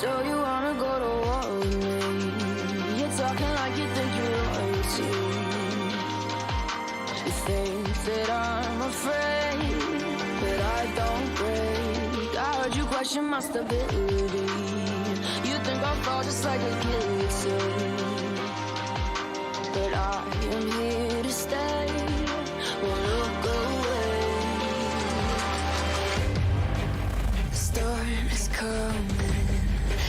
So you wanna go to war with me? You're talking like you think you're royalty. You think that I'm afraid, but I don't break. I heard you question my stability. You think I'll fall just like a guillotine, but I am here to stay. Won't look away. The storm is coming,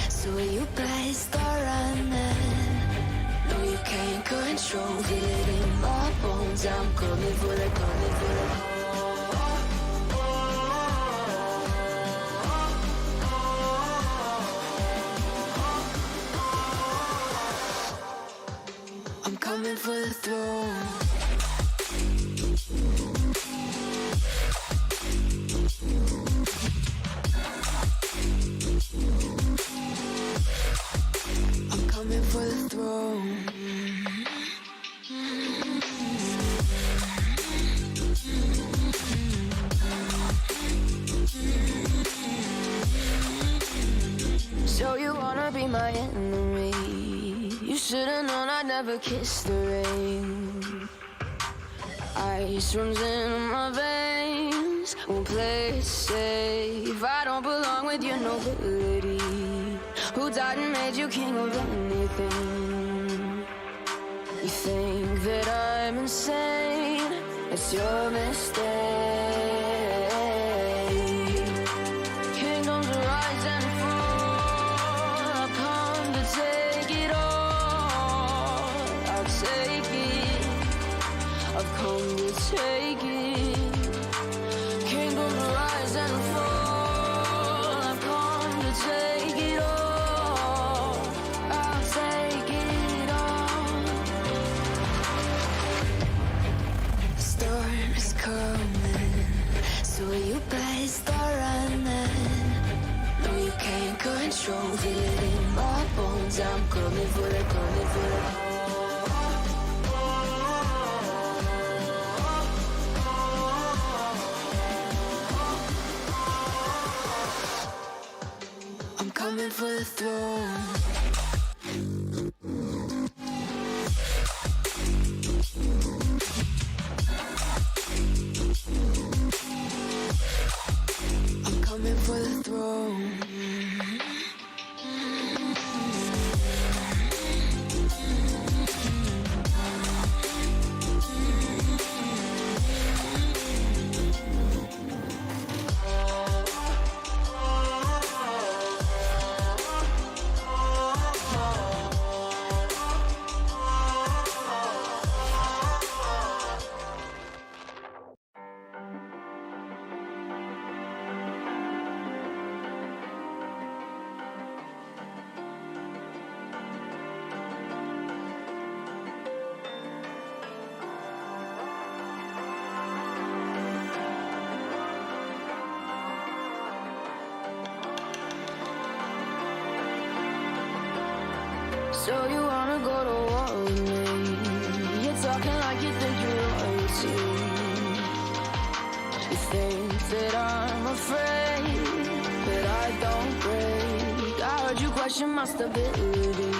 so you better start running. No, you can't control it in my bones. I'm coming for the, coming for the. I'm coming for the throne. I'm coming for the throne. So you wanna be my enemy? You should've known I'd never kiss the rain. Ice runs in my veins, won't play it safe. I don't belong with your nobility. Who died and made you king of anything? You think that I'm insane? It's your mistake. Kingdoms rise and fall. I've come to take it all. I'll take it. I've come to take it. Kingdoms rise and fall. I've come to take it all. I'll take it all. The storm is coming, so you better start running. No, you can't control it in my bones. I'm coming for the, coming for the. I'm coming for the throne. I'm coming for the throne. So you wanna go to war with me? You're talking like you think you're royalty. You think that I'm afraid, but I don't break. I heard you question my stability.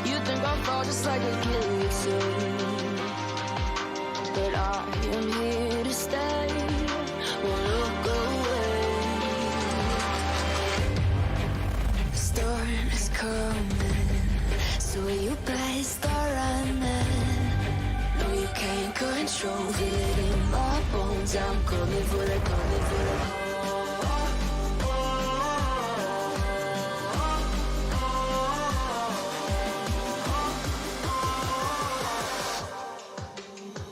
You think I'll fall just like a guillotine, but I am here to stay. Won't look away. The storm is coming, so you better start running. No, you can't control it in my bones. I'm coming for the, coming for the.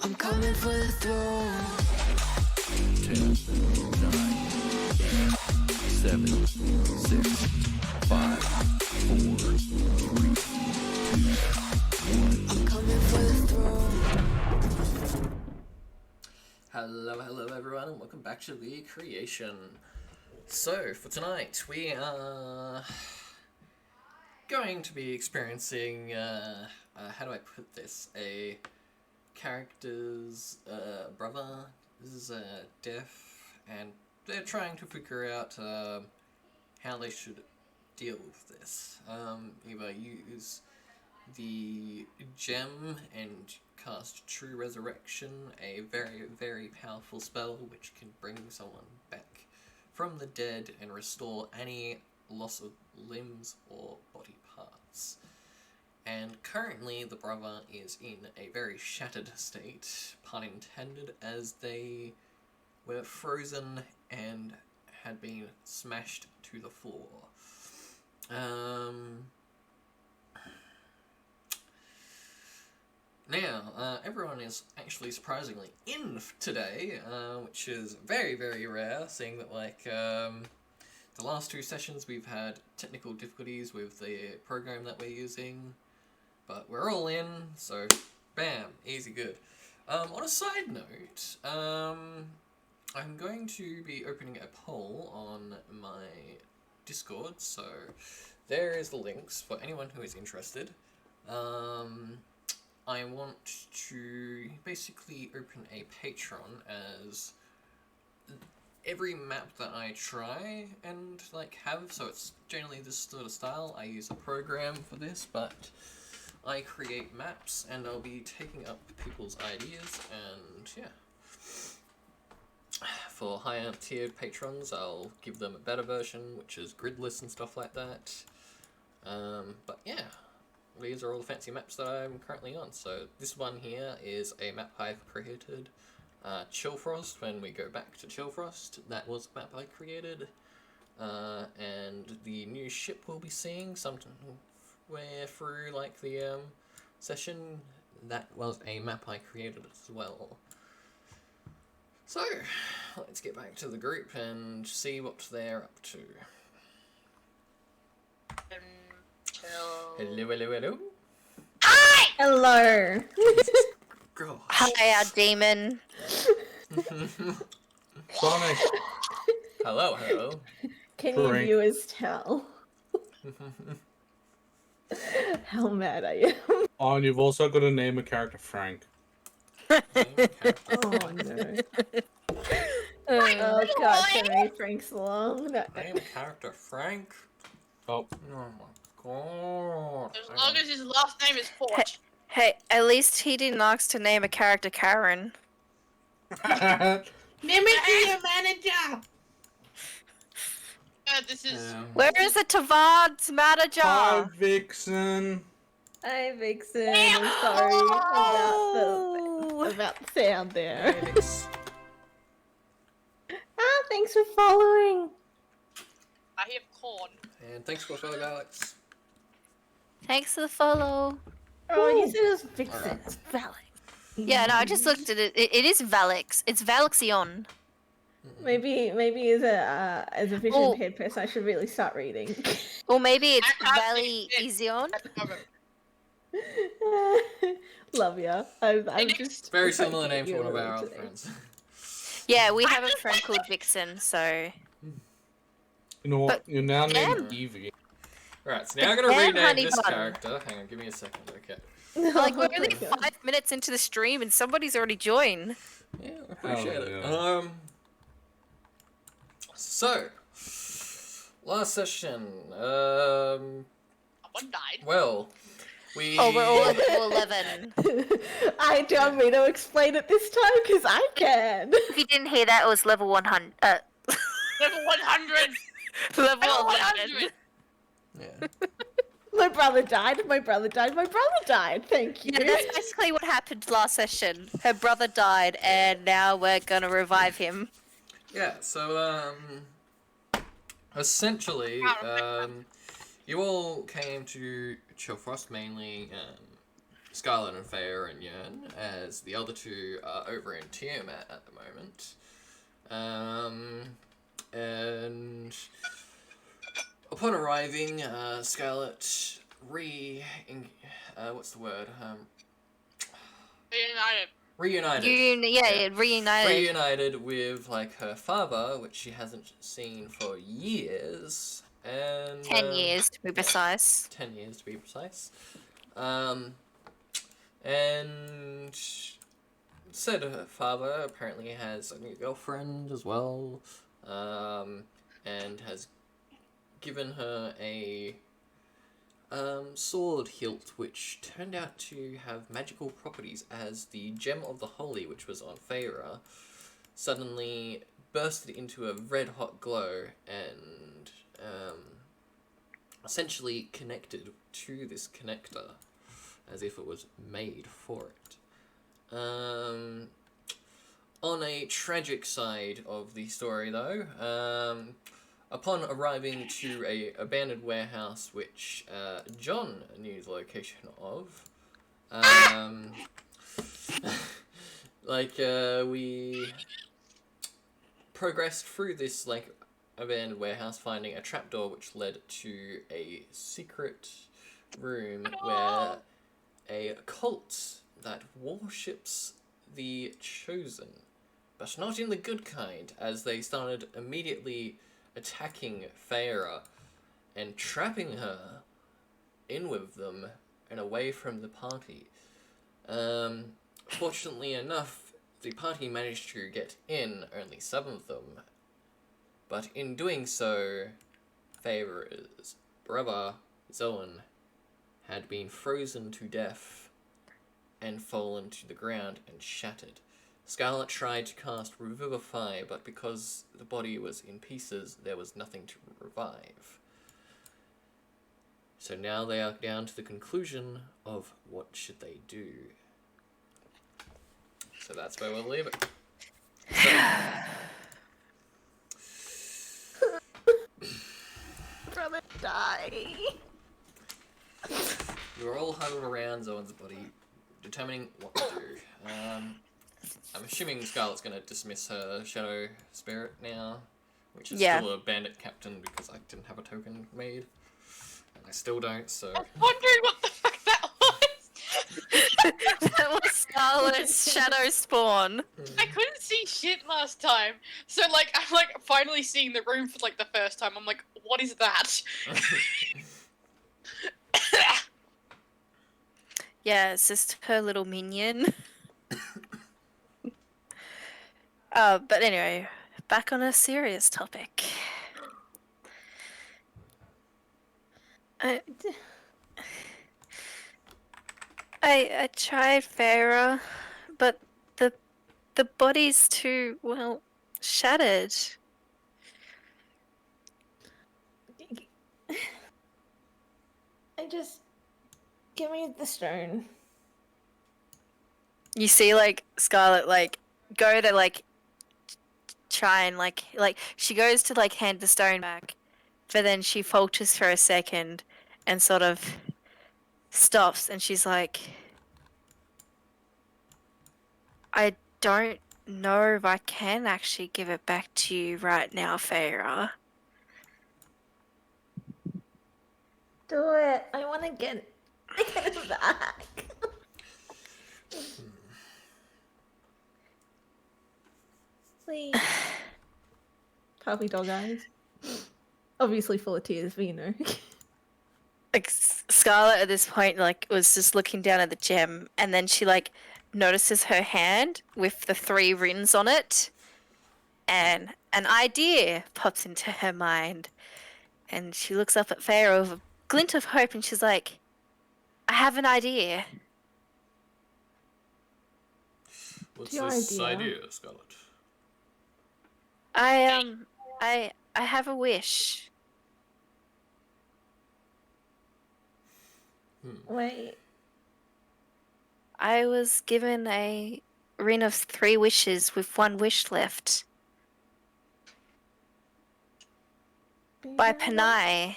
I'm coming for the throne. 10, 9, 8, 7, 6, 5, 4, 3, 2, 1. I'm coming for the throne. Hello everyone, and welcome back to the creation. So, for tonight, we are going to be experiencing, how do I put this, a character's brother is deaf, and they're trying to figure out how they should deal with this. Either use the gem and cast True Resurrection, a very, very powerful spell which can bring someone back from the dead and restore any loss of limbs or body parts. And currently the brother is in a very shattered state, pun intended, as they were frozen and had been smashed to the floor. Now, everyone is actually surprisingly in today, which is very, very rare, seeing that, like, the last 2 sessions we've had technical difficulties with the program that we're using, but we're all in, so bam, easy good. On a side note, I'm going to be opening a poll on my Discord, so there is the links for anyone who is interested. I want to basically open a Patreon, as every map that I try and like have, so it's generally this sort of style. I use a program for this, but I create maps and I'll be taking up people's ideas, and yeah. For higher tiered patrons, I'll give them a better version, which is gridless and stuff like that. But yeah, these are all the fancy maps that I'm currently on. So this one here is a map I've created. Chillfrost, when we go back to Chillfrost, that was a map I created. And the new ship we'll be seeing somewhere through like the session, that was a map I created as well. So, let's get back to the group and see what they're up to. Hello, hello, hello. Hi! Hello. Gosh. Hi, our demon. Sonic. Hello, hello. Can you Frank. viewers tell how mad I am? Oh, and you've also got to name a character Frank. Oh no. Oh god, so many Franks along. No. Name a character Frank. Oh. Oh my god. As long as his last name is Forge. Hey, at least he didn't ask to name a character Karen. Name it to your manager! This is Where is the Tavard's manager? Hi, Vixen. Hi Vixen, I'm sorry about the sound there. Ah, thanks for following. I have corn. And thanks for the follow, Alex. Thanks for the follow. Oh, you said it was Vixen. It's Valak. Yeah, no, I just looked at it. It is Valix. It's Valexion. Maybe as a vision Oh. impaired person, I should really start reading. Or maybe it's I can't Valley fix it. Ision. Love ya. I'm Phoenix? just Very trying to similar get name to you one of around our other today. friends. Yeah, we have a friend called Vixen, so... You know what? But- You're now Damn. named Evie. Right, so now I'm gonna Damn, rename honey this bun. character. Hang on, give me a second, okay. Like, we're Oh only my God. 5 minutes into the stream and somebody's already joined. Yeah, I appreciate Oh, it. yeah. So, last session, One died. well, we... Oh, we're all level 11. I don't mean to explain it this time because I can. If you didn't hear that, it was level 100. Level 100. Level Level 11. 100. Yeah. My brother died. My brother died. My brother died. Thank you. Yeah, that's basically what happened last session. Her brother died, and now we're gonna revive him. Yeah, so, essentially, you all came to Chillfrost, mainly, Scarlet and Fair and Yearn, as the other two are over in Tiamat at the moment. And upon arriving, Scarlet what's the word? Reunited. Reunited. Reunited with like her father, which she hasn't seen for years, and 10 years, to be precise. 10 years to be precise. And said her father apparently has a new girlfriend as well, and has given her a sword hilt, which turned out to have magical properties, as the Gem of the Holy, which was on Feyre, suddenly bursted into a red-hot glow and essentially connected to this connector, as if it was made for it. On a tragic side of the story, though, upon arriving to a abandoned warehouse, which John knew the location of, we progressed through this abandoned warehouse, finding a trapdoor which led to a secret room where a cult that worships the Chosen, but not in the good kind, as they started immediately attacking Feyre and trapping her in with them and away from the party. Fortunately enough, the party managed to get in, only 7 of them, but in doing so, Feyre's brother, Zoan, had been frozen to death and fallen to the ground and shattered. Scarlet tried to cast Revivify, but because the body was in pieces, there was nothing to revive. So now they are down to the conclusion of what should they do. So that's where we'll leave it. Brother die. You're all huddled around Zoan's body, determining what to do. I'm assuming Scarlet's going to dismiss her shadow spirit now, which is Yeah. still a bandit captain because I didn't have a token made, and I still don't. So I was wondering what the fuck that was. That was Scarlet's shadow spawn. I couldn't see shit last time, so I'm finally seeing the room for the first time. I'm like, what is that? Yeah, it's just her little minion. But anyway, back on a serious topic. I tried Farah, but the body's too shattered. Give me the stone. You see, Scarlet go to try and she goes to hand the stone back, but then she falters for a second and sort of stops, and she's like, I don't know if I can actually give it back to you right now, Feyre. Do it. I want to get it back. Please. Puppy dog eyes. Obviously full of tears, but you know. Scarlet at this point was just looking down at the gem, and then she notices her hand with the 3 rings on it, and an idea pops into her mind, and she looks up at Feyre with a glint of hope, and she's like, I have an idea. what's Your this idea? idea, Scarlet? I have a wish. Wait. I was given a ring of 3 wishes with 1 wish left by Panai.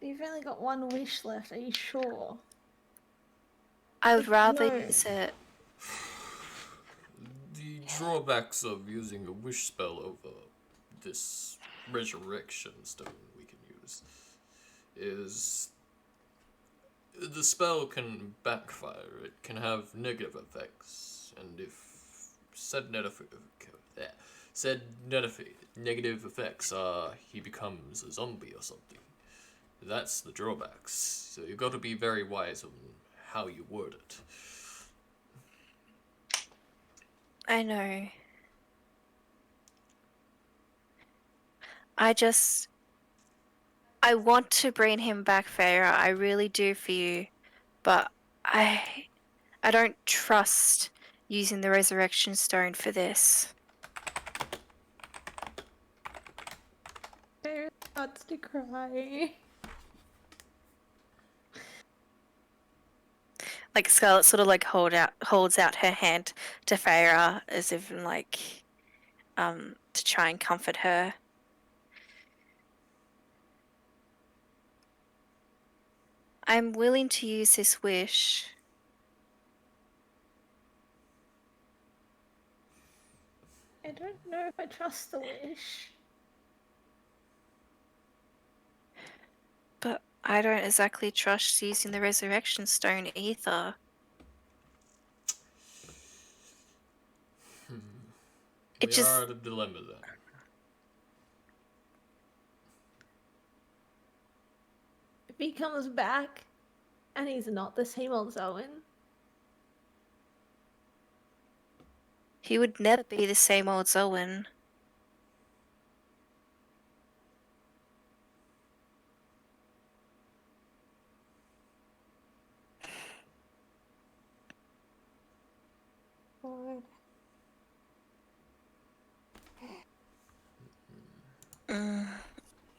You've only got 1 wish left, are you sure? I would rather No. use it. The drawbacks of using a wish spell over this resurrection stone we can use is the spell can backfire. It can have negative effects, and if negative effects are he becomes a zombie or something, that's the drawbacks. So you've got to be very wise on how you word it. I know. I just I want to bring him back, Farah. I really do for you, but I don't trust using the resurrection stone for this. There starts to cry. Like Scarlet sort of like holds out her hand to Farah as if like to try and comfort her. I'm willing to use this wish. I don't know if I trust the wish. But I don't exactly trust using the resurrection stone either. It We just are at a dilemma then. If he comes back and he's not the same old Zoan, he would never be the same old Zoan.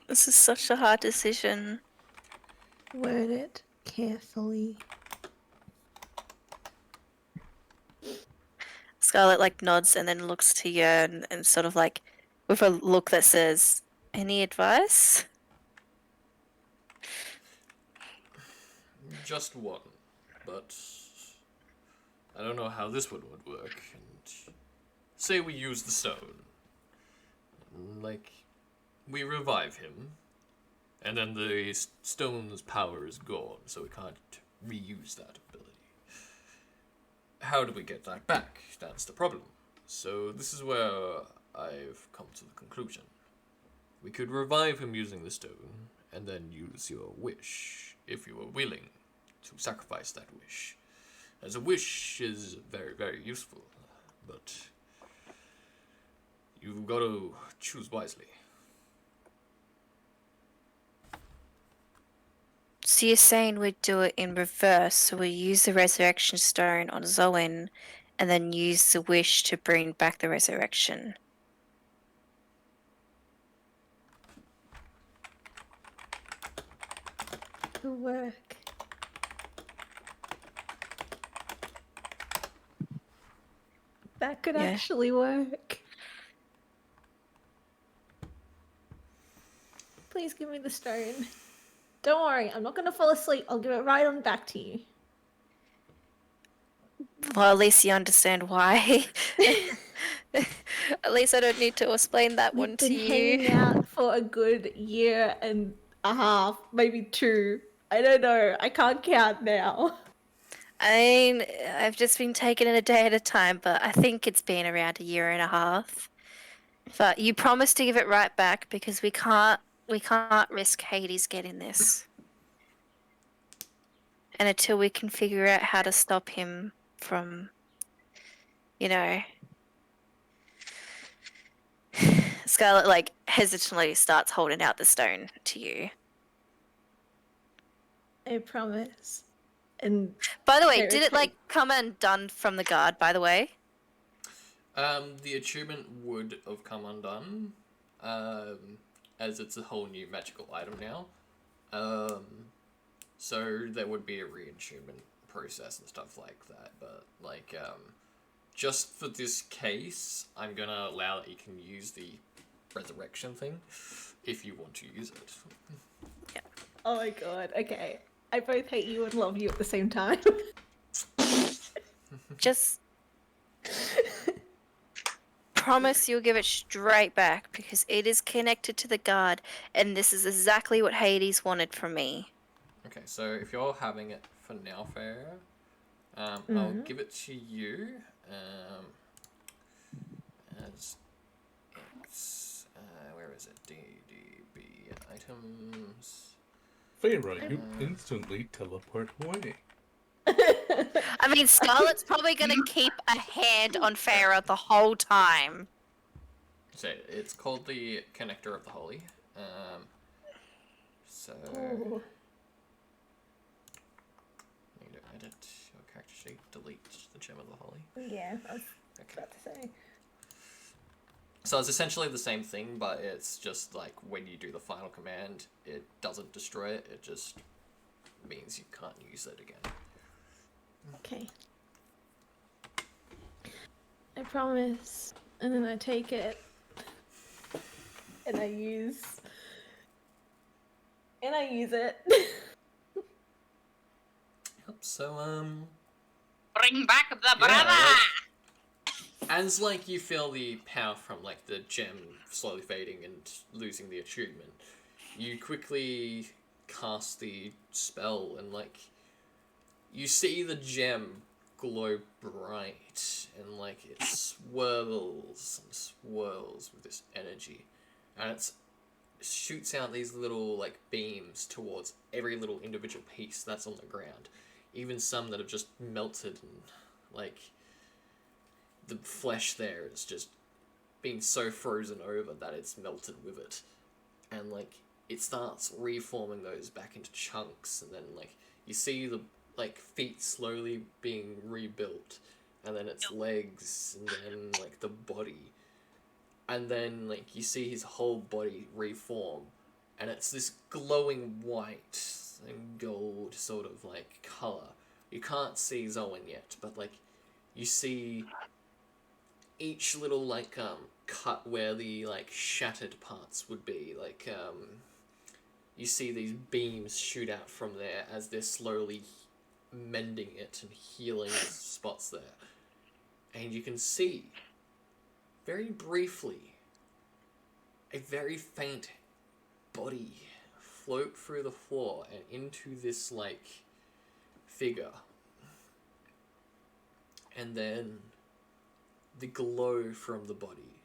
This is such a hard decision. word it carefully. Scarlet like nods and then looks to Yearn and sort of like with a look that says, "Any advice?" Just one, but I don't know how this one would work. And say we use the stone, like we revive him, and then the stone's power is gone, so we can't reuse that ability. How do we get that back? That's the problem. So this is where I've come to the conclusion. We could revive him using the stone, and then use your wish, if you are willing to sacrifice that wish. As a wish is very, very useful, but you've got to choose wisely. So you're saying we'd do it in reverse, so we use the resurrection stone on Zoan and then use the wish to bring back the resurrection. The work. That could Yeah. actually work. Please give me the stone. Don't worry, I'm not gonna fall asleep. I'll give it right on back to you. Well, at least you understand why. At least I don't need to explain that one We've to been hanging you. out for a good year and a half, maybe 2. I don't know. I can't count now. I mean, I've just been taking it a day at a time, but I think it's been around a year and a half. But you promised to give it right back because we can't risk Hades getting this. And until we can figure out how to stop him from, you know, Scarlet like hesitantly starts holding out the stone to you. I promise. And By the way, Sarah did it like takes- come undone from the guard, by the way? The achievement would have come undone, as it's a whole new magical item now. So there would be a re-attunement process and stuff like that, but like, just for this case, I'm gonna allow that you can use the resurrection thing, if you want to use it. Oh my god, okay. I both hate you and love you at the same time. Just promise you'll give it straight back because it is connected to the guard, and this is exactly what Hades wanted from me. Okay, so if you're having it for now, Farah, I'll give it to you, as X, where is it? DDB items. Feyre, you instantly teleport away. I mean, Scarlet's probably gonna keep a hand on Farah the whole time. So it's called the Connector of the Holy. So, Ooh. need to edit your character sheet, delete the Gem of the Holy. Yeah, I was Okay. about to say. So it's essentially the same thing, but it's just like when you do the final command, it doesn't destroy it, it just means you can't use it again. Okay. I promise. And then I take it. And I use it. Yep, so, Bring back the yeah, brother! as, like, you feel the power from, like, the gem slowly fading and losing the attunement, you quickly cast the spell and, like, you see the gem glow bright and, like, it swirls and swirls with this energy. And it shoots out these little, like, beams towards every little individual piece that's on the ground. Even some that have just melted and, like, the flesh there is just been so frozen over that it's melted with it. And, like, it starts reforming those back into chunks, and then, like, you see the, like, feet slowly being rebuilt, and then its legs, and then, like, the body. And then, like, you see his whole body reform, and it's this glowing white and gold sort of, like, colour. You can't see Zoan yet, but, like, you see each little, like, cut where the, like, shattered parts would be, like, you see these beams shoot out from there as they're slowly mending it and healing the spots there. And you can see, very briefly, a very faint body float through the floor and into this, like, figure. And then the glow from the body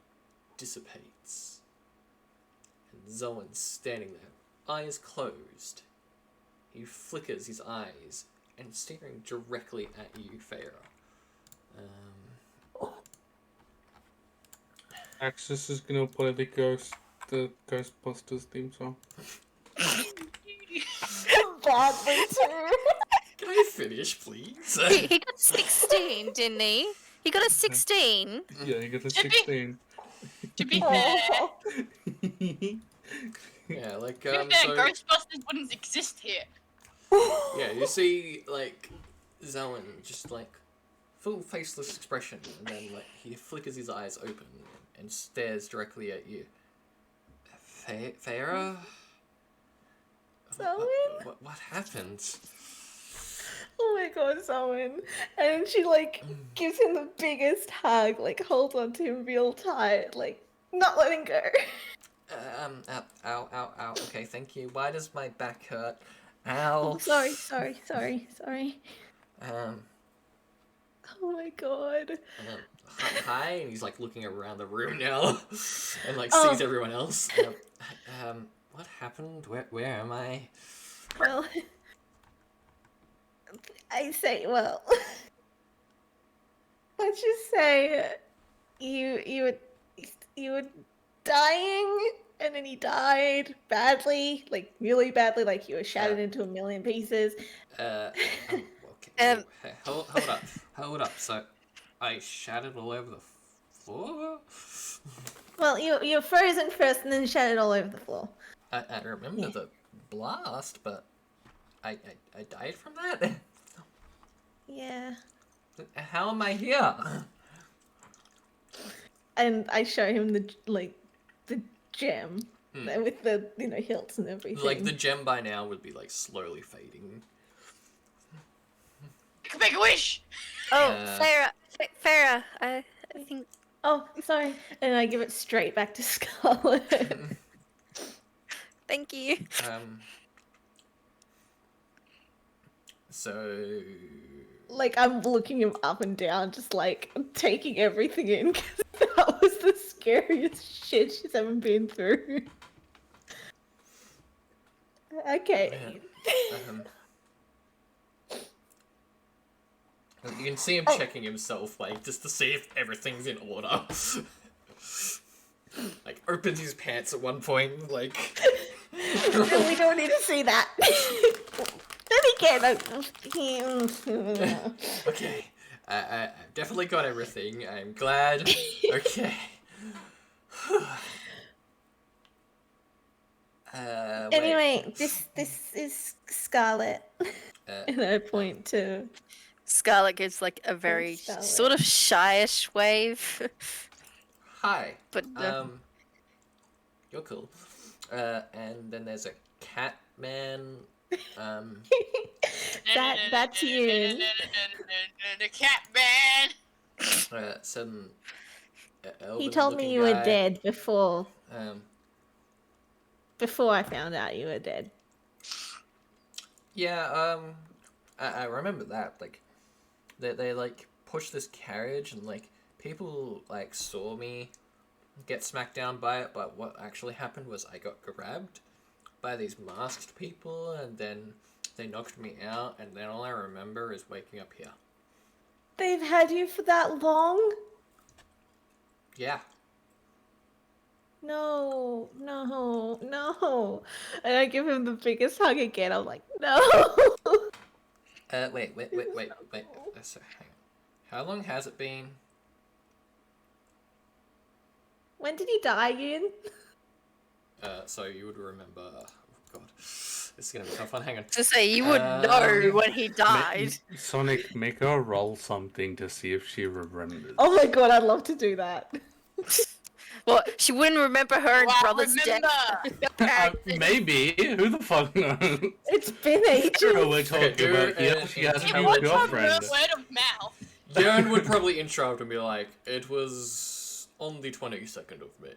dissipates. And Zoan's standing there, eyes closed. He flickers his eyes and staring directly at you, Feyre. Axis is gonna play the Ghostbusters theme song. Badly too. Can I finish, please? He got 16, didn't he? He got a 16. Yeah, you get a Chippy. 16. To be fair, Yeah, like, to be fair, so... Ghostbusters wouldn't exist here. Yeah, you see, like, Zoan just, like, full faceless expression, and then, like, he flickers his eyes open and stares directly at you. Feyre? Zoan? What happened? Oh my god, Zoan. And she, like, gives him the biggest hug, like, holds on to him real tight, like, not letting go. Ow, okay, thank you. Why does my back hurt? Ow. Oh, sorry. Oh my god. Hi, and he's, like, looking around the room now, and, like, Oh. sees everyone else. What happened? Where am I? Well, well, let's just say you were dying, and then you died badly, like really badly, like you were shattered into a million pieces. Okay. Um, Hey, hold up. So, I shattered all over the floor? Well, you were frozen first, and then shattered all over the floor. I remember the blast, but I died from that? Yeah. How am I here? And I show him the gem with the hilts and everything. Like, the gem by now would be, like, slowly fading. Make a wish! Oh, Uh, Farah, I think. Oh, sorry. And I give it straight back to Scarlet. Thank you. So... Like, I'm looking him up and down, just like taking everything in, because that was the scariest shit she's ever been through. Okay. You can see him checking himself, like, just to see if everything's in order. Like, opens his pants at one point, like... We don't need to see that. Then again, Okay, I've definitely got everything. I'm glad. Okay. Wait. anyway, this is Scarlet. Uh, And I point to Scarlet gives like a very Scarlet. sort of shyish wave. Hi. But You're cool. And then there's a cat man. that's you. The cat man. Some. He told me you were dead before I found out you were dead. Yeah. I remember that. Like, they like pushed this carriage and like people like saw me get smacked down by it, but what actually happened was I got grabbed by these masked people and then they knocked me out, and then all I remember is waking up here. They've had you for that long? Yeah. No. And I give him the biggest hug again. I'm like, no. Wait. So, hang on. How long has it been? When did he die, Yoon? So you would remember. Oh God, this is gonna be tough one. Hang on. to say you would know when he died. Sonic, make her roll something to see if she remembers. Oh my god, I'd love to do that. Well, she wouldn't remember her Well, brother's death. Maybe. Who the fuck knows? It's been ages. Sure, we're talking Okay, about here. She has It a new was from girlfriend. word of mouth. Darren would probably interrupt and be like, "It was on the 22nd of May.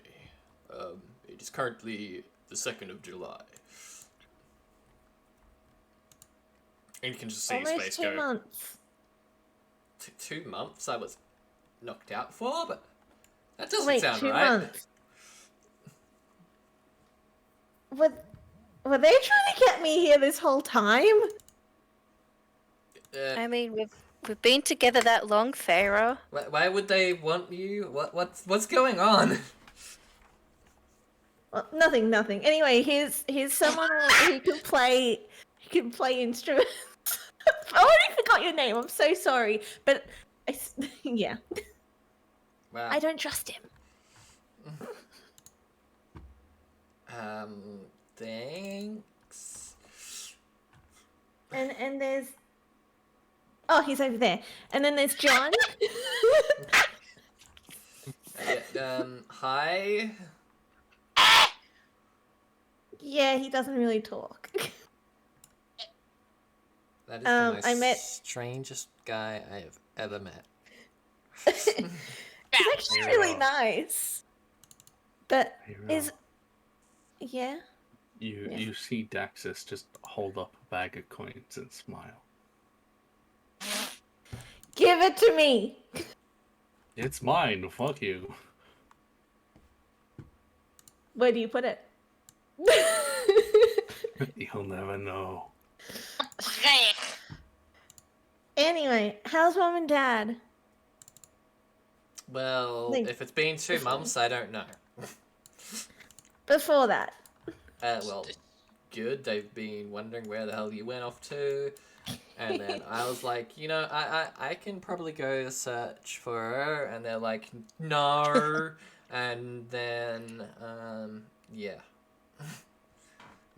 It is currently the 2nd of July." And you can just see his Almost face 2 go. months. 2 months I was knocked out for, but that doesn't Wait, sound 2 right. months. Were they trying to get me here this whole time? I mean, we've been together that long, Pharaoh. Why would they want you? What's going on? Well, nothing. Anyway, here's someone who can play instruments. I already forgot your name. I'm so sorry, but yeah, Wow. I don't trust him. Thanks. And there's he's over there. And then there's John. Hi. Yeah, he doesn't really talk. That is the most I met- strangest guy I have ever met. He's actually really Hero. nice. But Hero. yeah. You see Daxus just hold up a bag of coins and smile. Give it to me. It's mine, fuck you. Where do you put it? You'll never know. Anyway, how's mom and dad? Well, Like- if it's been 2 months, I don't know. Before that. Well, good. They've been wondering where the hell you went off to. And then I was like, I can probably go search for her. And they're like, no. And then, yeah.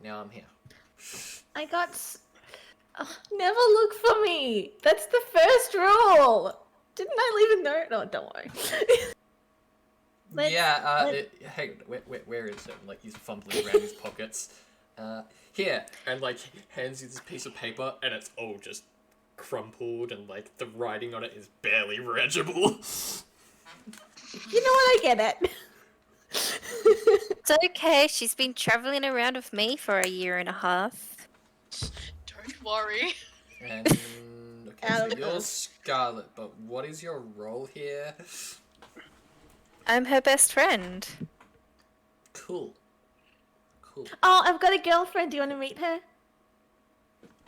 Now I'm here. I got. Never look for me. That's the first rule. Didn't I leave a note? No, don't worry. Let's- Hang on, where is it? Like, he's fumbling around his pockets. Here, and like, hands you this piece of paper, and it's all just crumpled, and like, the writing on it is barely legible. You know what? I get it. It's okay. She's been traveling around with me for 1.5 years. Don't worry. And, okay, Out so of you're her. Scarlet, but what is your role here? I'm her best friend. Cool. Oh, I've got a girlfriend. Do you want to meet her?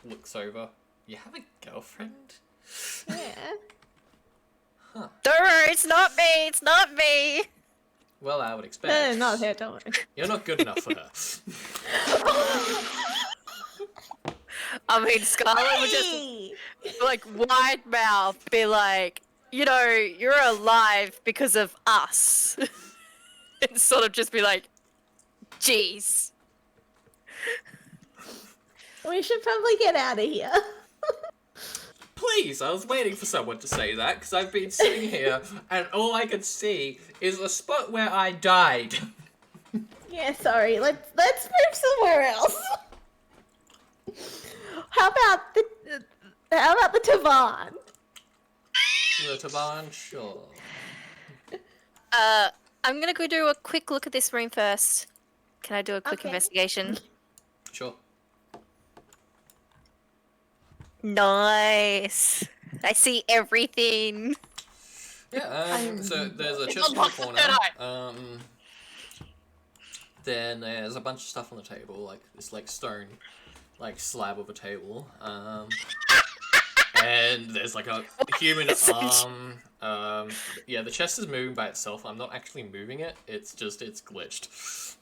Looks over. You have a girlfriend? Yeah. Don't worry, it's not me. It's not me. Well, I would expect. No, not her, don't worry. You're not good enough for her. I mean, Scarlet would just Hey! like wide mouth be like, you know, you're alive because of us. And sort of just be like, jeez. We should probably get out of here. Please, I was waiting for someone to say that because I've been sitting here and all I can see is a spot where I died. Yeah, sorry. Let's move somewhere else. How about the Tavan? The Taban, sure. I'm gonna go do a quick look at this room first. Can I do a quick Okay. investigation? Sure. Nice. I see everything. Yeah, so there's a chest in the Unlock the corner. third eye. Then there's a bunch of stuff on the table, like this like stone like slab of a table. And there's like a human arm. Yeah, the chest is moving by itself. I'm not actually moving it. It's glitched.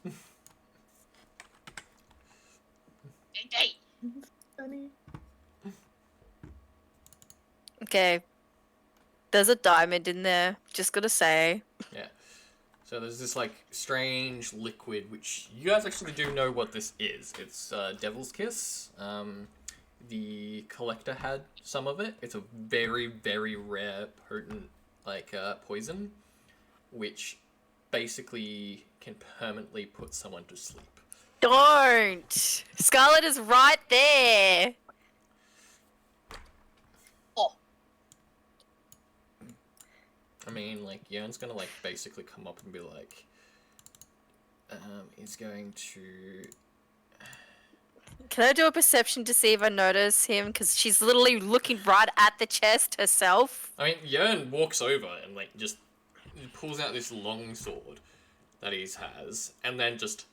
Hey, Funny. Okay. There's a diamond in there, just gotta say. Yeah. So there's this like strange liquid, which you guys actually do know what this is. It's Devil's Kiss. The collector had some of it. It's a very, very rare, potent like poison, which basically can permanently put someone to sleep. Don't! Scarlet is right there! oh, I mean, like, Yern's gonna, like, basically come up and be like, he's going to... Can I do a perception to see if I notice him? Because she's literally looking right at the chest herself. I mean, Yern walks over and, like, just pulls out this long sword that he has, and then just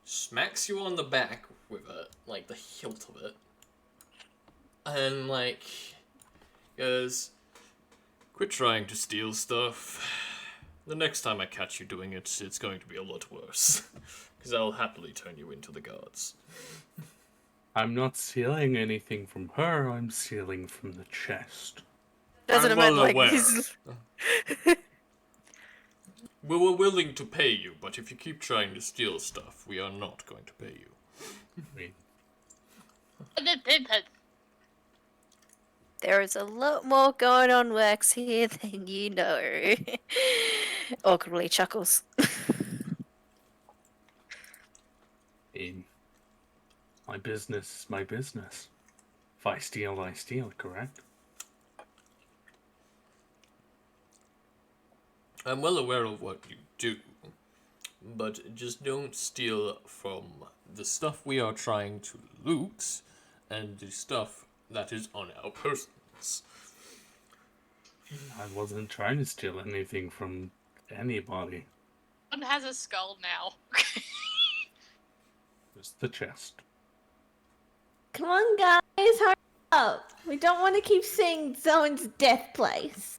smacks you on the back with it, like, the hilt of it. And, like, goes, quit trying to steal stuff. The next time I catch you doing it, it's going to be a lot worse. Because I'll happily turn you into the guards. I'm not stealing anything from her, I'm stealing from the chest. Doesn't I'm it mean well like aware. this? We were willing to pay you, but if you keep trying to steal stuff, we are not going to pay you. I mean, There is a lot more going on works here than you know. Awkwardly chuckles. my business is my business. If I steal, I steal, correct? I'm well aware of what you do, but just don't steal from the stuff we are trying to loot and the stuff that is on our persons. I wasn't trying to steal anything from anybody. one has a skull now. Just the chest. Come on, guys, hurry up. We don't want to keep seeing someone's death place.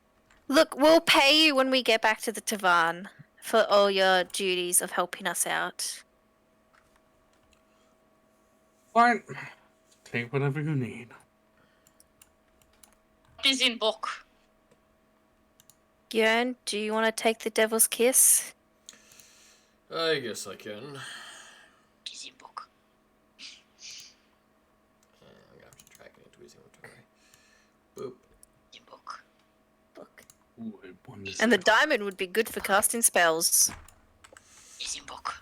Look, we'll pay you when we get back to the Tavan for all your duties of helping us out. Fine. Take whatever you need. What is in book? Yern, do you want to take the Devil's Kiss? I guess I can. What is in book? I'm gonna have to drag it into his inventory. Boop. In book. Book. Ooh, I wonder- And the diamond would be good for casting spells. Is in book.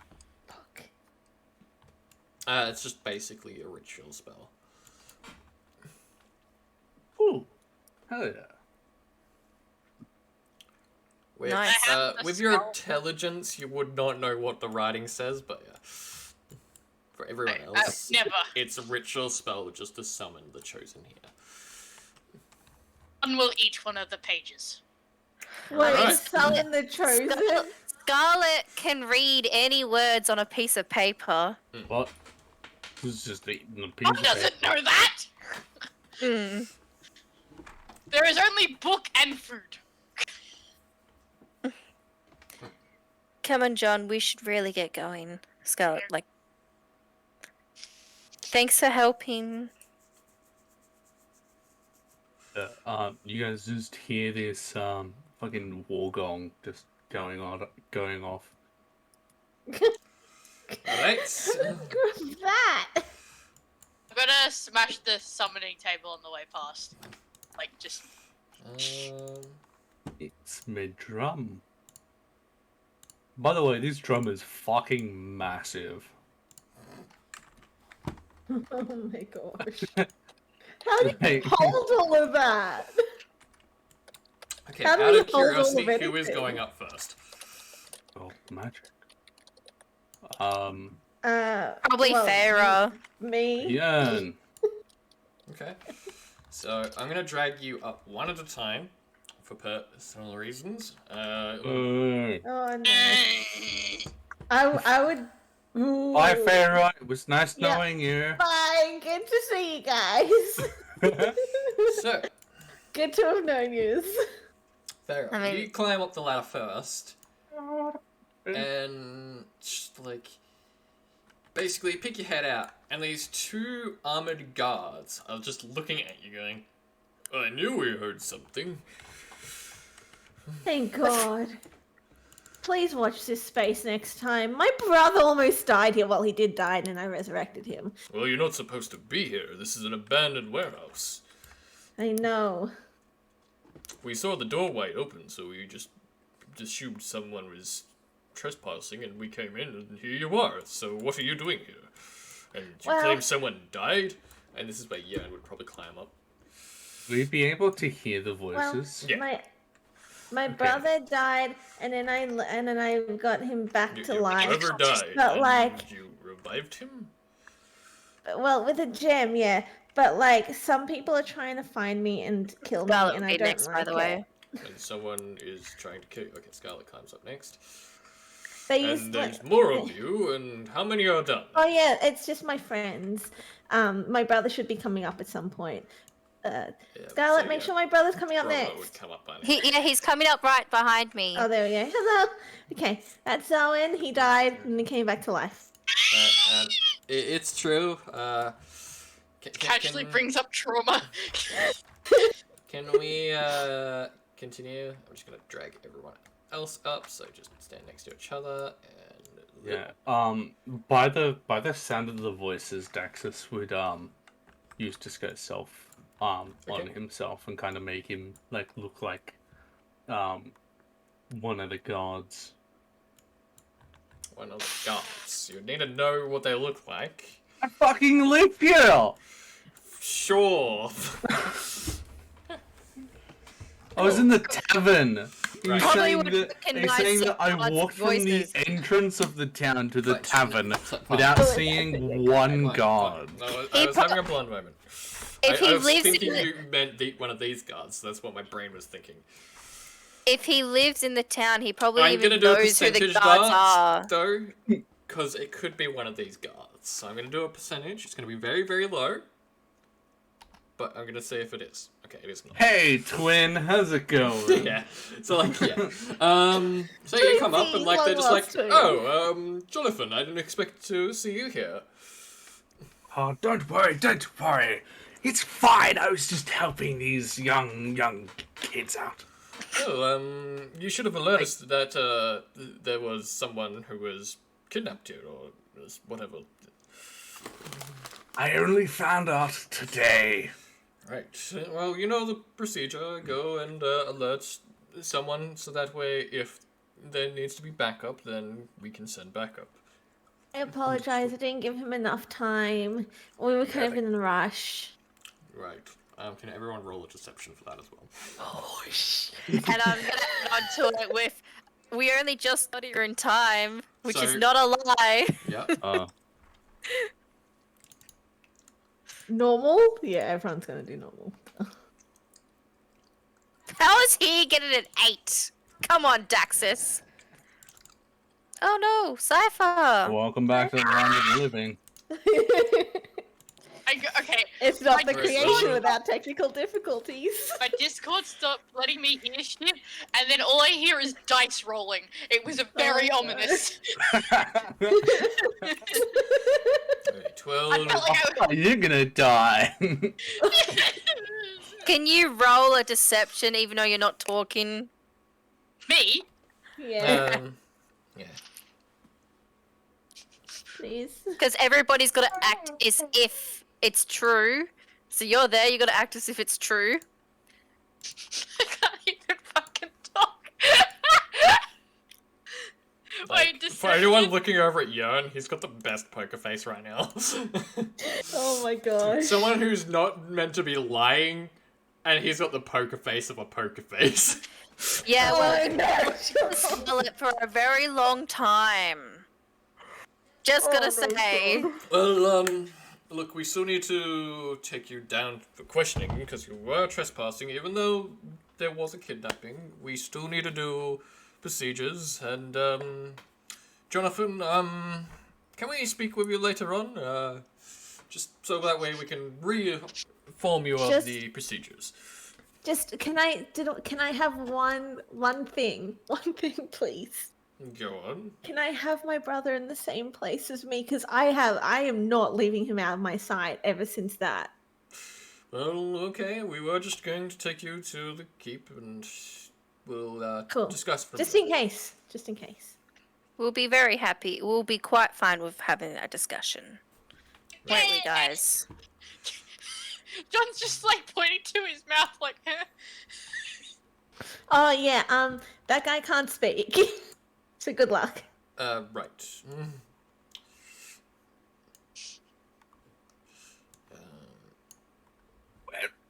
Book. It's just basically a ritual spell. Ooh, hell yeah. Which, Nice. I have the with your spell. intelligence, you would not know what the writing says, but yeah. For everyone else, Never. it's a ritual spell just to summon the chosen here. One will each one of the pages. Wait, Alright. summon the chosen? Scarlet can read any words on a piece of paper. What? Who's just eating a piece One of doesn't paper? know that! Hmm. There is only book and food. come on, John. We should really get going. Scarlet, like, thanks for helping. You guys just hear this fucking war gong just going off. Alright. Screw that. I'm gonna smash the summoning table on the way past. Like, just. It's my drum. By the way, this drum is fucking massive. Oh my gosh. How do you Hey. hold all of that? Okay, How do out we of hold all of curiosity, who is anything? going up first? Oh, magic. Probably well, Farah. Me? Ian. Okay. So, I'm gonna drag you up one at a time for personal reasons. Oh no. I would. Ooh. Bye, Farah. It was nice Yeah. knowing you. Bye. Good to see you guys. So, Good to have known you. Farah, I mean- you climb up the ladder first, and just like basically pick your head out, and these two armored guards are just looking at you, going, "I knew we heard something." Thank God. Please watch this space next time. My brother almost died here. Well, he did die, and then I resurrected him. Well, you're not supposed to be here. This is an abandoned warehouse. I know. We saw the doorway open, so we just assumed someone was trespassing, and we came in, and here you are. So what are you doing here? And you Well- claim someone died? And this is where Yen would probably climb up. We'd be able to hear the Well, voices. Yeah. my brother died, and then I got him back to Your life. brother died, But, and like- you revived him? Well, with a gem, yeah. But like, some people are trying to find me and kill me, Scarlet and would I be don't next, like by the it. way. And someone is trying to kill you. Okay, Scarlet climbs up next. They And used there's more of you, and how many are done? Oh yeah, it's just my friends. My brother should be coming up at some point. Yeah, Scarlet, so, make yeah, sure my brother's coming up brother next. would come up by now. He's coming up right behind me. Oh, there we go. Hello. Okay, that's Owen. He died and he came back to life. It's true. Casually brings up trauma. Can we continue? I'm just gonna drag everyone else up, so just stand next to each other and Yeah. By the sound of the voices, Daxus would use Disco Self on Okay. himself and kind of make him look like one of the guards. one of the guards. You need to know what they look like. I fucking live here. Sure. I was in the tavern. You're Right. Probably saying would that, recognize you're saying the that I guards' walked from the voices. entrance of the town to the Fine. tavern Fine. without Fine. seeing one Fine, guard. fine. No, He I was having a blonde moment. If I he was lives thinking in the, you meant one of these guards. That's what my brain was thinking. if he lives in the town, he probably I'm even gonna do a knows who the percentage guards dance, are. though, because it could be one of these guards. So I'm gonna do a percentage. It's gonna be very, very low, but I'm gonna say if it is. Okay, it is not. Hey, twin, how's it going? Yeah. So like, yeah. So you come up and like they're just like, oh, Jonathan, I didn't expect to see you here. Oh, don't worry. It's fine. I was just helping these young kids out. Oh, you should have alerted that there was someone who was kidnapped here or whatever. I only found out today. Right. Well, you know the procedure. Go and alert someone so that way, if there needs to be backup, then we can send backup. I apologize. I didn't give him enough time. We were kind of in a rush. Right. Can everyone roll a deception for that as well? And I'm gonna nod to it with, we only just got here in time, which So- is not a lie. Yeah. Normal? Yeah, everyone's gonna do normal. How is he getting an 8? Come on, Daxus. Oh no, Cypher. Welcome back to the land of the living. Okay. It's not the My creation Discord- without technical difficulties. My Discord stopped letting me hear shit, and then all I hear is dice rolling. It was very Oh, no. ominous. Okay, 12. I felt like Oh, you're gonna die. Can you roll a deception even though you're not talking? Me? Yeah, Yeah. please. Because everybody's got to act as if it's true. So you're there, you got to act as if it's true. I can't even fucking talk. Like, Wait, for anyone looking over at Jörn, he's got the best poker face right now. Oh my gosh. Someone who's not meant to be lying, and he's got the poker face of a poker face. Yeah, well, Oh, no. smell it for a very long time. Just gonna Oh, no, say, God. Well, look, we still need to take you down for questioning, because you were trespassing, even though there was a kidnapping. We still need to do procedures, and, Jonathan, can we speak with you later on? Just so that way we can re-inform you of Just- the procedures. Just can I have one thing, please? Go on. Can I have my brother in the same place as me? Because I am not leaving him out of my sight ever since that. Well, okay, we were just going to take you to the keep, and we'll, Cool. discuss from Just there. in case. Just in case. we'll be very happy. We'll be quite fine with having a discussion. Won't we, guys? John's just like pointing to his mouth, like, huh? Oh yeah. That guy can't speak. So good luck. Right.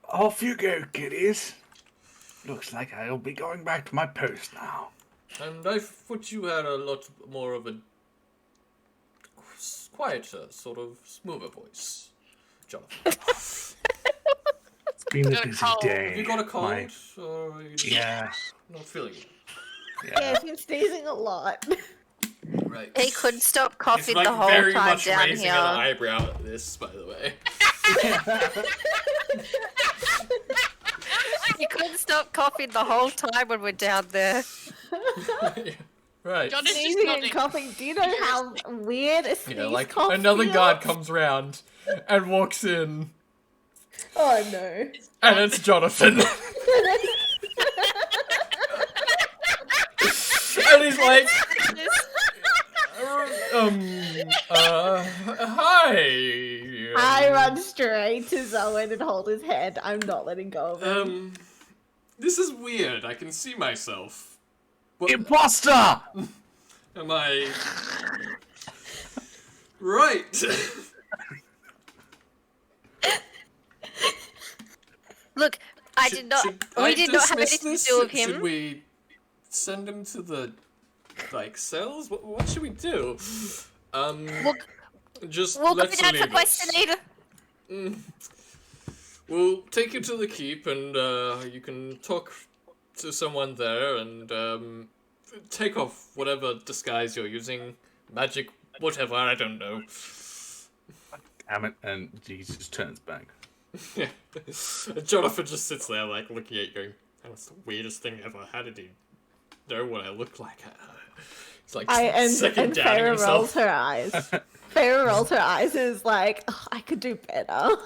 Off you go, kiddies. Looks like I'll be going back to my post now. And I thought you had a lot more of a quieter, sort of smoother voice, Jonathan. It's been a Got a busy cold. day. Have you got a cold, My- or are you just Yeah. not feeling it? Yeah, I've been sneezing a lot. Right. He couldn't stop He's coughing like the whole very time much down raising here. an eyebrow at this, by the way. He couldn't stop coughing the whole time when we're down there. Right. John is just Sneezing and nodding. coughing. Do you know how weird a sneeze Yeah, like cough another feels? guard comes round and walks in, Oh no. and it's Jonathan. And he's like, hi. I run straight to Zoen and hold his hand. I'm not letting go of him. This is weird. I can see myself. What, Imposter! am I right? Look, I did not. We did not have anything to do with him. Should we send him to the cells? What should we do? Just We'll go let's down for leave questioning. it. We'll take you to the keep, and you can talk to someone there, and take off whatever disguise you're using, magic, whatever. I don't know. Damn it, and Jesus turns back. Yeah. And Jonathan just sits there, like, looking at you, going, that was the weirdest thing ever. How did he know what I look like? It's like And second doubting Farah rolls himself. her eyes. Farah rolls her eyes and is like, oh, I could do better.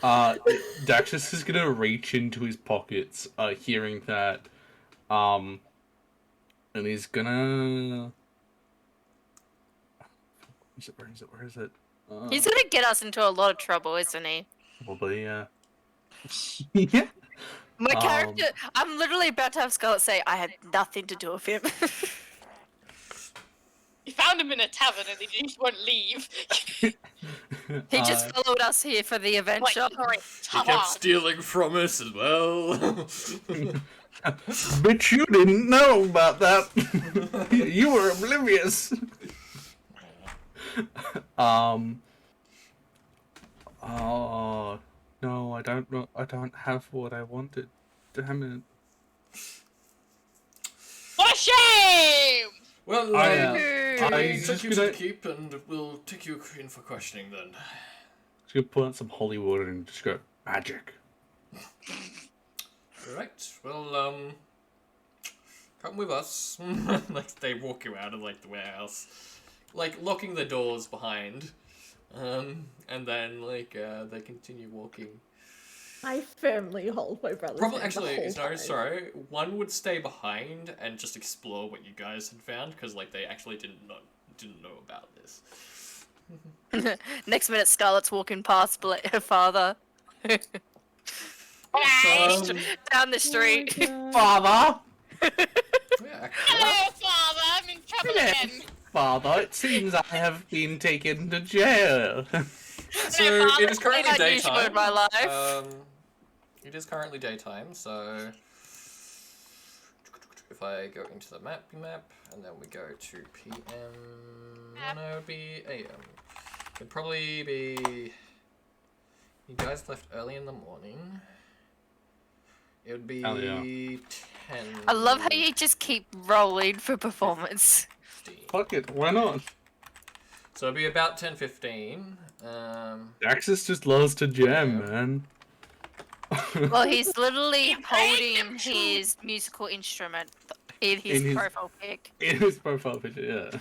Daxus is gonna reach into his pockets, hearing that, and he's gonna... Where is it? He's gonna get us into a lot of trouble, isn't he? Probably, yeah. Yeah. My character, I'm literally about to have Scarlett say, I had nothing to do with him. You found him in a tavern and he just won't leave. He just followed us here for the Like, adventure. alright, He kept stealing from us as well. But you didn't know about that. You were oblivious. Oh no, I don't know. I don't have what I wanted. Damn it. What a shame! Well, I, We just took you to gonna- the keep, and we'll take you in for questioning then. Just gonna pull out some holy water and just go magic. Right. Well, come with us. Like they walk you out of like the warehouse, like locking the doors behind, and then like they continue walking. I firmly hold my brother's Probably hand the actually, whole no, time. sorry. One would stay behind and just explore what you guys had found because like they actually didn't know about this. Next minute, Scarlett's walking past her father. Um, Down the street. Father! yeah, Hello, father. I'm in trouble again. Father, it seems I have been taken to jail. so Father, it is currently I've used daytime. in my life. It is currently daytime, so if I go into the map, and then we go to PM, no, it would be AM. It'd probably be. You guys left early in the morning. It would be Hell yeah. 10. I love how you just keep rolling for performance. 15. Fuck it, why not? So it'd be about 10:15. Daxus just loves to jam, Yeah. man. Well, he's literally holding his musical instrument in his In his- profile pic. In his profile picture, yeah.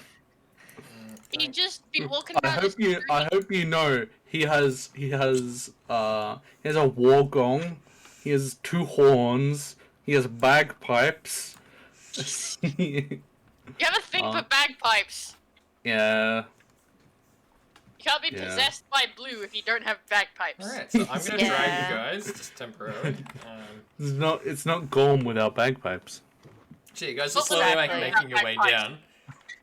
You just be walking I around the hope street. you know he has a war gong, he has 2 horns, he has bagpipes. You have a thing for bagpipes. Yeah. You can't be Yeah. possessed by blue if you don't have bagpipes. Alright, so I'm gonna drag Yeah. you guys just temporarily. It's not Gorm without bagpipes. So you guys are Well, slowly exactly. making your way Bagpipes. down.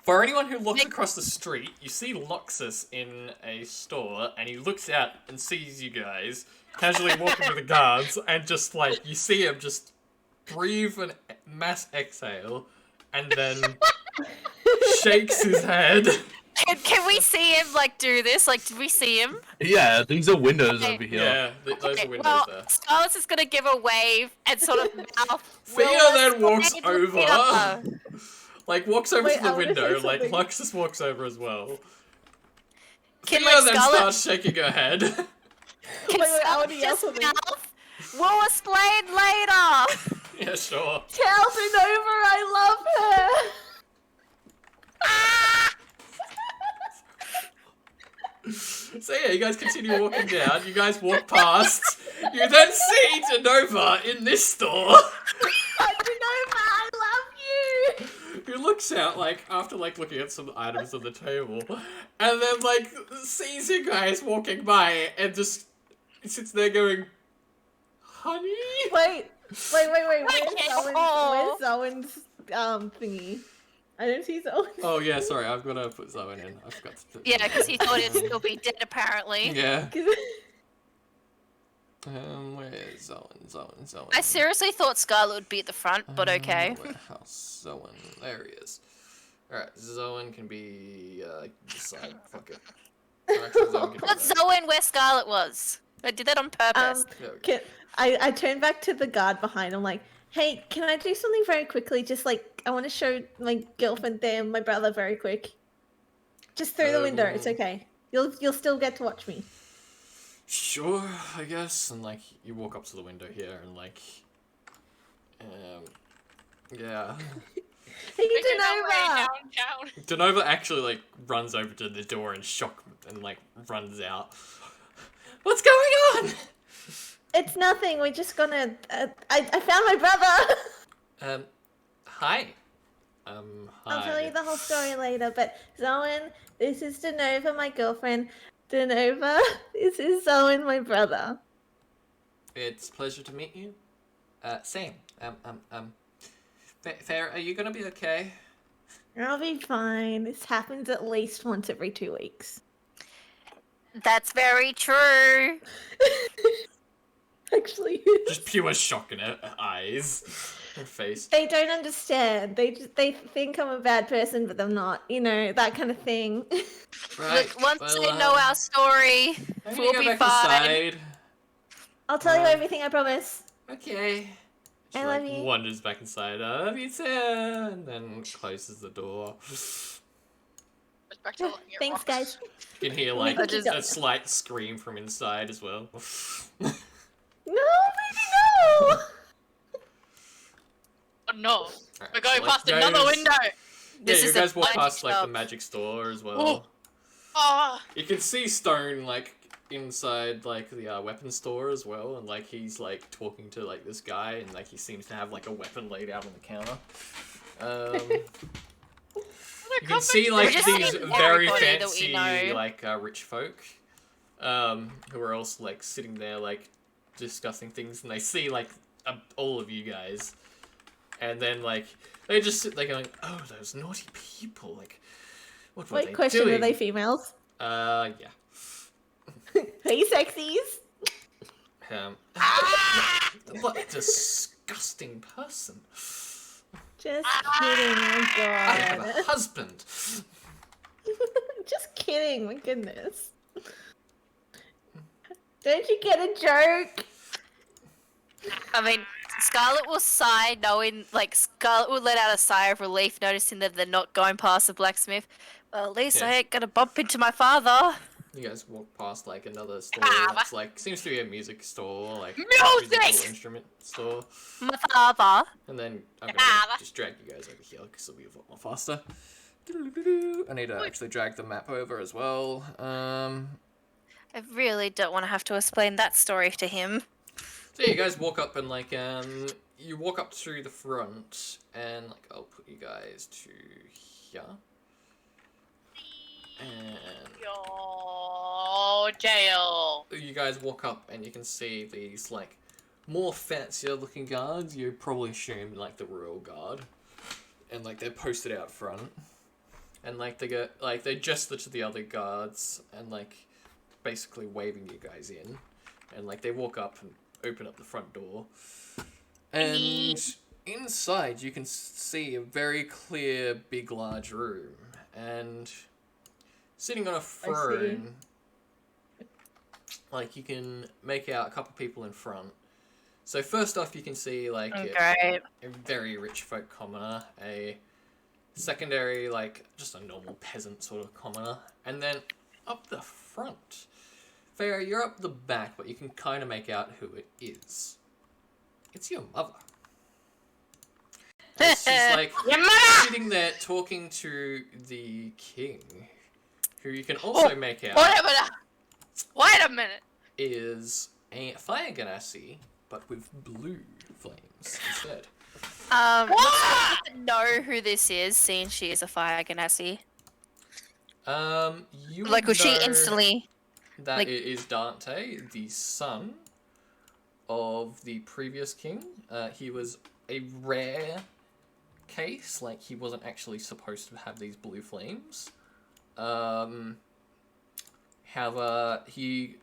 For anyone who looks across the street, you see Loxus in a store, and he looks out and sees you guys casually walking with the guards, and just like you see him just breathe a mass exhale, and then shakes his head. Can we see him like do this? Like, did we see him? Yeah, these are windows Okay. over here. Yeah, those Okay, are windows well, there. Scarlett is gonna give a wave and sort of mouth. Theo Will then walks Slade over. Lucia. Like walks over Wait, to the I wanna say window, like something. Luxus walks over as well. Can Theo like then Scarlett? starts shaking her head. Can Wait, I Scarlett wanna yell just something. mouth? We'll explain later. Yeah, sure. Tell Denova I love her! So yeah, you guys continue walking down, you guys walk past, you then see Denova in this store, Denova, I love you! who looks out, like, after, like, looking at some items on the table, and then, like, sees you guys walking by, and just sits there going, honey? Wait. Where's Oh. Zoen's thingy? I don't see Zoen. Oh yeah, sorry, I've got to put Zoen in, I forgot to put Yeah, because he thought he'd still be dead apparently. Yeah. Where is Zoen? I seriously thought Scarlet would be at the front, but okay. Warehouse, Zoen, there he is. Alright, Zoen can be, this side, fuck it. Or actually, Zoen can be Put there. Zoe where Scarlet was. I did that on purpose. There we go. I turn back to the guard behind. I'm like, hey, can I do something very quickly? Just like, I want to show my girlfriend there, my brother, very quick. Just through the window. It's okay. You'll still get to watch me. Sure, I guess. And like, you walk up to the window here, and like, yeah. Hey, Making our way Denova! downtown. Denova actually like runs over to the door in shock and like runs out. What's going on? It's nothing. We're just gonna. I found my brother. Hi. Hi. I'll tell you the whole story later. But Zoen, this is Denova, my girlfriend. Denova, this is Zoen, my brother. It's a pleasure to meet you. Same. Fair, are you gonna be okay? I'll be fine. This happens at least once every 2 weeks. That's very true. Actually, Just pure shock in her eyes, her face. they don't understand. They think I'm a bad person, but I'm not. You know, that kind of thing. Right. Look, once well, they know our story, I'm we'll gonna be go back fine. inside. I'll tell you everything. I promise. Okay. She I like love you. wanders back inside. I love you too, and then closes the door. back to looking at Thanks, rocks. guys. You can hear like I just- a slight scream from inside as well. No, baby, no! Oh no, Alright, we're going so, like, past another guys- window. This yeah, is you a guys walk magic past like the shop. magic store as well. Oh. Ah, You can see Stone like inside like the weapon store as well, and like he's like talking to like this guy, and like he seems to have like a weapon laid out on the counter. You can see like We're just these seeing very everybody that we fancy know. like rich folk, who are also like sitting there like discussing things, and they see like all of you guys, and then like they just sit there going, "Oh, those naughty people! Like, what were Wait, they question, doing?" are they females? Yeah. Hey, sexies! What a disgusting person. Just kidding, my I have a god. husband. Just kidding, my goodness. Don't you get a joke? I mean, Scarlet will sigh, knowing, like, Scarlet will let out a sigh of relief, noticing that they're not going past the blacksmith. Well, at least Yeah. I ain't gonna bump into my father. You guys walk past like another store that's like seems to be a music store, like Music! musical instrument store. My father. And then I'm gonna Ah. just drag you guys over here because it'll be a lot more faster. I need to actually drag the map over as well. I really don't want to have to explain that story to him. So you guys walk up and like you walk up through the front and like I'll put you guys to here. And Yo, jail. you guys walk up and you can see these like more fancier looking guards. You probably assume like the royal guard, and like they're posted out front, and like they go like they gesture to the other guards and like basically waving you guys in, and like they walk up and open up the front door, and inside you can see a very clear big large room, and sitting on a throne, like you can make out a couple people in front. So first off, you can see like Great. a very rich folk commoner, a secondary like just a normal peasant sort of commoner, and then up the front, Farah, you're up the back, but you can kind of make out who it is. It's your mother. And she's like sitting there talking to the king, who you can also make out Wait a minute. Wait a minute. is a fire ganassi, but with blue flames instead. Does know who this is, seeing she is a fire ganassi? You Like, was she know instantly? that like- it is Dante, the son of the previous king. He was a rare case, like he wasn't actually supposed to have these blue flames. However, he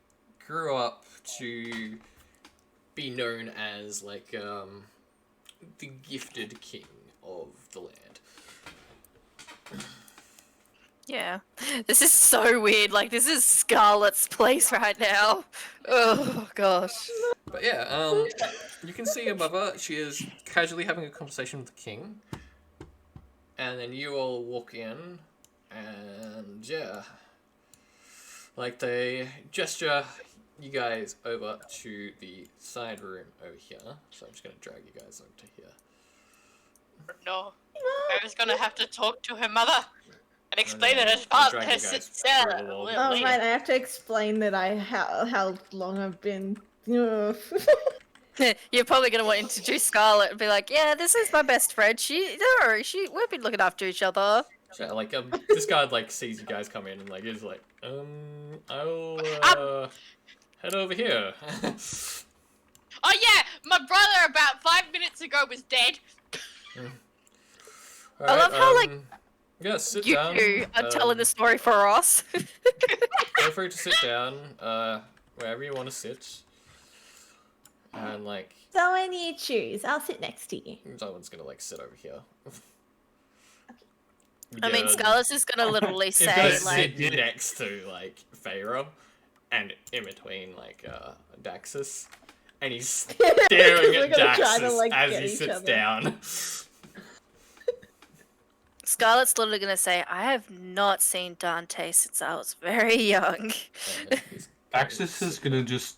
grew up to be known as like the gifted king of the land. Yeah. This is so weird. Like, this is Scarlet's place right now. Oh, gosh. But yeah, you can see your mother. She is casually having a conversation with the king, and then you all walk in, and yeah, like they gesture you guys over to the side room over here. So I'm just gonna drag you guys over to here. No. I was gonna have to talk to her mother and explain no, that as I'll part drag her you guys sister. through the wall. Oh, Later. right, I have to explain that how long I've been. Ugh. You're probably gonna want to introduce Scarlet and be like, "Yeah, this is my best friend. We've been looking after each other." So, like this guy like sees you guys come in and like is like, I'll head over here. Oh yeah, my brother about 5 minutes ago was dead. I love how, like, yeah, sit You down. two are telling the story for us. Feel free to sit down, wherever you want to sit. And like, So when you choose, I'll sit next to you. someone's gonna like sit over here. I mean, Scarlet's just gonna literally He's gonna say, like, sit next to like Feyre, and in between like Daxus, and he's staring We're at gonna try to, Daxus like, as get he each sits other. down. Scarlett's literally gonna say, "I have not seen Dante since I was very young." And he's going Axis to is sit gonna just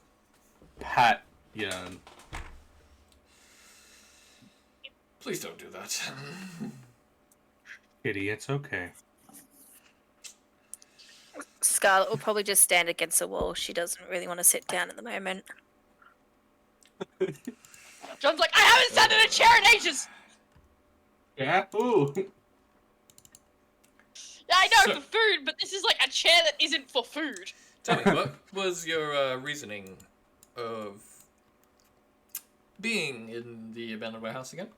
pat Yearn. Please don't do that. Kitty, it's okay. Scarlett will probably just stand against the wall. She doesn't really want to sit down at the moment. John's like, I haven't sat in a chair in ages. Yeah. Ooh. Yeah, I know So- for food, but this is like a chair that isn't for food. Tell me, what was your reasoning of being in the abandoned warehouse again?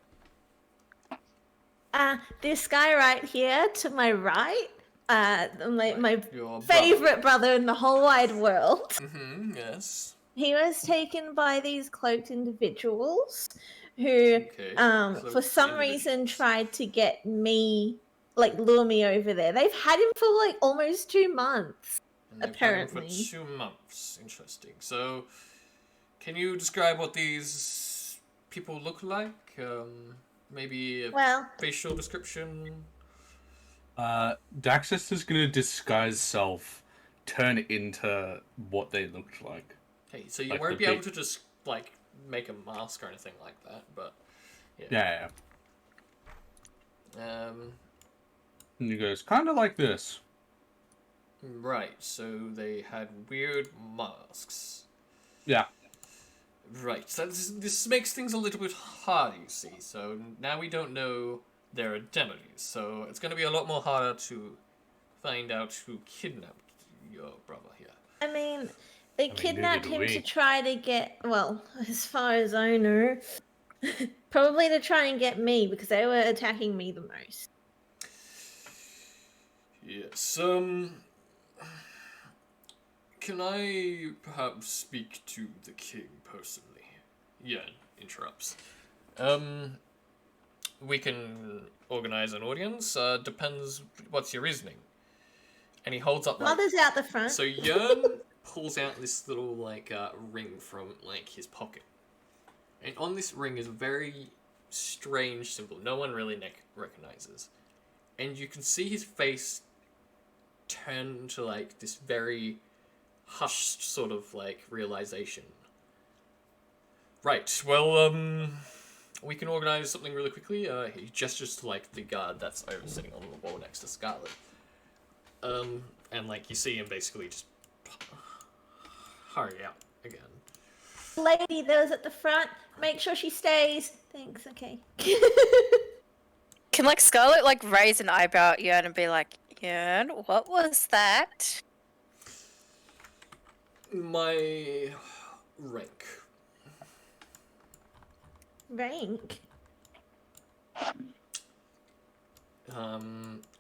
This guy right here to my right, my Your favorite brother in the whole wide world. Mm-hmm, yes. He was taken by these cloaked individuals who, Okay, for cloaked some reason, tried to get me, like, lure me over there. They've had him for, like, almost 2 months. And they've had him for Apparently. 2 months. Interesting. So, can you describe what these people look like? Maybe a Well, facial description? Daxis is gonna disguise self, turn into what they looked like. Hey, so you Like won't the be able big- to just, like, make a mask or anything like that, but... Yeah. Um, And he goes, kind of like this. right, so they had weird masks. Yeah. Right, so this makes things a little bit hard, you see. So now we don't know their identities, so it's going to be a lot more harder to find out who kidnapped your brother here. I mean, they neither kidnapped do him we. to try to get, well, as far as I know, probably to try and get me because they were attacking me the most. Yes, can I perhaps speak to the king personally? Yeah, interrupts. We can organize an audience, depends what's your reasoning. And he holds up, like, Mother's out the front. so Yearn pulls out this little, like, ring from, like, his pocket. And on this ring is a very strange symbol no one really recognizes. And you can see his face turn to, like, this very hushed sort of, like, realization. Right, well, we can organize something really quickly. He gestures to, like, the guard that's over sitting on the wall next to Scarlet. And, like, you see him basically just hurry out again. Lady that was at the front, make sure she stays. Thanks, okay. Can, like, Scarlett, like, raise an eyebrow at Yearn and be like, Yearn, what was that? My rank. Rank.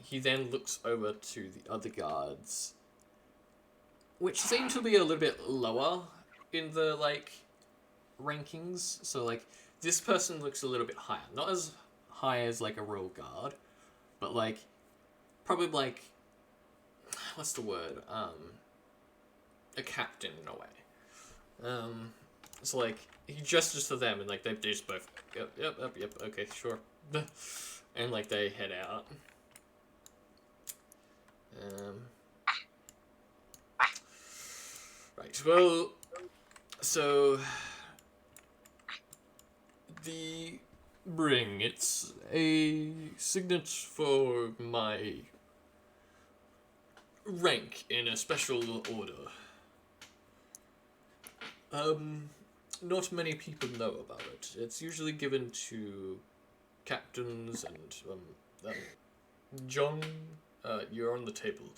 He then looks over to the other guards, which seem to be a little bit lower in the, like, rankings. So, like, this person looks a little bit higher. Not as high as, like, a royal guard, but, like, probably, like, what's the word? A captain in a way. So, like, he gestures to them and, like, they just both, yep, okay, sure. And, like, they head out. Right, well, so the ring, it's a signet for my rank in a special order. Not many people know about it. It's usually given to captains and, John, you're on the table.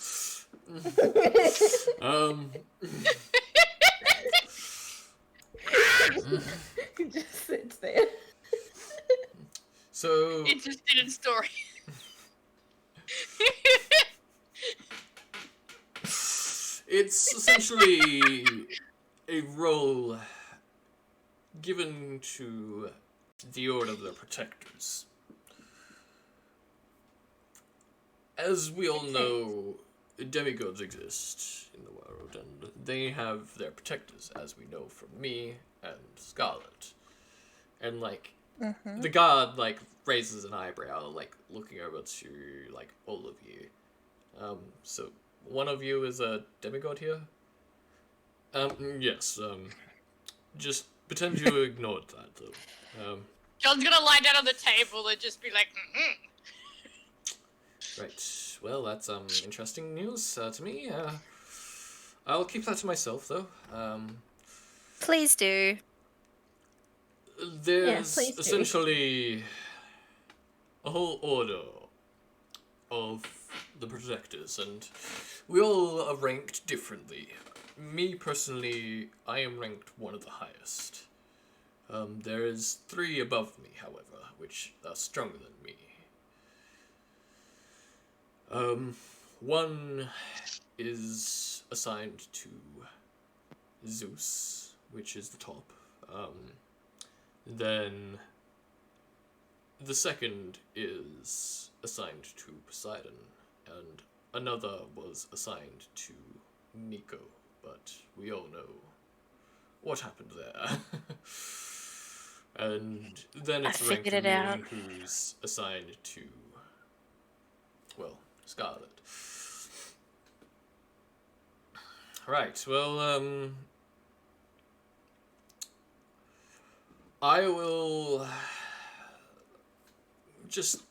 He just sits there. So, Interested in story. it's essentially a role given to the Order of the Protectors. As we all know, demigods exist in the world, and they have their protectors, as we know from me and Scarlet. And, like, The guard, like, raises an eyebrow, like, looking over to, like, all of you. So, one of you is a demigod here? Yes, just pretend you ignored that, though. John's gonna lie down on the table and just be like, Right. Well, that's, interesting news, to me. I'll keep that to myself, though. Please do. There's please do. essentially a whole order of the protectors, and we all are ranked differently. Me, personally, I am ranked one of the highest. There is 3 above me, however, which are stronger than me. One is assigned to Zeus, which is the top. Then the second is assigned to Poseidon, and another was assigned to Nico, but we all know what happened there. And then it's ranked figured it out. me, who's assigned to, well, Scarlet. Right, well, I will just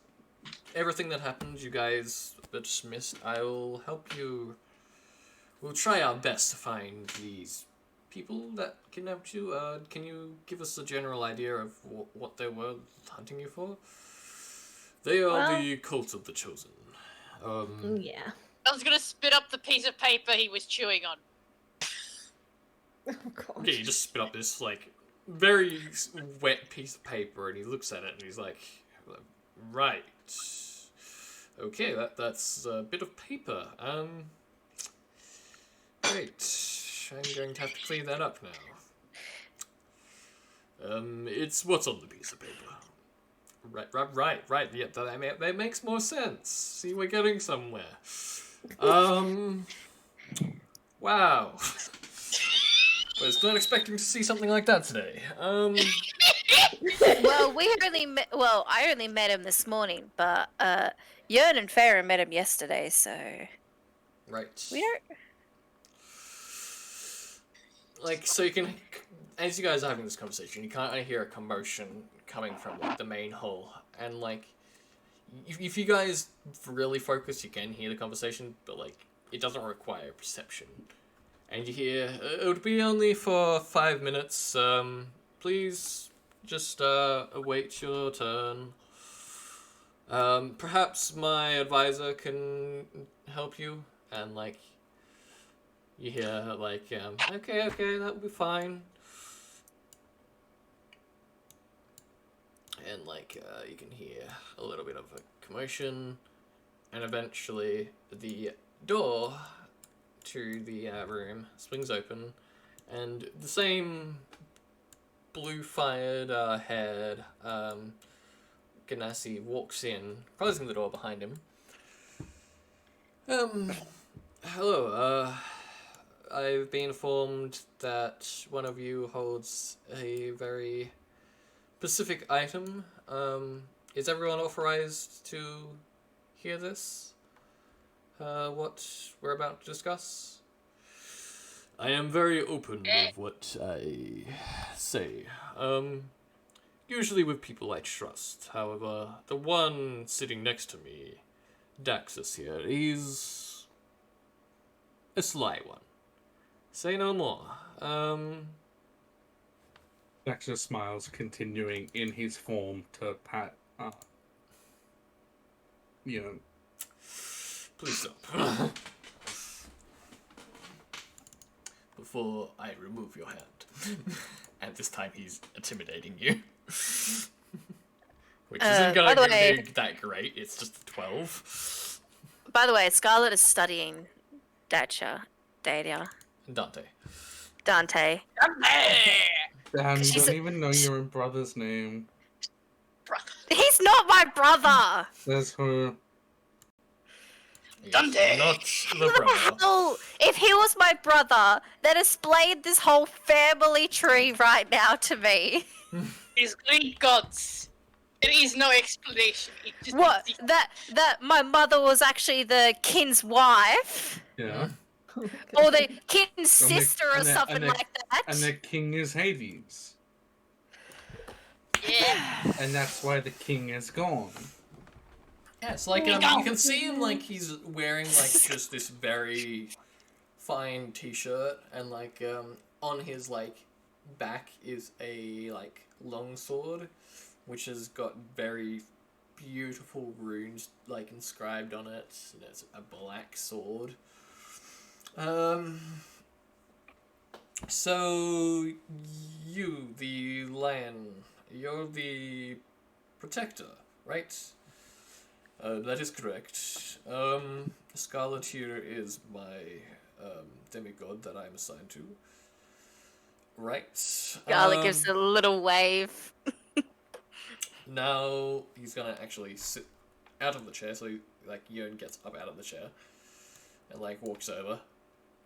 everything that happened, you guys that just missed. I will help you. We'll try our best to find these people that kidnapped you. Can you give us a general idea of what they were hunting you for? They are the cult of the chosen. Yeah. I was gonna spit up the piece of paper he was chewing on. Oh god. Yeah, you just spit up this like very wet piece of paper, and he looks at it and he's like, right, okay, that's a bit of paper. Great, I'm going to have to clean that up now. It's what's on the piece of paper. Right. Yeah, that makes more sense. See, we're getting somewhere. Wow. I was not expecting to see something like that today. Well, I only met him this morning, but Yearn and Farah met him yesterday, so Right. we don't. Like, so you can, as you guys are having this conversation, you can't hear a commotion coming from like the main hall, and like, if you guys really focus, you can hear the conversation, but like, it doesn't require perception. And you hear, it would be only for 5 minutes. Please just await your turn. Perhaps my advisor can help you. And like, you hear like, okay, that'll be fine. And like, you can hear a little bit of a commotion, and eventually the door to the room swings open, and the same blue-fired haired Ganassi walks in, closing the door behind him. Hello, I've been informed that one of you holds a very specific item. Is everyone authorized to hear this? What we're about to discuss? I am very open with what I say. Usually with people I trust. However, the one sitting next to me, Daxus here, he's a sly one. Say no more. Daxter smiles, continuing in his form to pat, Please stop. Before I remove your hand. And this time he's intimidating you. Which isn't by the gonna way- be that great, it's just a 12. By the way, Scarlet is studying Dania. Dante. Dante. Dan, you She's don't a- even know your brother's name. He's not my brother. There's her. Dante! Not the brother. Oh, if he was my brother, then explain this whole family tree right now to me. These Greek gods. There is no explanation. It just What? exists. That my mother was actually the king's wife, Yeah. or the king's And the- sister, or and the- something and the- like that. And the king is Hades. Yeah. And that's why the king is gone. Yeah, it's like Go. you can see him like he's wearing like just this very fine t-shirt, and like on his like back is a like long sword, which has got very beautiful runes like inscribed on it, and it's a black sword. So you, the lion, you're the protector, right? That is correct. Scarlet here is my demigod that I'm assigned to. Right. Garlic gives a little wave. Now he's gonna actually sit out of the chair, so like Yon gets up out of the chair and like walks over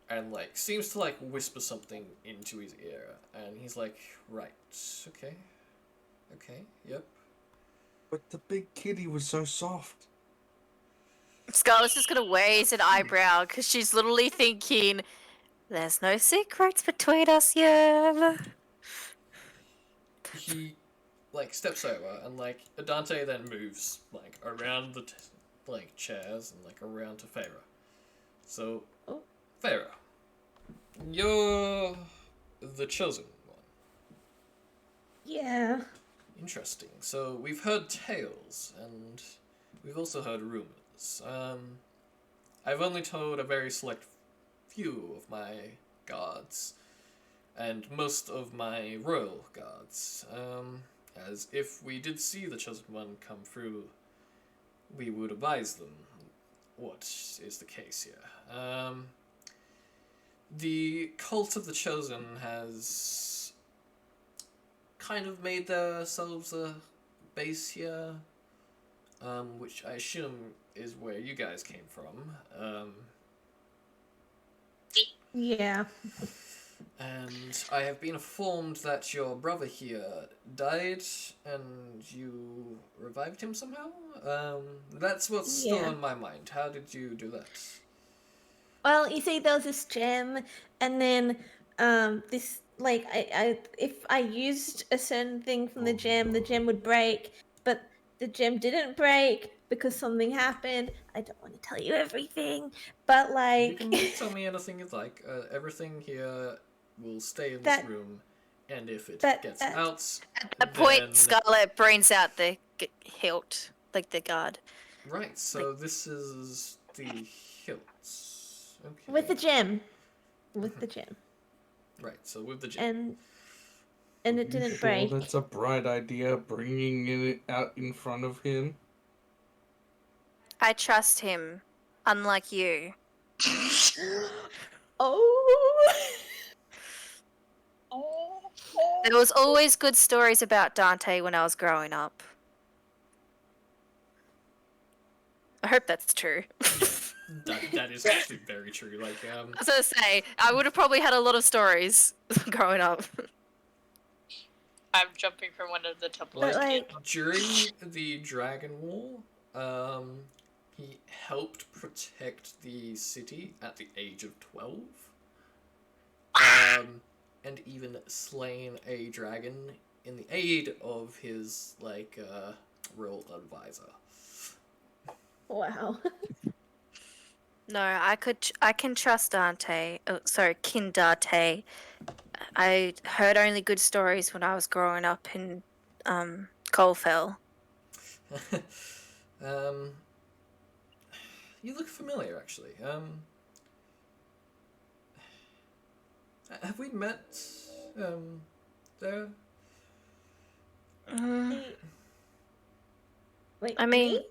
and like seems to like whisper something into his ear, and he's like, right, okay, yep. But the big kitty was so soft. Scarlett's just gonna raise an eyebrow because she's literally thinking, "There's no secrets between us, yeah." He like steps over, and like Dante then moves like around the like chairs and like around to Feyre. So, Feyre, you're the chosen one. Yeah. Interesting. So we've heard tales, and we've also heard rumors. I've only told a very select few of my guards, and most of my royal guards. As if we did see the chosen one come through, we would advise them what is the case here. The cult of the chosen has kind of made themselves a base here, which I assume is where you guys came from. Yeah. And I have been informed that your brother here died, and you revived him somehow? That's what's still Yeah. on my mind. How did you do that? Well, you see, there was this gem, and then this like if I used a certain thing from the gem would break, but the gem didn't break because something happened. I don't want to tell you everything, but You like can tell me anything you'd like. Everything here will stay in That- this room, and if it that- gets that- out, At that point, then... Scarlet brings out the hilt, like the guard. Right, so this is the hilt. Okay. with the gem, with the gem, Right, so with the gem. and it You didn't sure break. that's a bright idea, bringing it out in front of him? I trust him, unlike you. Oh. There was always good stories about Dante when I was growing up. I hope that's true. That is actually very true. Like, I was gonna say, I would have probably had a lot of stories growing up. I'm jumping from one of the temples. But like, during the Dragon War, he helped protect the city at the age of 12. And even slain a dragon in the aid of his, like, royal advisor. wow. No, I can trust Dante. Oh, sorry, King Dante. I heard only good stories when I was growing up in Colefell. You look familiar, actually. Have we met, there? Wait. I mean- me?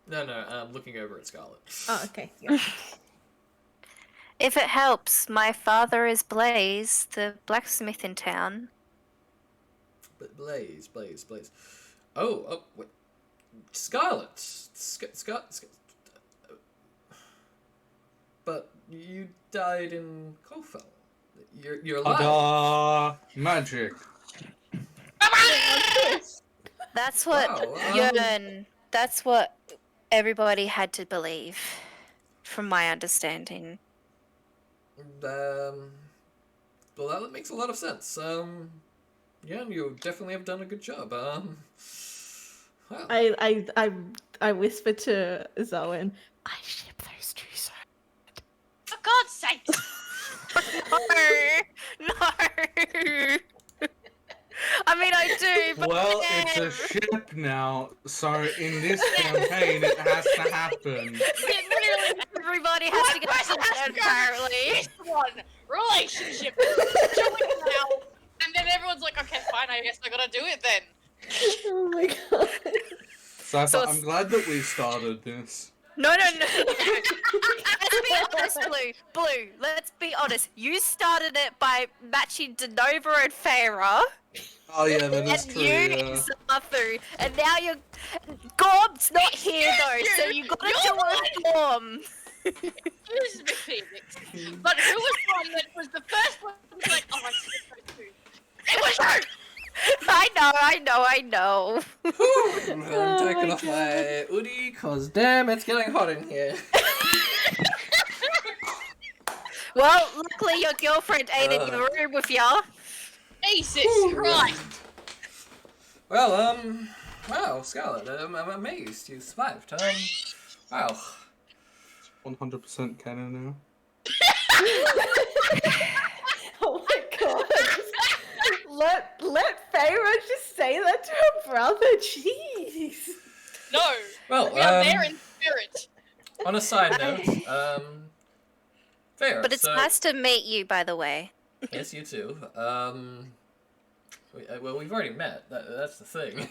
No, I'm looking over at Scarlet. Oh, okay. Yeah. If it helps, my father is Blaze, the blacksmith in town. But Blaze. Oh, wait. Scarlet! Scarlet. But you died in Colfell. You're alive. Ta-da! Magic. That's what Wow, that's what everybody had to believe, from my understanding. Well, that makes a lot of sense. Yeah, you definitely have done a good job. Well, I whisper to Zoe, I ship those two so. For God's sakes! No! I mean, I do, but Well, it's a ship now, so in this campaign it has to happen. Literally, everybody has to one get person has something, to go apparently. this one relationship. Do it now. And then everyone's like, okay, fine, I guess I gotta do it then. Oh my god. So So I'm glad that we started this. No. Let's be honest, Blue. Let's be honest. You started it by matching Denova and Farah. Oh yeah, that is And true. you Yeah. Zathu, and now you're Gorb's not here though, so you gotta do a Gorm. This is Phoenix. But who was the one that was the first one to be like, oh, I skipped those two? It was her! I know. I'm taking off my hoodie, cause damn, it's getting hot in here. Well, luckily your girlfriend ain't in your room with ya. Jesus Christ! Well, wow, Scarlet, I'm amazed you survived. Wow. 100% canon now. Oh my god. Let Feyre just say that to her brother. Jeez. No! Well, We are there in spirit. on a side note, fair. But it's so, nice to meet you, by the way. Yes, you too. Well, we've already met. That's the thing.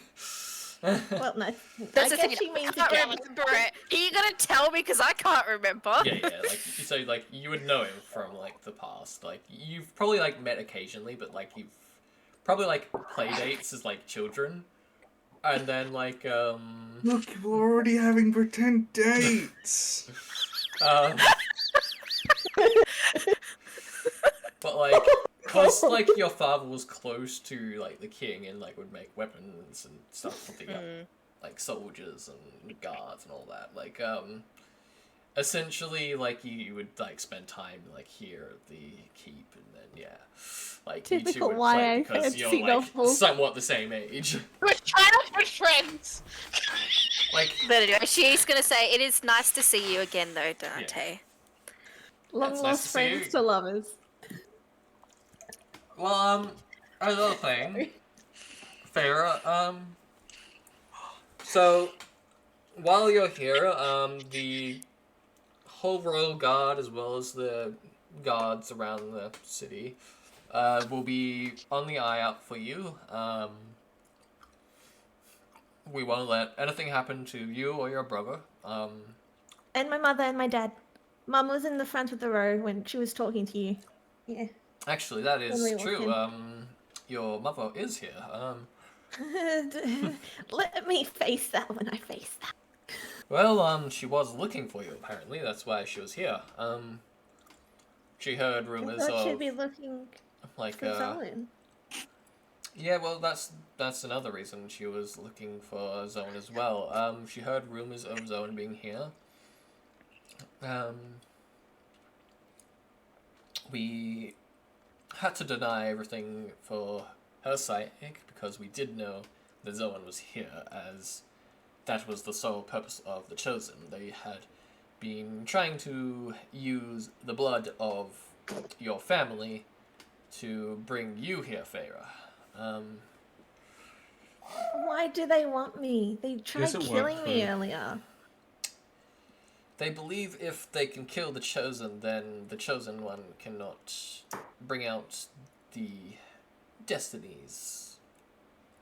Well, no. That's I the thing. guess she means I can't again. remember it. Are you gonna tell me? Because I can't remember. Yeah, like so, like you would know him from like the past. Like you've probably like met occasionally, but like you've probably like play dates as like children, and then like Look, we're already having pretend dates. But like, cause like your father was close to like the king and like would make weapons and stuff for the like soldiers and guards and all that. Like essentially like you would like spend time like here at the keep and then yeah, like you two Typical would play YA because you're fantasy like novels. somewhat the same age. We're childhood friends! Like But anyway, she's gonna say it is nice to see you again, though, Dante. Long That's nice lost to see friends you. to lovers. well another thing, Farah, so while you're here, the whole royal guard as well as the guards around the city will be on the eye out for you. We won't let anything happen to you or your brother. And my mother and my dad. Mum was in the front of the row when she was talking to you. Yeah. Actually, that is When we walk true. in. Your mother is here. Let me face that when I face that. Well, she was looking for you, apparently. That's why she was here. She heard I rumors thought she'd of, be looking like, for Zoe. yeah, well, that's another reason she was looking for Zone as well. She heard rumors of Zone being here. We had to deny everything for her sake because we did know that Zoan was here, as that was the sole purpose of the Chosen. They had been trying to use the blood of your family to bring you here, Feyre. Why do they want me? They tried Guess it killing worked me for- earlier. They believe if they can kill the Chosen, then the Chosen One cannot bring out the destinies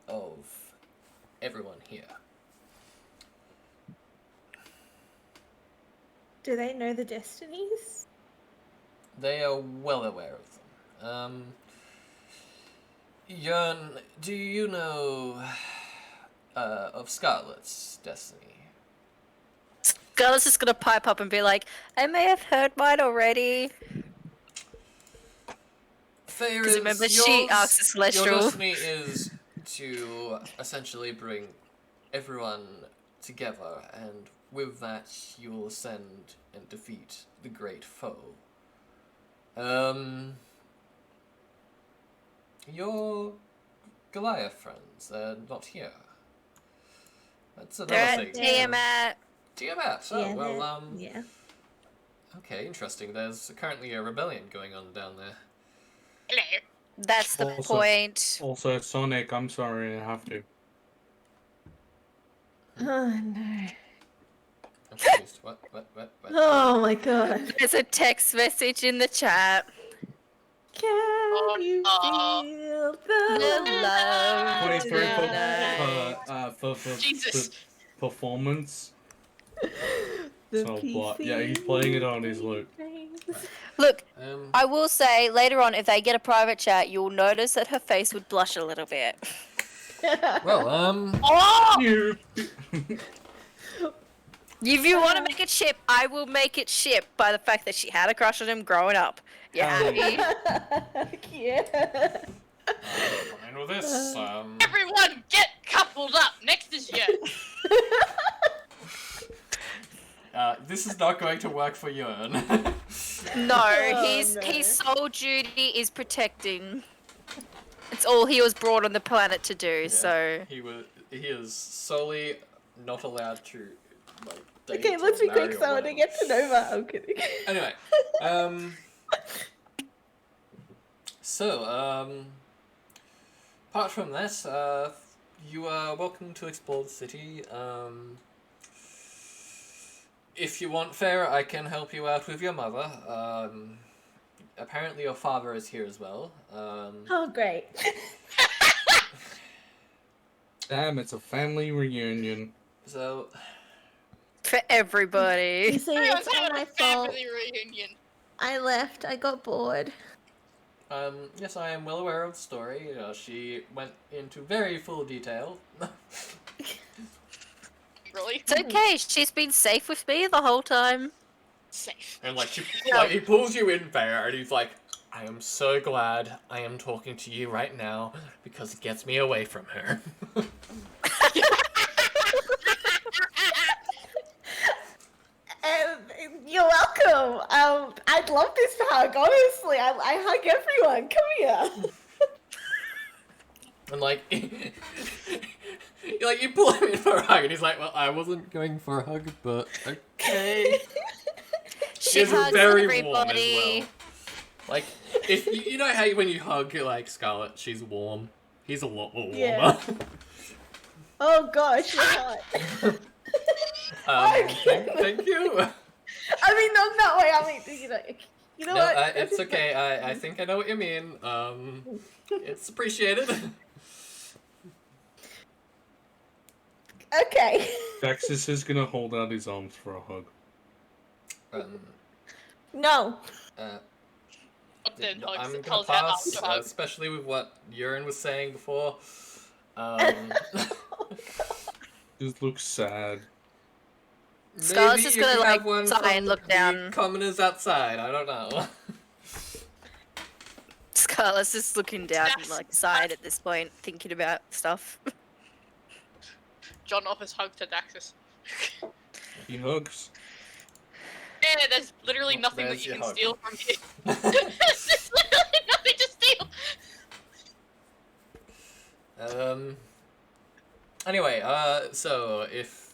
of everyone here. Do they know the destinies? They are well aware of them. Yearn, do you know of Scarlet's destiny? Girl is just gonna pipe up and be like, I may have heard mine already. Because remember, she asked the Your Celestial. destiny is to essentially bring everyone together, and with that you will ascend and defeat the great foe. Your Goliath friends, they're not here. That's another They're thing. at Tiamat. Tiamat. Oh, Yeah, well, yeah. okay, interesting. There's currently a rebellion going on down there. Hello. That's the Also- point. Also, Sonic, I'm sorry, I have to. Oh no. I'm confused. What? Oh my god. There's a text message in the chat. Can you feel the The love 23 tonight. for Jesus. performance. the So, but yeah, he's playing it on his loop. Look, Um, I will say later on, if they get a private chat, you'll notice that her face would blush a little bit. well, Oh! If you want to make it ship, I will make it ship by the fact that she had a crush on him growing up. You happy? Yeah. fine with this. Everyone, get coupled up. Next is you. This is not going to work for Jörn. No, Oh, no. his sole duty is protecting. It's all he was brought on the planet to do. Yeah. So He is solely not allowed to, like, date Okay, let's or be marry quick or so I want to whatever. get to Nova. I'm kidding. Anyway, so, apart from that, you are welcome to explore the city. If you want fair, I can help you out with your mother. Apparently your father is here as well. Oh, great. Damn, it's a family reunion. So, for everybody. You see, Everyone's it's all having my a fault. family reunion. I left. I got bored. yes, I am well aware of the story. She went into very full detail. Really? It's okay. She's been safe with me the whole time. Safe. And like, he pulls you in there, and he's like, "I am so glad I am talking to you right now because it gets me away from her." You're welcome. I'd love this hug. Honestly, I hug everyone. Come here. And like, you pull him in for a hug, and he's like, "Well, I wasn't going for a hug, but okay." She Is hugs very warm as everybody. well. Like, if you know how when you hug like Scarlet, she's warm. He's a lot more warmer. Yeah. Oh gosh, you're hot. Thank you. I mean, not that way. I mean, you know No, what? it's okay. I think I know what you mean. It's appreciated. Okay. Texas is gonna hold out his arms for a hug. No. But then I'm hugs gonna calls out pass, after hug. especially with what Urine was saying before. Just looks sad. Scarlett's maybe just you gonna, could like, have one sigh from and look the down. commoners outside. I don't know. Scarlett's just looking down and like side at this point, thinking about stuff. John offers hug to Daxus. He hugs. Yeah, there's literally nothing There's that you your can hug. steal from here. There's literally nothing to steal. Anyway, so if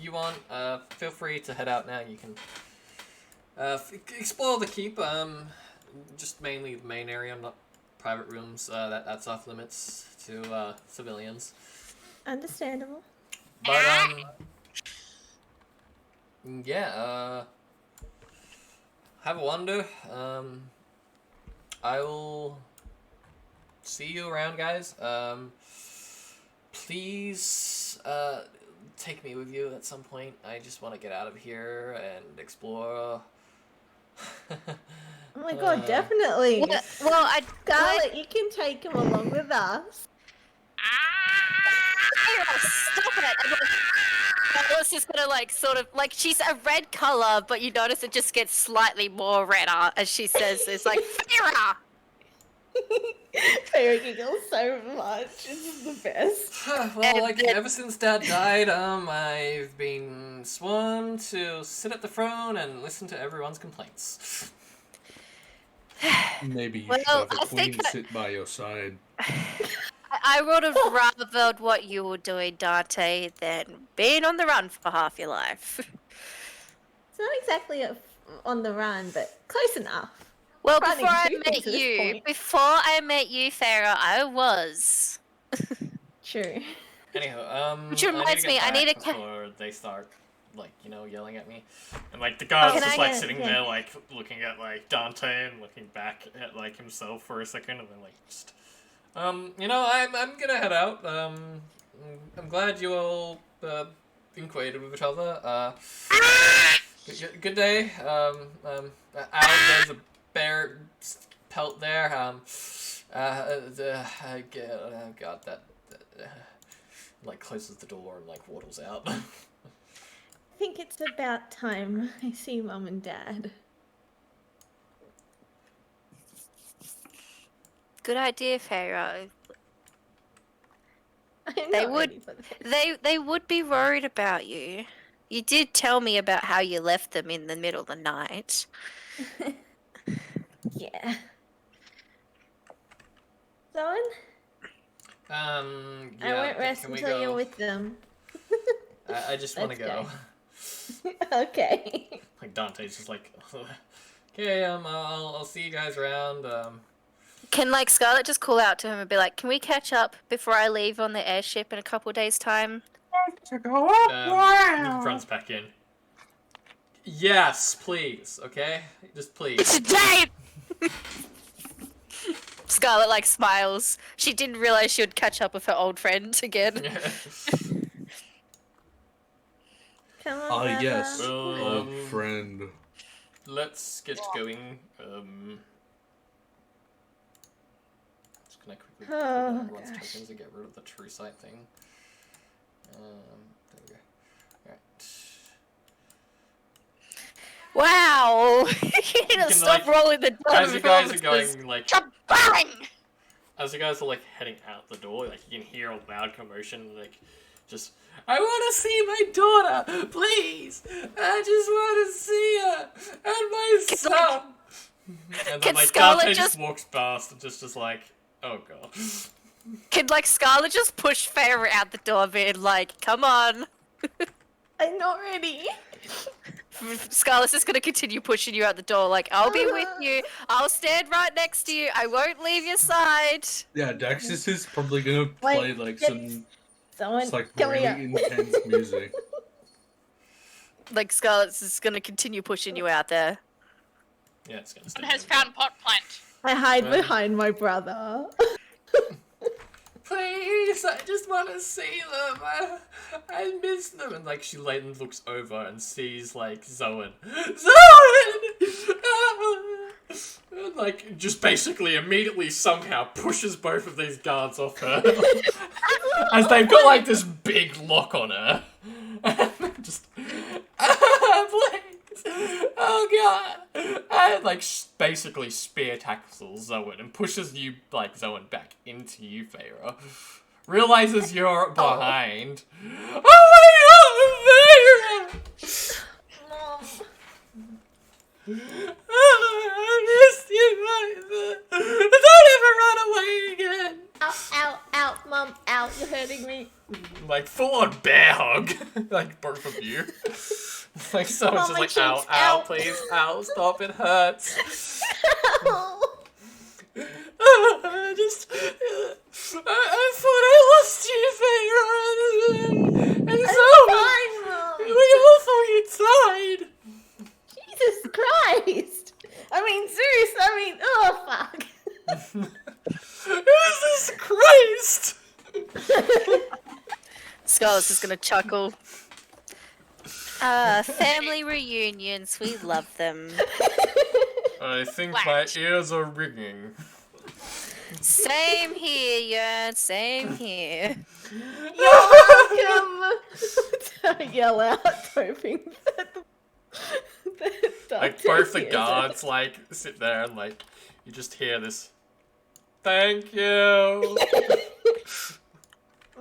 you want, feel free to head out now. You can explore the keep. Just mainly the main area, not private rooms. That's off limits to civilians. Understandable. But yeah. Have a wonder. I will see you around, guys. Please take me with you at some point. I just want to get out of here and explore. Oh my god, definitely. Well, I Scarlet, you can take him along with us. stop it. And, like, Scarlett's just gonna like sort of like she's a red color, but you notice it just gets slightly more redder as she says this, like Farah. Fairy giggles so much. It's the best. Well, like, ever since Dad died, I've been sworn to sit at the throne and listen to everyone's complaints. Maybe you Well, should have I a queen think I- sit by your side. I would have rather what you were doing, Dante, than being on the run for half your life. It's not exactly on the run, but close enough. Well, Running before I two met things at this you, point. Farah, I was. True. Anyhow, Which I reminds need to get me, I back need to before they start, like, you know, yelling at me. And, like, the guard's Can just, I like, get- sitting yeah. there, like, looking at, like, Dante and looking back at, like, himself for a second, and then, like, just... you know, I'm gonna head out. I'm glad you all, acquainted with each other. Good day. Al, there's a bear pelt there. God, that like closes the door and like waddles out. I think it's about time I see Mum and Dad. Good idea, Pharaoh. I'm They not would- ready for this. They would be worried about you. You did tell me about how you left them in the middle of the night. Yeah. Zoan, Yeah, I won't rest can we until you're go? with them. I just want to Let's go. go. Okay. Like Dante's just like, okay, I'll see you guys around. Can like Scarlett just call out to him and be like, "Can we catch up before I leave on the airship in a couple of days' time?" He runs back in. Yes, please. Okay, just please. Today. Scarlett like smiles. She didn't realize she would catch up with her old friend again. Come on, Ah, brother. yes. Well, Old friend. Let's get going. Just gonna quickly put Oh, down everyone's gosh. tokens and get rid of the true sight thing. There we go. Alright. Wow! You need to can, stop like, rolling the door As you guys are before this going, like, bang! as you guys are like heading out the door, like you can hear a loud commotion, like just I want to see my daughter, please. I just want to see her and my son. And can then like Scarlett Dante just just- walks past and just like, oh god. Can like Scarlett just push Farah out the door, being like, "Come on." I'm not ready. Scarlett's just gonna continue pushing you out the door, like, "I'll be with you. I'll stand right next to you. I won't leave your side." Yeah, Daxis is probably gonna play Wait, like yes. some Someone, it's like come really here. intense music. Like Scarlett's just gonna continue pushing you out there. Yeah, it's gonna stay. Has there. found pot plant. I hide Um, behind my brother. Please, I just want to see them. I miss them. And like she later looks over and sees like Zoan. And like just basically immediately somehow pushes both of these guards off her. As they've got like this big lock on her. Just please. Oh god. And like basically spear tackles Zoan and pushes you like Zoan back into you, Farah. Realizes you're behind. Oh my god, Farah! Mom. I missed you, Martha. Don't ever run away again. Ow, ow, Mom, ow, you're hurting me. Like full on bear hug, like both of you. Like someone's Oh, just my like, ow, cheeks, ow, ow." please, ow, stop, it hurts. Ow. I thought I lost you, Farah. And I'm so fine, Mom. we all thought you died. Jesus Christ. I mean, Zeus, oh, fuck. Who's this Christ? Scarlett's just gonna chuckle. Family reunions, we love them. I think What? my ears are ringing. Same here, Yearn, same here. You're welcome. I yell out, hoping that Like Dante both the hears it. guards like sit there and like you just hear this. Thank you.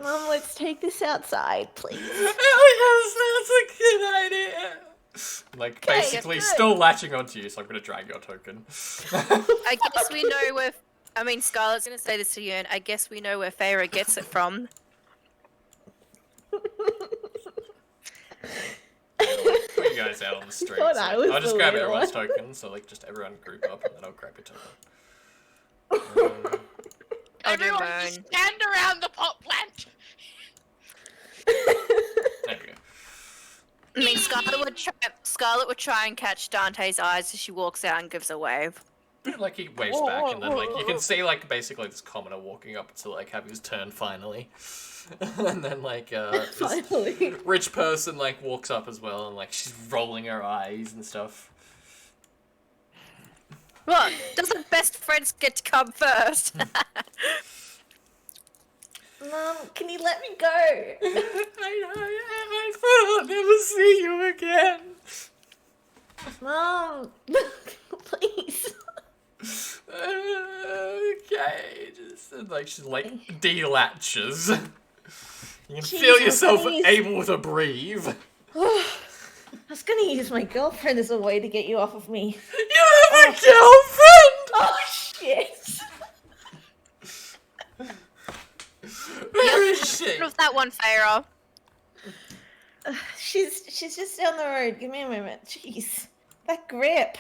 Mom, let's take this outside, please. Oh yes, that's a good idea. Like, Okay, basically good. still latching onto you, so I'm gonna drag your token. I guess we know where. I mean, Scarlett's gonna say this to you, and I guess we know where Feyre gets it from. Put you guys out on the street. thought So I was I'll just the grab weird everyone's one. token, so like just everyone group up, and then I'll grab your token. Everyone moan. just stand around the pot plant. There we go. I mean, Scarlett would try and catch Dante's eyes as she walks out and gives a wave. Like he waves back, and then like you can see like basically this commoner walking up to like have his turn finally, and then like this Finally. rich person like walks up as well, and like she's rolling her eyes and stuff. What? Doesn't best friends get to come first? Mom, can you let me go? I thought I'd never see you again. Mom, please. Okay, just and, like she's like delatches. You can Jeez, feel yourself please. able to breathe. I was gonna use my girlfriend as a way to get you off of me. You have a girlfriend. Oh shit! Where is she? Of that one, Feyre. She's just down the road. Give me a moment. Jeez, that grip.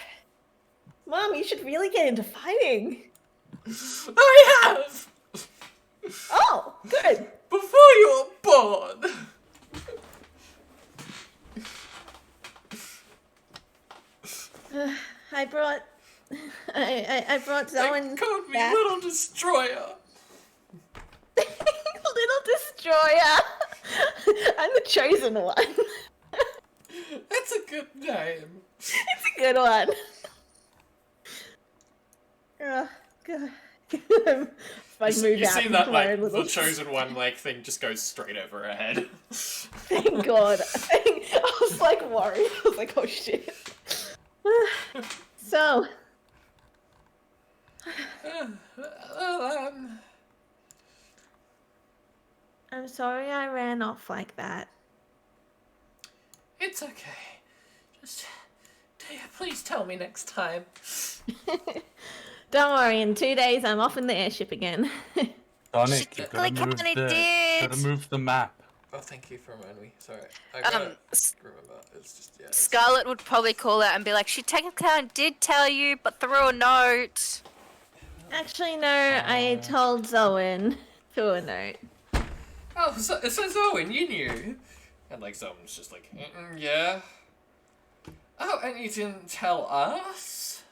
Mom, you should really get into fighting. I have Oh, good. before you were born. I brought They Zoe called me back. Little Destroyer. Little destroyer. I'm the chosen one. That's a good name. It's a good one. God. If I move You out see into that my like own little the chosen one like thing just goes straight over her head. Thank God. I was like worried. I was like, oh shit. So, Well, I'm sorry I ran off like that. it's okay. Just please tell me next time. Don't worry, in 2 days I'm off in the airship again. Sonic, you like gotta move kinda the did. gotta move the map. Oh, thank you for reminding me. Sorry, I gotta remember. It's just yeah. Scarlett would probably call out and be like, she technically did tell you, but threw a note. Actually, no, I told Zoen through a note. Oh, so Zoe, you knew. And like Zoe's just like, yeah. Oh, and you didn't tell us?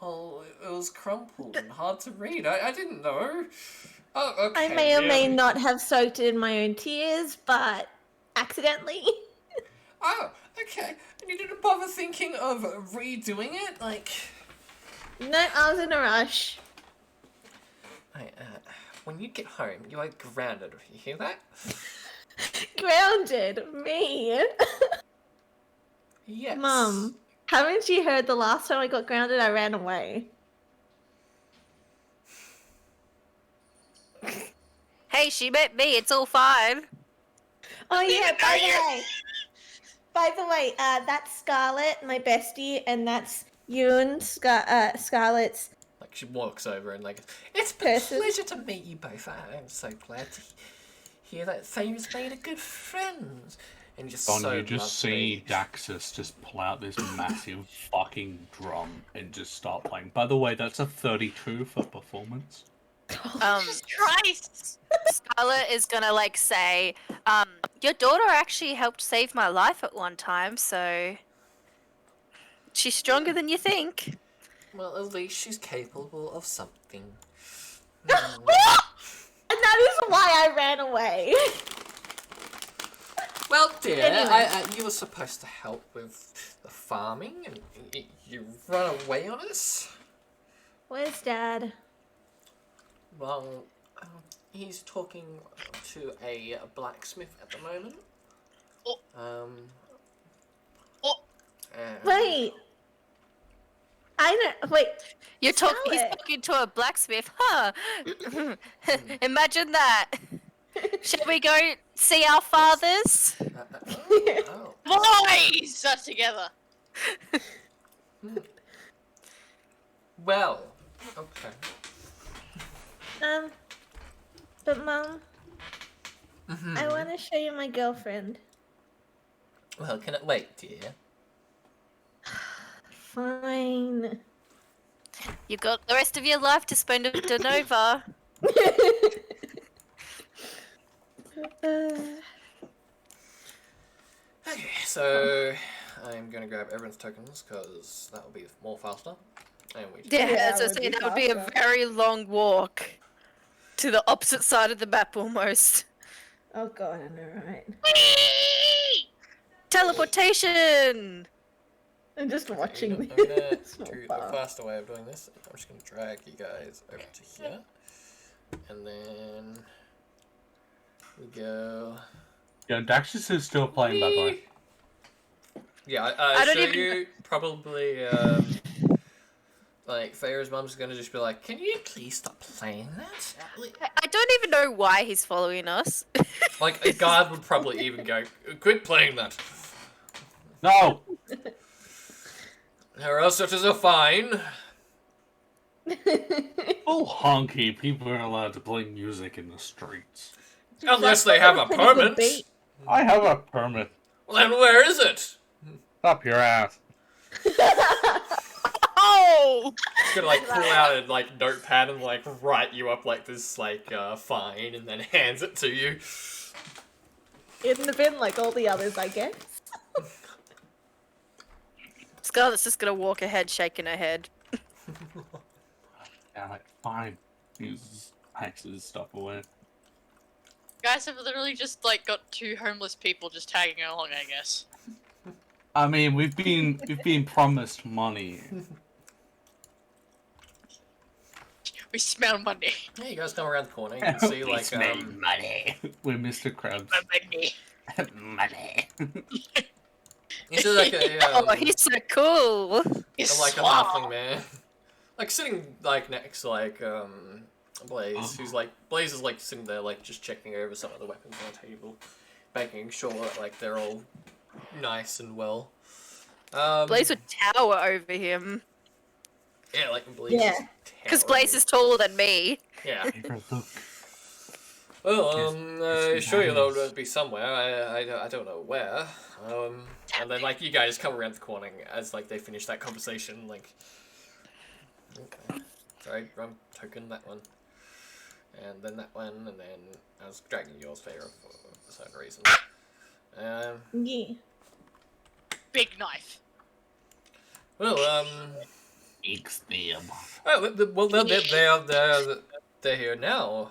Oh, it was crumpled and hard to read. I didn't know. Oh, okay. I may or may really? not have soaked it in my own tears, but accidentally. Oh, okay. And you didn't bother thinking of redoing it? Like... No, I was in a rush. When you get home, you are grounded. You hear that? Grounded me. Yes. Mum, haven't you heard the last time I got grounded, I ran away? Hey, she met me. It's all fine. Oh yeah, by the way, that's Scarlett, my bestie, and that's Ewan, Scarlett's. Like, she walks over and like, it's a Person. pleasure to meet you both. I'm so glad to hear that Fame's made a good friend. And just Don, so you just lovely. see Daxus just pull out this massive fucking drum and just start playing. By the way, that's a 32 for performance. Jesus Christ! Scarlett is gonna like say, your daughter actually helped save my life at one time, so she's stronger than you think. Well, at least she's capable of something. And that is why I ran away. Well, dear, Anyway. you were supposed to help with the farming, and you run away on us? Where's Dad? Well, he's talking to a blacksmith at the moment. Oh. Um. Oh. Wait. I I know. Wait. He's Smell it. talking to a blacksmith, huh? Imagine that. Shall we go see our fathers? Oh. Boys are together. Well, okay. But Mom, I want to show you my girlfriend. Well, can it wait, dear? Fine. You got the rest of your life to spend at Denova. Okay, so I'm gonna grab everyone's tokens because that will be more faster. And we Yeah, Yeah, as I it would say, be that would be a faster. very long walk to the opposite side of the map almost. Oh God, I know, right? Teleportation! I'm just watching I'm gonna this. do from the afar. faster way of doing this. I'm just gonna drag you guys over to here, and then we go. Yeah, Daxus is still playing, by the way. Yeah, I don't show even- you probably. Like Farah's mum's gonna just be like, "Can you please stop playing that?" I don't even know why he's following us. Like a guard would probably even go, "Quit playing that," No! or else it is a fine. Oh, honky, people are allowed to play music in the streets. Unless they have a Pretty good permit. beat. I have a permit. Well, then where is it? Up your ass. Oh! It's gonna like pull out a like notepad and like write you up like this like fine, and then hands it to you. In the bin like all the others, I guess. Scarlett's just gonna walk ahead, shaking her head. Yeah, like, fine. Uses axes stuff away. Guys have literally just like got two homeless people just tagging along, I guess. I mean, we've been promised money. We smell money. Yeah, you guys come around the corner, you can see like money. We're Mr. Krabs. Money. Money. you see like a Oh, he's so cool! like a halfling man, like sitting like next to like Blaze, who's like Blaze is like sitting there like just checking over some of the weapons on the table, making sure that like they're all nice and well. Blaze would tower over him. Yeah, like Blaze. Yeah. Because Blaze is taller than me. Yeah. Favorite look. Well, Yes, sure you know nice. it'd be somewhere. I don't know where. And then like you guys come around the corner as like they finish that conversation. Like, okay, sorry, wrong token, that one, and then that one, and then I was dragging yours favor for certain reason. Yeah. Big knife. Well, X them. well, they're here now.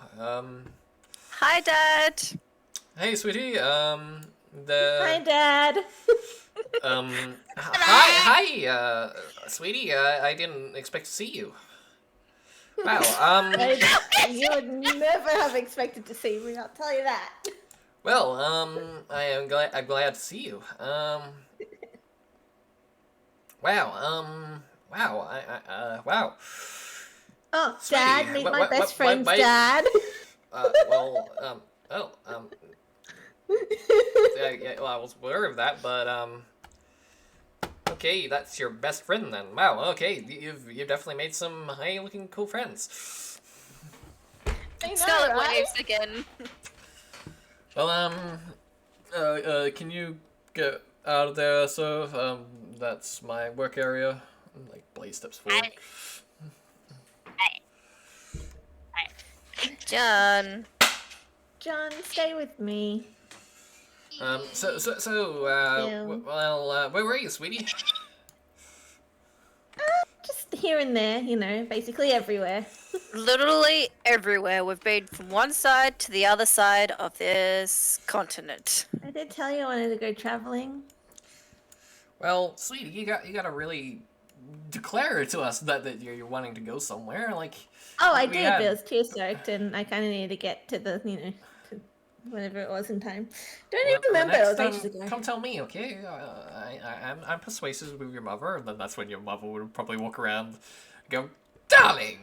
Hi, Dad! Hey, sweetie. Hi, The Dad. hi, sweetie. I didn't expect to see you. Wow. You would never have expected to see me. I'll tell you that. Well, I'm glad to see you. Wow. Wow. Wow. Oh, Sweetie, Dad, meet my best friend's wait. dad. Well, yeah, well, I was aware of that, but, okay, that's your best friend then. Wow, okay, you've definitely made some high-looking cool friends. I know, Scarlet right? waves again. Well, can you get out of there, sir? That's my work area. Like, Blaze steps forward. John. John, stay with me. Well, where were you, sweetie? Just here and there, you know, basically everywhere. Literally everywhere. We've been from one side to the other side of this continent. I did tell you I wanted to go traveling. Well, sweetie, you gotta really declare it to us that you're wanting to go somewhere. Like, Oh, I we did, had- but I was too stoked, and I kind of needed to get to the, whenever it was in time. Don't Well, even remember. It next was time, ages ago. come tell me, okay? I'm persuasive with your mother, and then that's when your mother would probably walk around and go, darling!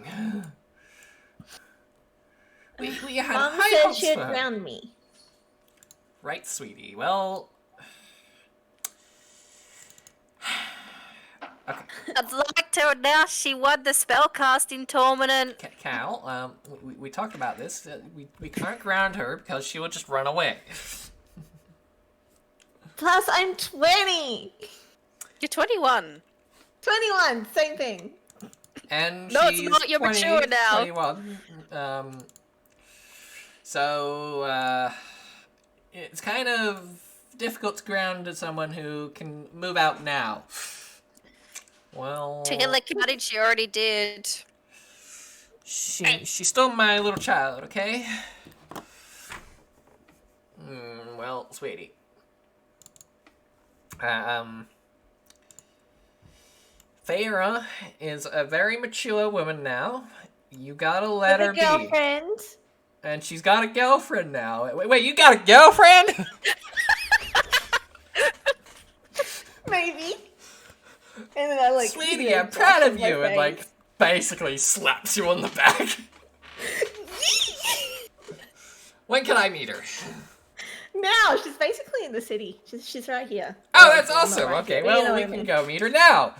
We had Mom high said hopes she'd for her. ground me. Right, sweetie. Well... Okay. I'd like to announce she won the spellcasting tournament. Cal, we talked about this. We can't ground her because she will just run away. Plus, I'm 20. You're 21. 21, same thing. And No, it's she's not. You're 20, mature now. 21. So, it's kind of difficult to ground someone who can move out now. Well, Chicken Cottage, she already did. she's still my little child, okay? Well, sweetie. Farah is a very mature woman now. You gotta let her With a girlfriend. be. And she's got a girlfriend now. Wait, you got a girlfriend? Maybe. And then I like. Sweetie, I'm proud of you. And like, basically slaps you on the back. When can I meet her? Now she's basically in the city. She's right here. Oh, that's Well, not awesome. right Okay, here, but you well, know we what I can mean. go meet her now.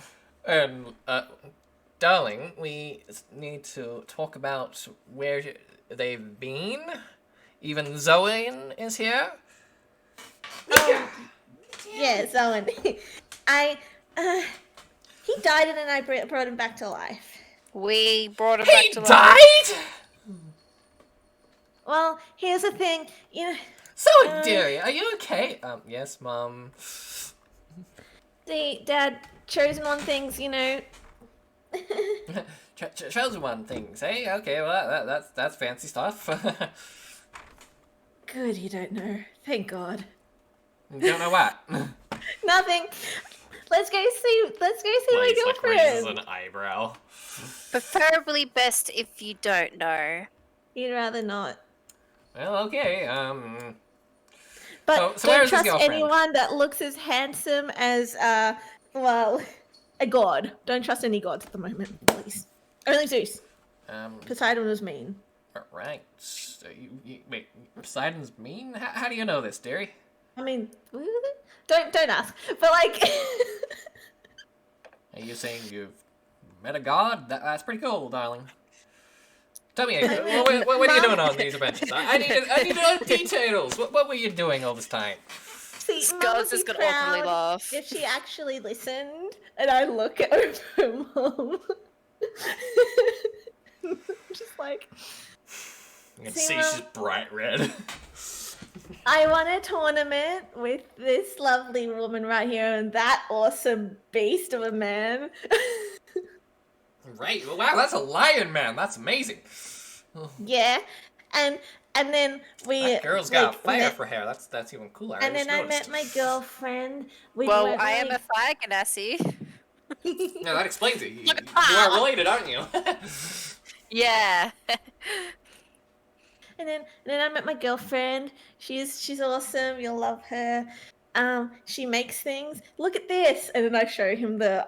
And, darling, we need to talk about where they've been. Even Zoe is here. Yes, Owen. He died and then I brought him back to life. We brought her He back to life. died? Well, here's the thing, you know, Zoe, dearie, are you okay? Yes, Mom. see, Dad, chosen on things, you know. Chosen one things, eh? Okay, well, that's fancy stuff. Good, you don't know. Thank God. You don't know what? Nothing. Let's go see my girlfriend. an eyebrow. Preferably best if you don't know. You'd rather not. Well, okay, But So where don't is his trust girlfriend? anyone that looks as handsome as, well, a god. Don't trust any gods at the moment, please. Only Zeus. Poseidon was mean. Right. So wait, Poseidon's mean? How do you know this, dearie? I mean, don't ask. But like, Are you saying you've met a god? That's pretty cool, darling. Tell me, what are you doing on these adventures? I need to know details. What were you doing all this time? see, Mum Skulls would is be gonna awkwardly proud laugh. if she actually listened, and I look at her Mom. Just like, You can See, see Mom? she's bright red. I won a tournament with this lovely woman right here and that awesome beast of a man. Right. Wow, that's a lion, man. That's amazing. Yeah, and then we. That girl's got like, fire met- for hair. That's even cooler. And just then I noticed. met my girlfriend. We Well, weren't I am really- a fire ganassi. No, that explains it. You are related, aren't you? Yeah. And then I met my girlfriend. She's awesome. You'll love her. She makes things. Look at this, and then I show him the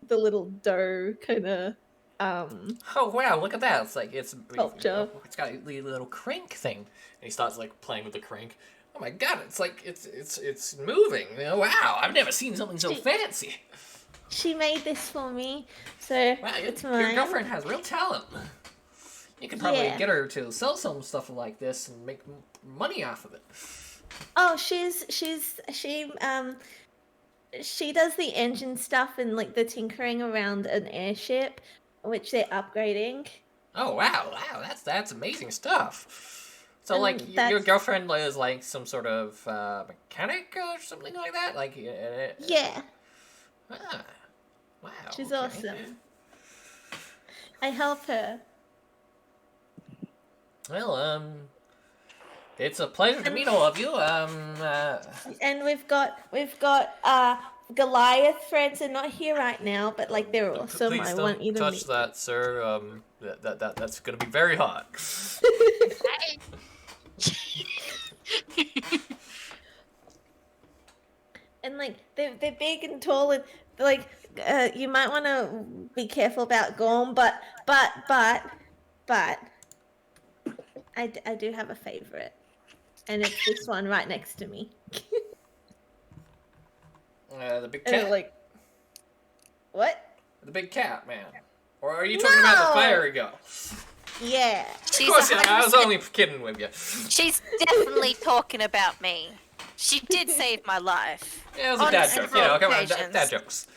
little dough kind of Oh wow, look at that! It's Sculpture. It's got a little crank thing, and he starts like playing with the crank. Oh my god, it's like it's moving. Oh, wow, I've never seen something so fancy. She made this for me, so Wow, it's your mine. girlfriend has real talent. You could probably Yeah. get her to sell some stuff like this and make money off of it. Oh, she does the engine stuff and like the tinkering around an airship, which they're upgrading. Oh wow, that's amazing stuff. So And like your that's- girlfriend is like some sort of mechanic or something like that. Like Yeah, ah, wow, she's okay. awesome. I help her. Well, it's a pleasure to meet all of you. And we've got Goliath friends are not here right now, but like they're awesome. Please I don't want you to touch meet. that, sir. That's gonna be very hot. And like they're big and tall and like you might want to be careful about Gorm, but I do have a favorite, and it's this one right next to me. The big And cat? like, what? The big cat, man. Or are you talking about the No! fairy girl? Yeah. Of She's course, yeah, I was 100% only kidding with you. She's definitely talking about me. She did save my life. Yeah, it was a On dad joke. You know, several come on, occasions. dad jokes.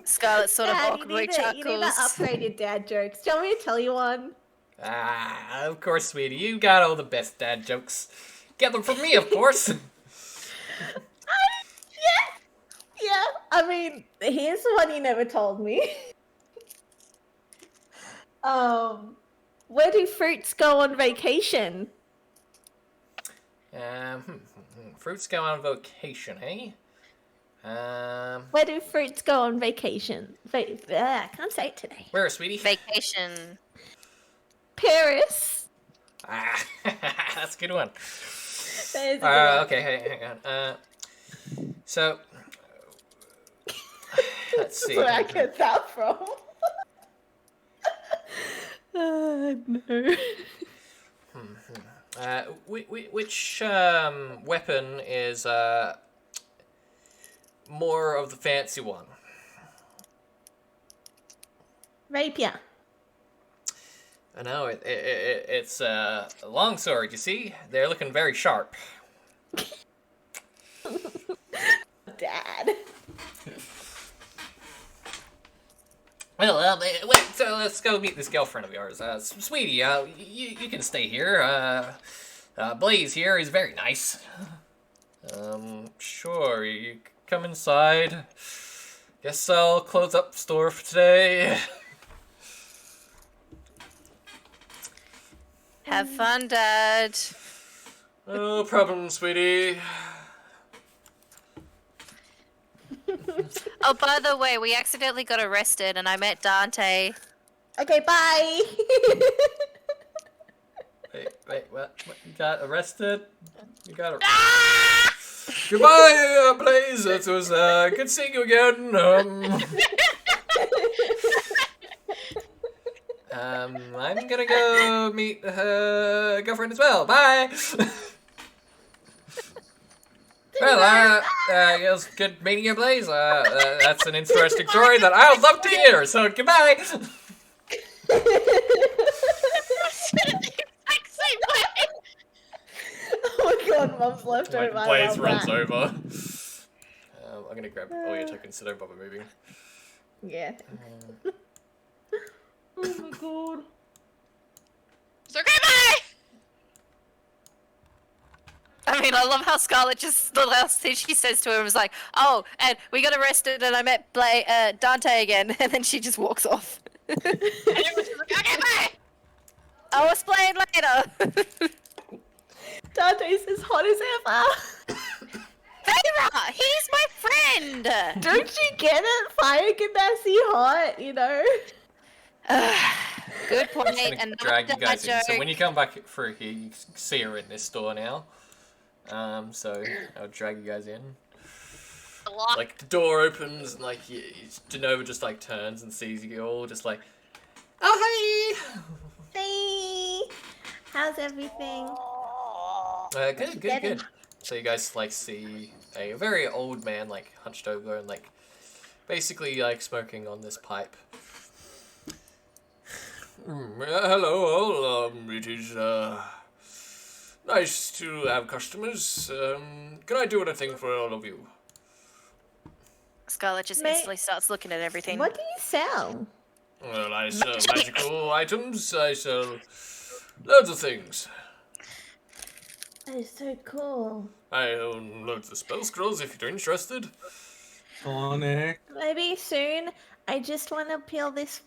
Scarlet sort of Dad, awkwardly you need to chuckles. upgrade your dad jokes. Do you want me to tell you one? Ah, of course, sweetie. You got all the best dad jokes. Get them from me, of course. Yeah. I mean, here's the one you never told me. Where do fruits go on vacation? Fruits go on vacation, hey? Where do fruits go on vacation? I can't say it today. Where, sweetie? Vacation. Paris. Ah, that's a good one. That is a good one. Okay, hang on. So, let's see. Where I get that from? No. Which weapon is more of the fancy one? Rapier. I know it's a long sword. You see, they're looking very sharp. Dad. Well, wait. So let's go meet this girlfriend of yours, sweetie. You can stay here. Blaze here is very nice. Sure. You come inside. Guess I'll close up store for today. Have fun, Dad. No problem, sweetie. Oh, by the way, we accidentally got arrested and I met Dante. Okay, bye. Wait, what? You got arrested? You got Goodbye, Blaze. It was good seeing you again. I'm gonna go meet her girlfriend as well. Bye. Well, it was good meeting you, Blaze. That's an interesting story that I would love to hear. So goodbye. Oh my god, Mum's left over. I Blaze love runs that. over. I'm gonna grab all your tokens so don't bother moving. Yeah. Oh my god. So okay, bye! I mean, I love how Scarlett just, the last thing she says to him is like, oh, and we got arrested and I met Dante again. And then she just walks off. And everyone's just like, okay, bye! I'll explain later. Dante's as hot as ever. Feyre, he's my friend. Don't you get it? Fire Ganassi hot, you know? Good point. I'm gonna And drag you guys in. So joke. when you come back through here, you can see her in this store now. So I'll drag you guys in. Like the door opens and like Genova just like turns and sees you all, just like, oh hey. Hey, how's everything? Good. So you guys like see a very old man like hunched over and like basically like smoking on this pipe. Hello all. It is nice to have customers. Can I do anything for all of you? Scarlett just May- instantly starts looking at everything. What do you sell? Well, I sell magical items. I sell loads of things. That is so cool. I own loads of spell scrolls if you're interested. Sonic. Maybe soon. I just want to peel this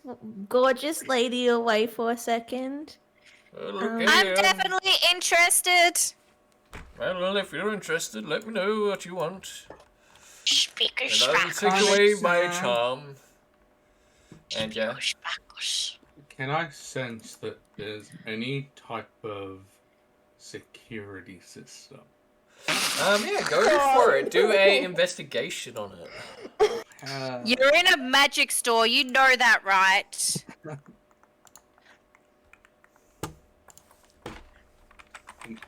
gorgeous lady away for a second. Well, okay, I'm definitely interested. well, if you're interested, let me know what you want. Speakers, And I will take Alexa. away my charm. And yeah. Can I sense that there's any type of security system. Yeah, go for it. Do a investigation on it. You're in a magic store. You know that, right?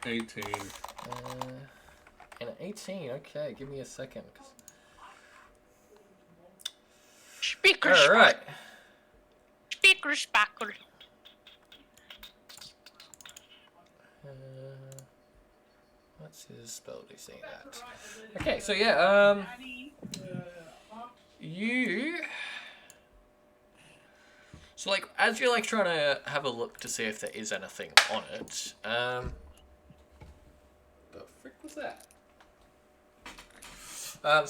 18. And 18. Okay, give me a second. Speaker All right. Speaker spackle. What's his spell DC at? Okay, so yeah, you. So like, as you're like trying to have a look to see if there is anything on it, the frick was that?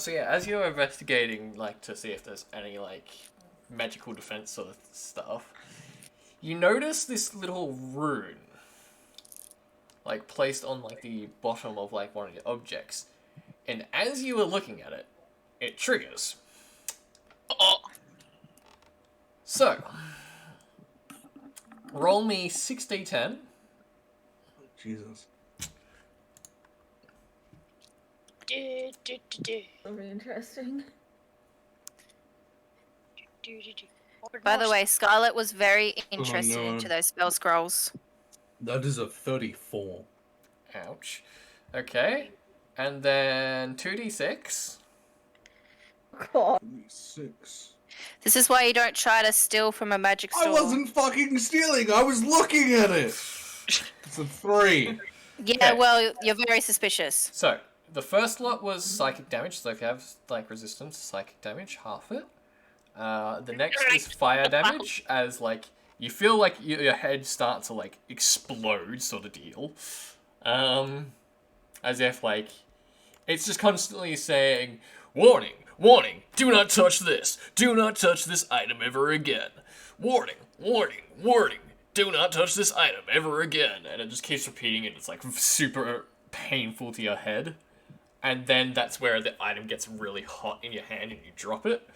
So yeah, as you're investigating, like to see if there's any like magical defense sort of stuff, you notice this little rune, like placed on like the bottom of like one of the objects, and as you were looking at it, it triggers. Oh, So, roll me 6d10. Jesus. Very interesting. By the way, Scarlet was very interested no. into those spell scrolls. That is a 34. Ouch. Okay. And then 2d6. God. 6. This is why you don't try to steal from a magic I store. wasn't fucking stealing. I was looking at it. It's a 3. Yeah, Okay. well, you're very suspicious. So, the first lot was psychic damage, so if you have like resistance to psychic damage, half it. The next is fire damage, as like you feel like your head starts to like explode, sort of deal. As if like it's just constantly saying, "Warning, warning! Do not touch this! Do not touch this item ever again! Warning, warning, warning! Do not touch this item ever again!" And it just keeps repeating it. It's like super painful to your head. And then that's where the item gets really hot in your hand and you drop it.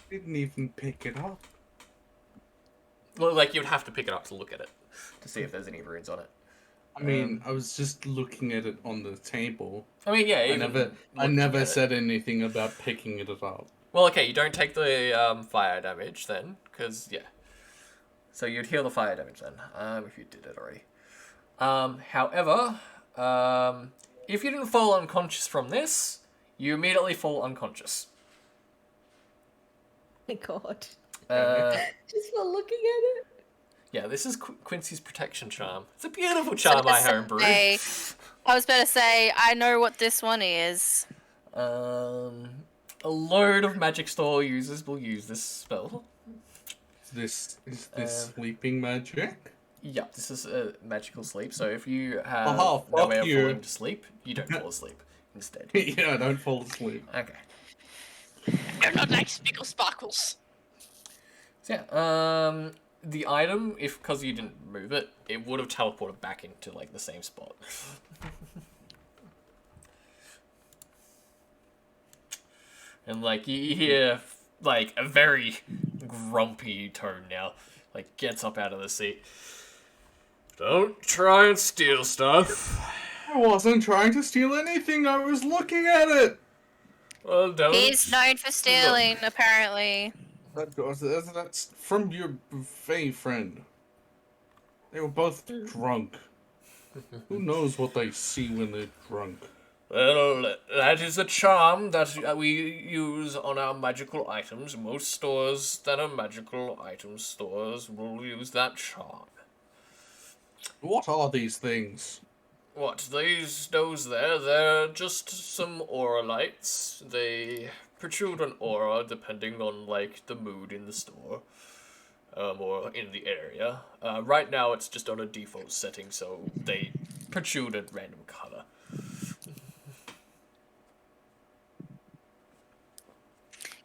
Didn't even pick it up. Well, like you'd have to pick it up to look at it to see if there's any runes on it. I mean, I was just looking at it on the table. I mean, yeah. I even never looking at it. said anything about picking it up. Well, okay, you don't take the fire damage then, because yeah. So you'd heal the fire damage then, if you did it already. However, if you didn't fall unconscious from this, you immediately fall unconscious. My God. Just for looking at it. Yeah, this is Quincy's protection charm. It's a beautiful charm I homebrew. I was about to say, I know what this one is. A load of magic store users will use this spell. Is this sleeping magic? Yeah, this is a magical sleep. So if you have Oh, no fuck way of you. falling to sleep, you don't fall asleep instead. Yeah, don't fall asleep. Okay. They're not like Spickle Sparkles. So yeah, the item, if because you didn't move it, it would have teleported back into like the same spot. And like you hear like a very grumpy tone now, like gets up out of the seat. Don't try and steal stuff. I wasn't trying to steal anything. I was looking at it. Well, don't. He's known for stealing, apparently. That's from your Fae friend. They were both drunk. Who knows what they see when they're drunk? Well, that is a charm that we use on our magical items. Most stores that are magical item stores will use that charm. What are these things? What, those there, they're just some aura lights. They protrude an aura depending on, like, the mood in the store. Or in the area. Right now it's just on a default setting, so they protrude a random color.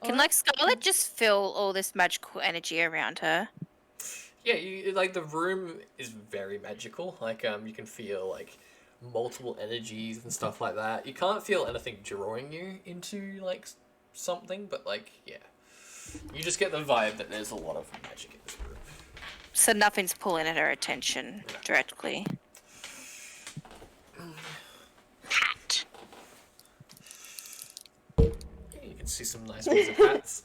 Can, like, Scarlet just feel all this magical energy around her? Yeah, like, the room is very magical. Like, you can feel, like, multiple energies and stuff like that. You can't feel anything drawing you into, like, something, but, like, yeah. You just get the vibe that there's a lot of magic in this room. So nothing's pulling at her attention directly. see some nice wizard hats.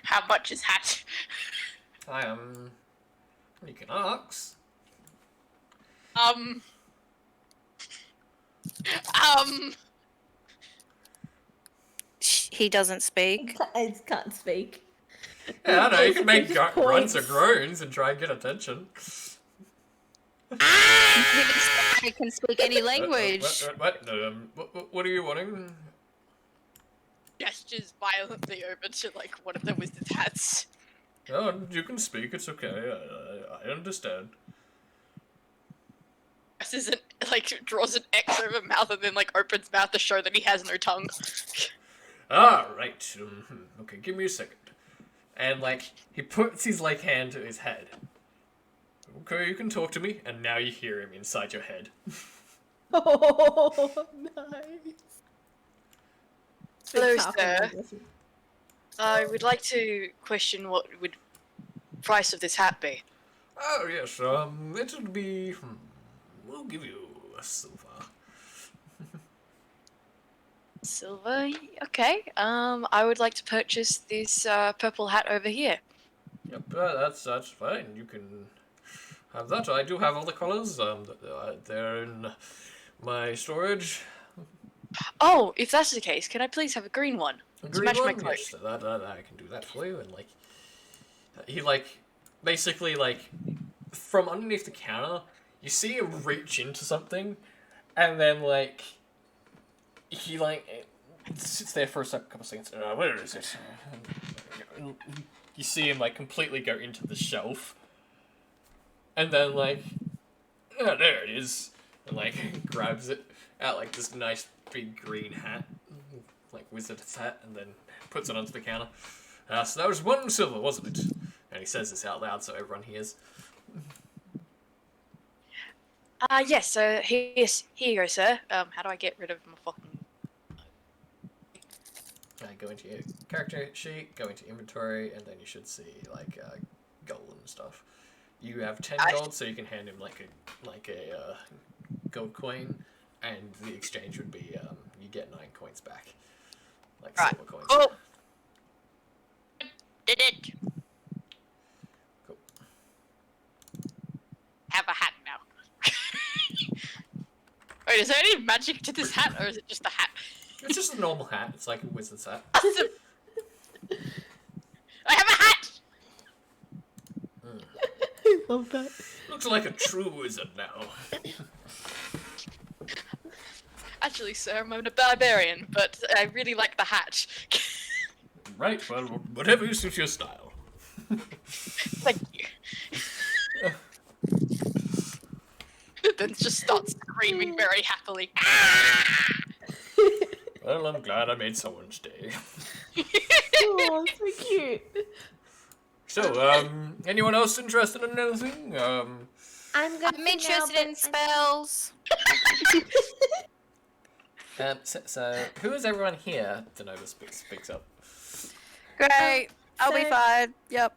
How much is hat? You can ask. He doesn't speak. I can't speak. Yeah, I know, you can make He just grunts or points. groans and try and get attention. He can speak any language. What are you wanting? Gestures violently over to like one of the wizard's hats. Oh, you can speak, it's okay, I understand. Isn't like draws an X over mouth and then like opens mouth to show that he has no tongue. Ah, right. Okay, give me a second. And, like, he puts his, like, hand to his head. Okay, you can talk to me, and now you hear him inside your head. Oh, nice. Hello, Big sir. halfling. I would like to question what would price of this hat be. Oh, yes, it would be... we'll give you a silver. Silver? Okay. I would like to purchase this purple hat over here. Yep, that's fine. You can have that. I do have all the colors. They're in my storage. Oh, if that's the case, can I please have a green one? To match my coat. Yes, that I can do that for you. And like, he like basically like from underneath the counter, you see him reach into something, and then like he like sits there for a couple seconds. Where is it? And you see him like completely go into the shelf, and then like, oh, there it is, and like grabs it out like this nice big green hat, like wizard's hat, and then puts it onto the counter. So that was 1 silver, wasn't it? And he says this out loud so everyone hears. Yes, so here you go, sir. How do I get rid of my fucking... Go into your character sheet, go into inventory, and then you should see like gold and stuff. You have 10 gold, so you can hand him like a gold coin, and the exchange would be you get 9 coins back, like Right. silver coins. Oh! Did it! Cool. Have a hat now. Wait, is there any magic to this hat, or is it just a hat? It's just a normal hat. It's like a wizard's hat. Awesome! I have a hat! I love that. Looks like a true wizard now. Actually, sir, I'm a barbarian, but I really like the hat. Right. Well, whatever suits your style. Thank you. Then just starts screaming very happily. Well, I'm glad I made someone's day. Oh, so cute. So, anyone else interested in anything? I'm interested in spells. So who is everyone here? Denova speaks up. Great. I'll be so- fine. Yep.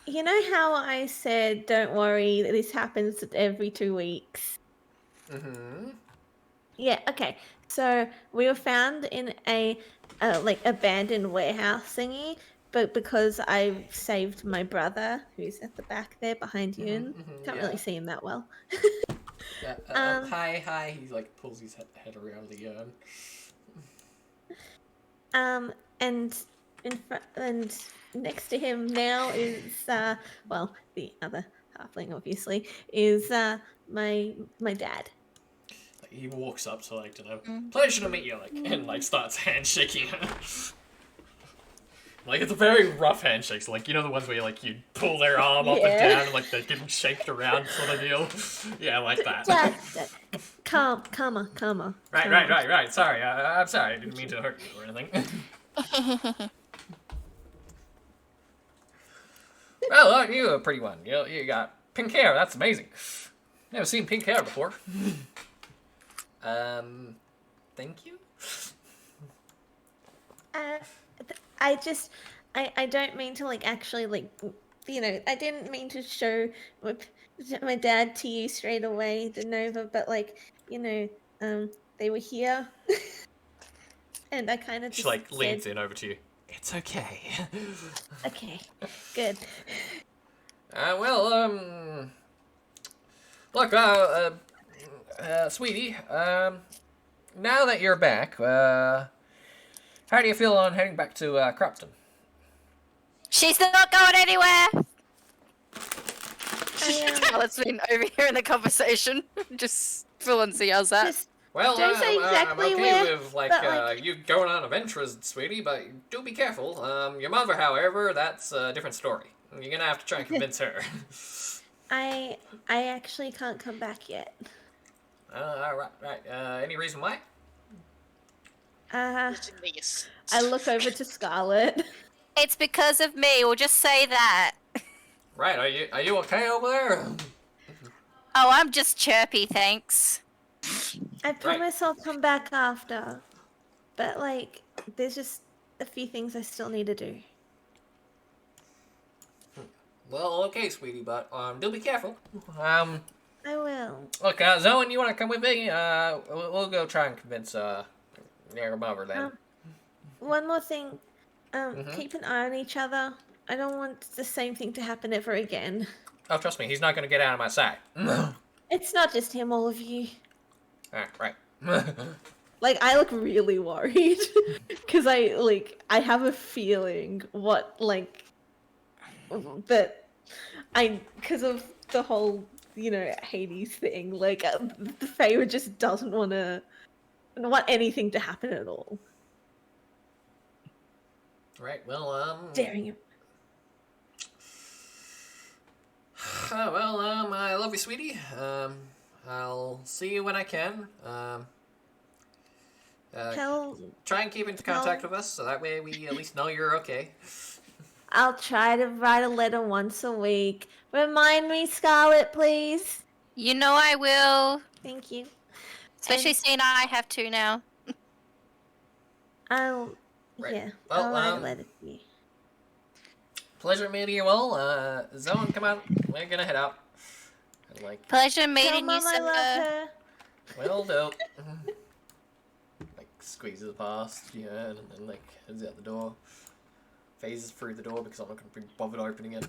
You know how I said, don't worry, this happens every 2 weeks? Mm-hmm. Yeah, okay. So we were found in a like abandoned warehouse thingy, but because I saved my brother, who's at the back there behind you, can't really see him that well. Hi. He like pulls his head around the urn. And and next to him now is well, the other halfling obviously is my dad. He walks up to like pleasure to meet you, like, and like starts handshaking her. Like it's a very rough handshake, so, like you know the ones where you pull their arm up and Yeah. down and like they're getting shaked around sort of deal. Yeah, like that. Dad, calmer. Right. Sorry, I'm sorry. I didn't mean to hurt you or anything. Well, you're a pretty one. You got pink hair. That's amazing. Never seen pink hair before. Thank you. I don't mean to actually I didn't mean to show my dad to you straight away, Denova, but they were here. And I kind of She just like leans said, in over to you. It's okay. okay, good. Well, look, sweetie, now that you're back, how do you feel on heading back to Cropton? She's not going anywhere. I, Scarlett's been over here in the conversation. Just fill and see how's that. just Well, don't say I'm exactly okay where, with like, but, like- you going on adventures, sweetie, but do be careful. Your mother, however, that's a different story. You're gonna have to try and convince her. I actually can't come back yet. Right. Any reason why? Listen to this. I look over to Scarlet. It's because of me. We'll just say that. Right. Are you okay over there? Oh, I'm just chirpy, thanks. I promise I'll come back after. But, like, there's just a few things I still need to do. Well, okay, sweetie, but do be careful. I will. Look, Zoe, you want to come with me? We'll go try and convince your mother then. One more thing. Keep an eye on each other. I don't want the same thing to happen ever again. Oh, trust me, he's not gonna get out of my sight. It's not just him, all of you. Right. Like, I look really worried. Because I have a feeling because of the whole, Hades thing, the Fae just doesn't want anything to happen at all. Right. Well, Daring him. I love you, sweetie. I'll see you when I can. Try and keep in contact with us, so that way we at least know you're okay. I'll try to write a letter once a week. Remind me, Scarlet, please. You know I will. Thank you. Especially seeing I have to now. I'll Right. yeah. Well, I'll write a letter to you. Pleasure meeting you all. Zone, come on. We're gonna head out. Like, Pleasure Tell meeting you, Mom I love Simba. her. will do. Like, squeezes past you and then, like, heads out the door. Phases through the door because I'm not gonna be bothered opening it.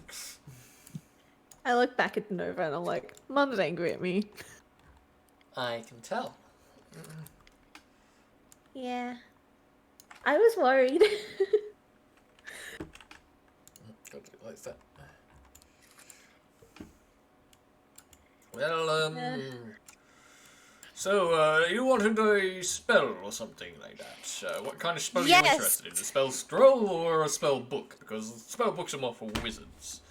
I look back at Nova and I'm like, Mom's angry at me. I can tell. Yeah. I was worried. Go do it like that. Well, so, you wanted a spell or something like that? What kind of spell are you Yes. interested in? A spell scroll or a spell book? Because spell books are more for wizards.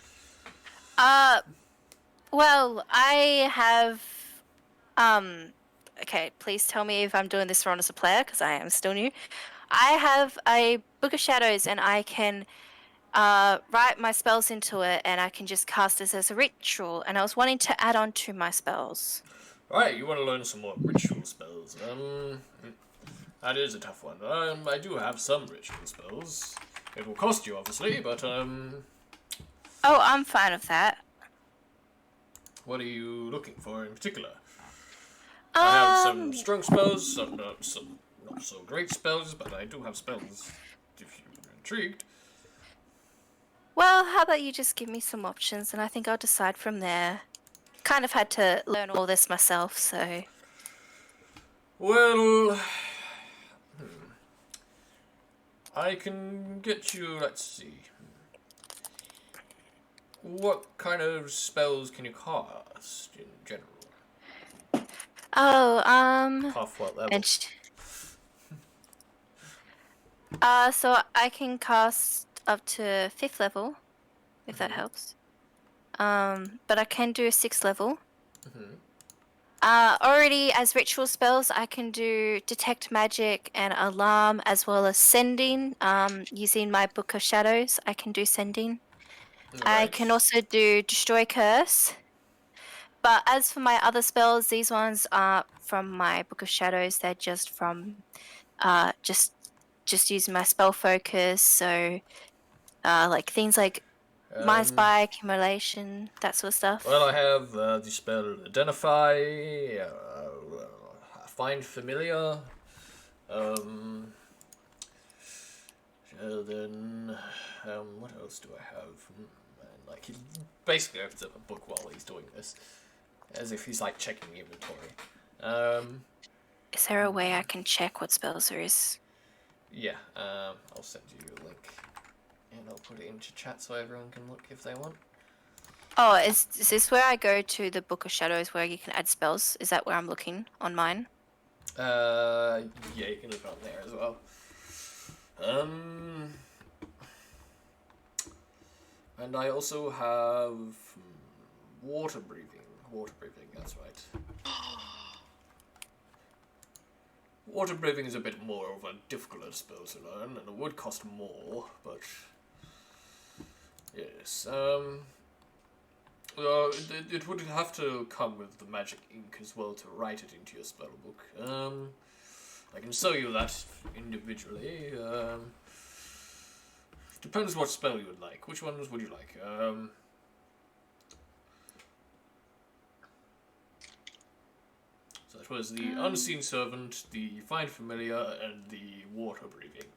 Well, I have, okay, please tell me if I'm doing this wrong as a player, because I am still new. I have a Book of Shadows, and I can, write my spells into it, and I can just cast this as a ritual, and I was wanting to add on to my spells. Right, you want to learn some more ritual spells. That is a tough one. I do have some ritual spells. It will cost you, obviously, but, Oh, I'm fine with that. what are you looking for in particular? I have some Um, strong spells, some not so great spells, but I do have spells, if you're intrigued. Well, how about you just give me some options, and I think I'll decide from there. Kind of had to learn all this myself, so... Well, I can get you, let's see. What kind of spells can you cast in general? Oh, Off what level? and so I can cast up to 5th level, if that helps. But I can do 6th level. Already as ritual spells, I can do Detect Magic and Alarm, as well as Sending. Using my Book of Shadows, I can do Sending. I Alright. can also do Destroy Curse. But as for my other spells, these ones are from my Book of Shadows. They're just from, just using my spell focus. So, like things like Mind Spy, Accumulation, that sort of stuff. Well, I have the spell Identify, Find Familiar, Then, what else do I have? And, like, he basically opens up a book while he's doing this, as if he's like checking the inventory. Is there a way I can check what spells there is? Yeah. I'll send you a link, and I'll put it into chat so everyone can look if they want. Oh, is this where I go to the Book of Shadows where you can add spells? Is that where I'm looking on mine? Yeah, you can look on there as well. And I also have water breathing. Water breathing, that's right. Water breathing is a bit more of a difficult spell to learn, and it would cost more, but yes. It would have to come with the magic ink as well to write it into your spellbook. I can show you that individually. Depends what spell you would like. Which ones would you like? So it was the Unseen Servant, the Find Familiar, and the Water Breathing.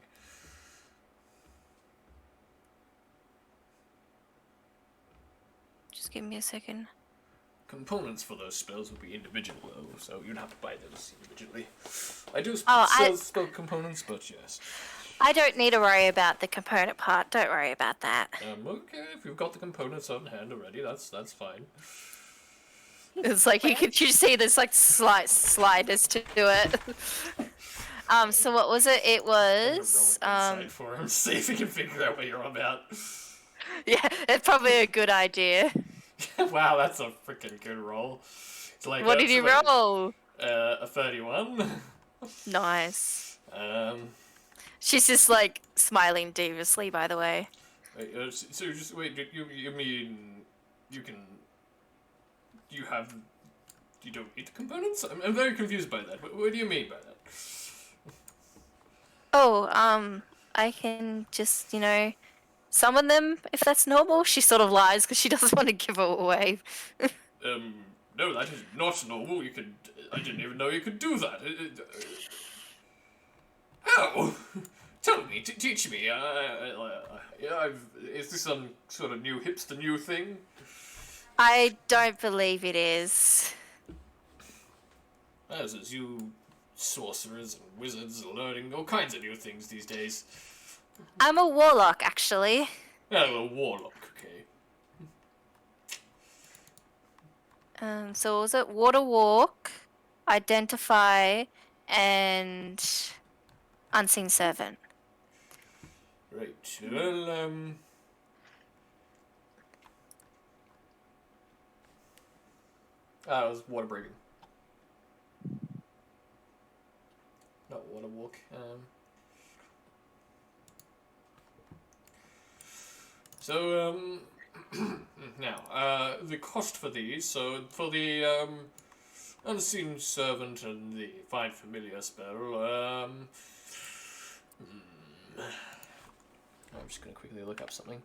Just give me a second. Components for those spells would be individual, though, so you'd have to buy those individually. I do spell components, but yes. I don't need to worry about the component part. Don't worry about that. Okay, if you've got the components on hand already, that's fine. It's like you see there's like slight sliders to do it. So what was it? It was For him, see if he can figure out what you're on about. Yeah, it's probably a good idea. Wow, that's a freaking good roll. It's like, What did you roll? A 31. Nice. Um. She's just like smiling deviously, by the way. Wait, so just wait. You mean you can? You don't need the components? I'm very confused by that. What do you mean by that? Oh, I can just, summon them if that's normal. She sort of lies because she doesn't want to give it away. No, that is not normal. I didn't even know you could do that. How? Tell me, teach me. Is this some sort of new hipster new thing? I don't believe it is. As you sorcerers and wizards are learning all kinds of new things these days. I'm a warlock, actually. Oh, a warlock, okay. So what was it? Water walk, identify, and unseen servant. Right, well, it was water breathing. Not water walk. Now, the cost for these, so for the, Unseen Servant and the Find Familiar spell, I'm just gonna quickly look up something.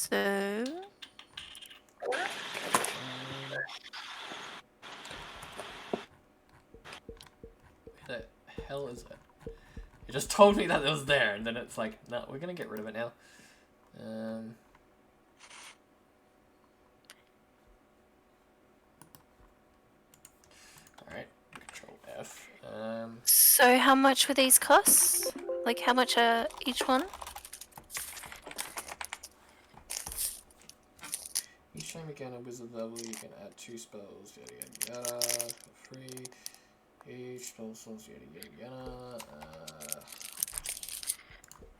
So Where the hell is it? It just told me that it was there, and then it's like, no, we're gonna get rid of it now. Alright, Control F. So how much were these costs? Like how much are each one? Each time you gain a wizard level, you can add 2 spells, yada yada yada, for free. Each spell slots, yada yada yada.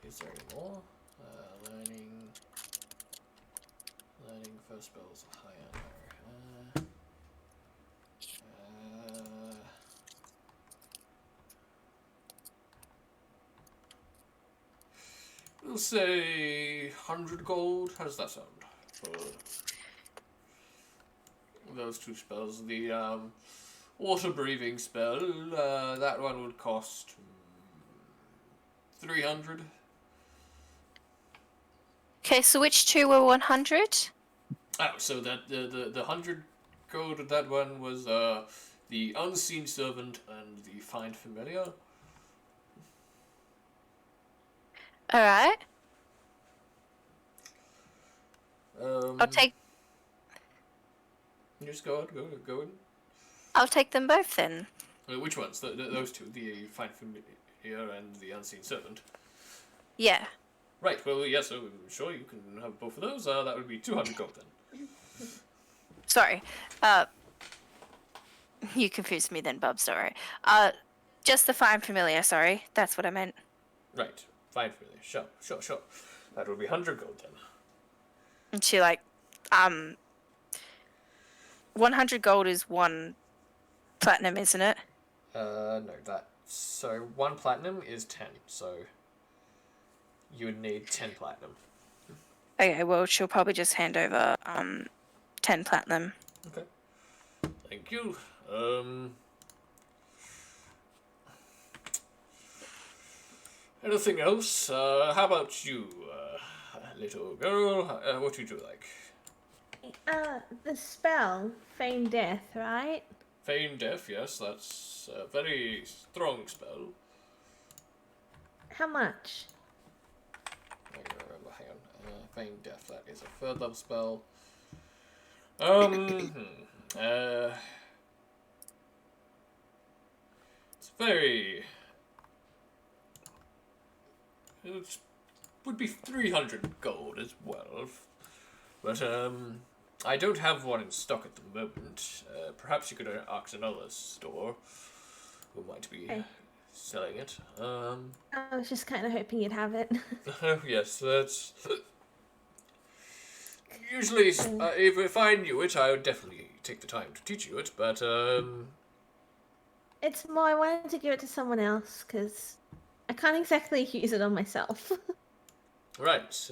Is there any more? Learning first spells higher. we'll say 100 gold. How does that sound? For those two spells. The water breathing spell, that one would cost 300. Okay, so which two were 100? Oh, so that the 100 gold of that one was the unseen servant and the find familiar. All right. I'll take Just go on, go on. I'll take them both then. Which ones? Those two, the find familiar and the unseen servant. Yeah. Right. Well, yes. So sure, you can have both of those. That would be 200 gold then. Sorry. You confused me then, Bub. Sorry. Just the fine familiar. Sorry, that's what I meant. Right. Find familiar. Sure. That would be 100 gold then. And she 100 gold is 1 platinum, isn't it? No, so 1 platinum is 10, so you would need 10 platinum. Okay, well, she'll probably just hand over 10 platinum. Okay. Thank you. Anything else? How about you, little girl? What would you like? The spell, feign death, right? Feign death, yes, that's a very strong spell. How much? I can remember, hang on. Feign death, that is a 3rd level spell. It's very... It would be 300 gold as well. But, I don't have one in stock at the moment. Perhaps you could ask another store who might be selling it. I was just kind of hoping you'd have it. Yes, that's... Usually, if I knew it, I would definitely take the time to teach you it, but, It's more, I wanted to give it to someone else, because I can't exactly use it on myself. Right,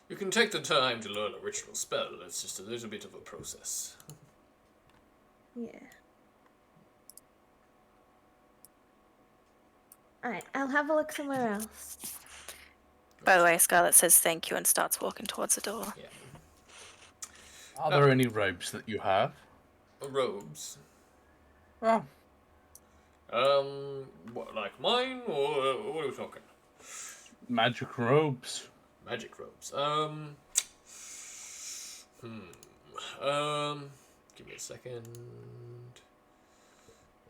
you can take the time to learn a ritual spell, it's just a little bit of a process. Yeah. Alright, I'll have a look somewhere else. By the way, Scarlet says thank you and starts walking towards the door. Yeah. Are there any robes that you have? Robes. Oh, What, like mine, or what are we talking? magic robes. Magic robes. Give me a second.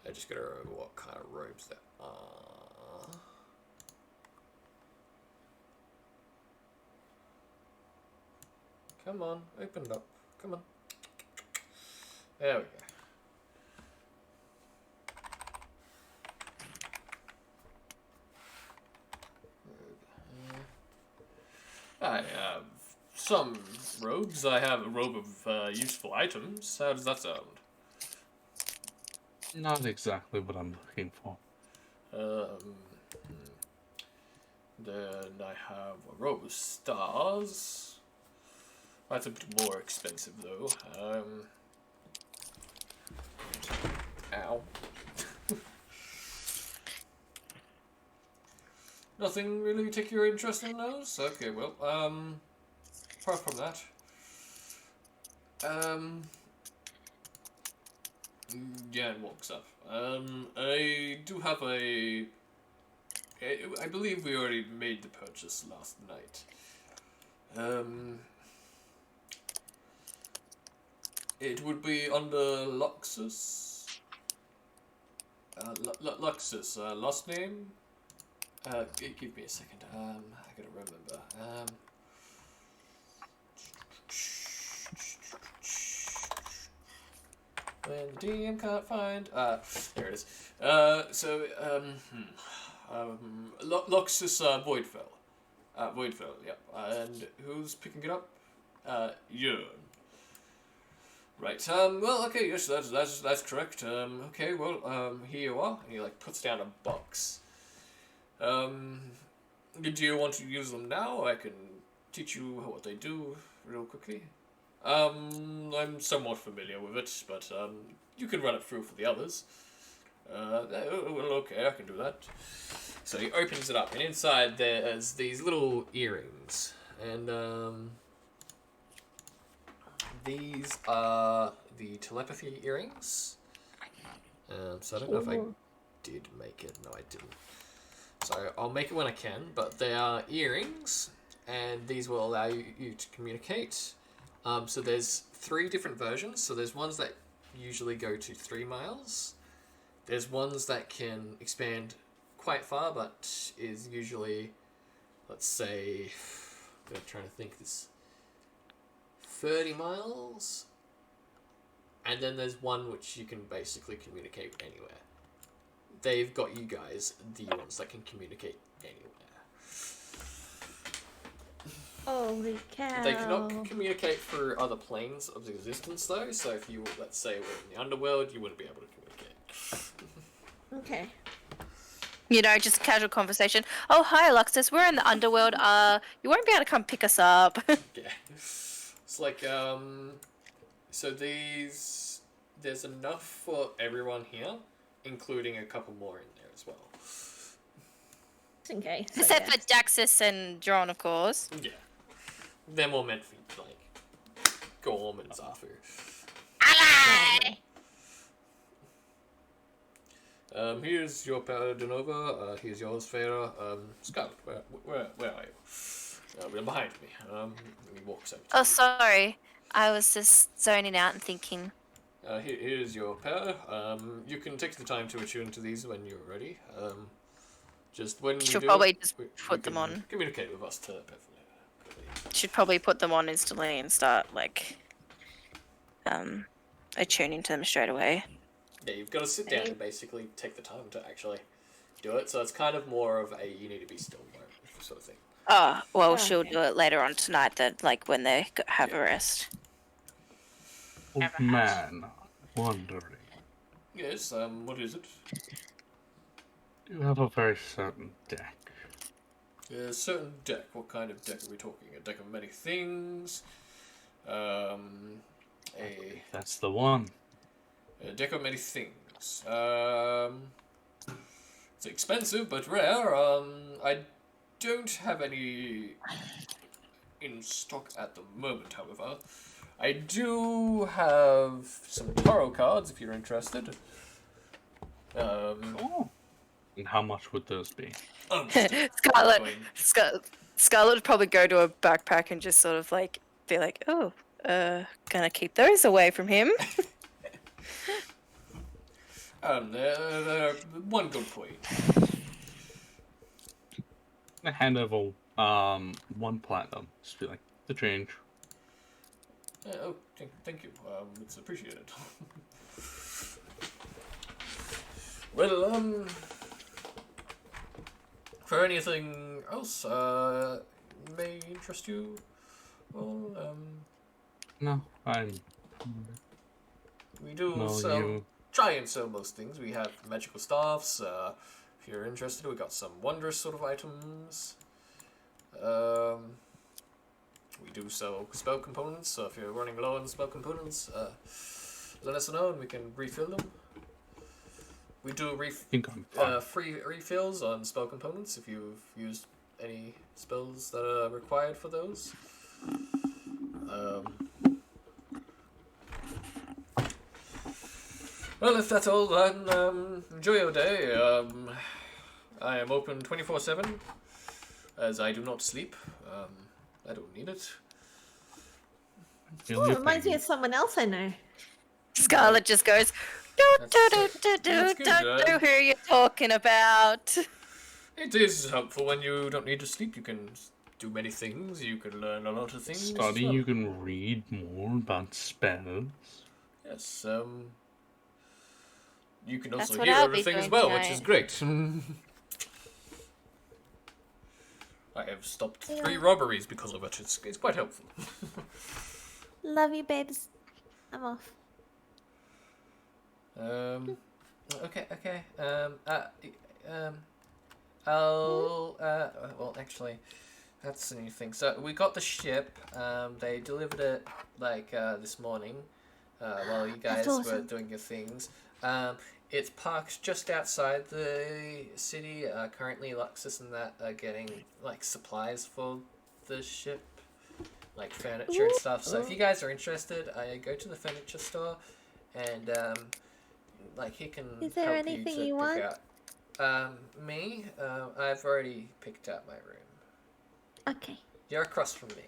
I just gotta remember what kind of robes there are. Come on, open it up. Come on. There we go. I have some robes. I have a robe of useful items. How does that sound? Not exactly what I'm looking for. Then I have a robe of stars. That's a bit more expensive though. Ow. Nothing really take your interest in those? Okay, well, apart from that, Jan walks up. I do have I believe we already made the purchase last night. It would be under Luxus. Luxus, last name? Give me a second. I gotta remember. When the DM can't find. There it is. Luxus Voidfell. Voidfell, yep. And who's picking it up? Yearn. Right. Well, okay. Yes, that's correct. Okay. Well, here you are. And he puts down a box. Do you want to use them now? I can teach you what they do real quickly. I'm somewhat familiar with it, but you can run it through for the others. Well, okay, I can do that. So he opens it up, and inside there's these little earrings, and these are the telepathy earrings. So I don't know if I did make it. No, I didn't. So I'll make it when I can, but they are earrings, and these will allow you to communicate. So there's 3 different versions. So there's ones that usually go to 3 miles. There's ones that can expand quite far, but is usually, let's say, I'm trying to think this, 30 miles. And then there's one which you can basically communicate anywhere. They've got you guys the ones that can communicate anywhere. Holy cow. They cannot communicate through other planes of existence, though. So if you, let's say, were in the underworld, you wouldn't be able to communicate. Okay. You know, just casual conversation. Oh, hi, Alexis. We're in the underworld. You won't be able to come pick us up. Yeah. It's like, so there's enough for everyone here, including a couple more in there as well. Just in case. Except for Daxis and John, of course. Yeah. They're more meant for, like, Gorm and Zafu. Here's your pair, Denova. Here's yours, Farah. Scout, where are you? You're behind me. He walks over. Oh, sorry. I was just zoning out and thinking. Here's your pair. You can take the time to attune to these when you're ready. Just when Should you do, probably just you put them can on. Communicate with us telepathically. Should probably put them on instantly and start, like, attuning to them straight away. Yeah, you've got to sit down and basically take the time to actually do it. So it's kind of more of a you need to be still moment sort of thing. Oh, well, Oh, she'll okay. do it later on tonight, then, like, when they have a rest. Oh, man, wondering. Yes. What is it? You have a very certain deck. A certain deck. What kind of deck are we talking? A deck of many things. A That's the one. deck of many things. It's expensive but rare. I don't have any in stock at the moment, however. I do have some tarot cards if you're interested. Oh. And how much would those be? Scarlet, Coin. Scarlet would probably go to a backpack and just sort of, like, be like, oh, gonna keep those away from him. They're 1 gold coin. I hand over 1 platinum. Just be like, the change. Thank you. It's appreciated. Well, for anything else, may interest you, well, No, I'm... we do No, sell, you... try and sell most things. We have magical staffs. If you're interested, we got some wondrous sort of items. We do sell spell components, so if you're running low on spell components, let us know and we can refill them. We do think I'm fine. free refills on spell components if you've used any spells that are required for those. Well, if that's all, then enjoy your day. I am open 24/7, as I do not sleep. I don't need it. Feel Oh, your it reminds me pain. of someone else I know. Scarlet just goes, That's don't good, know who you're talking about. It is helpful when you don't need to sleep. You can do many things. You can learn a lot of things. as Study, well. you can read more about spells. Yes, you can That's also what hear I'll be everything as doing well, which is tonight. great. I have stopped 3 robberies because of it. It's quite helpful. Love you, babes. I'm off. Okay. Oh, well, actually, that's a new thing. So we got the ship. They delivered it like this morning, while you guys were awesome. doing your things. It's parked just outside the city. Currently, Luxus and that are getting like supplies for the ship, like furniture and stuff. So if you guys are interested, go to the furniture store, and like he can Is there help anything you to you pick want? out. Me, I've already picked out my room. Okay. You're across from me.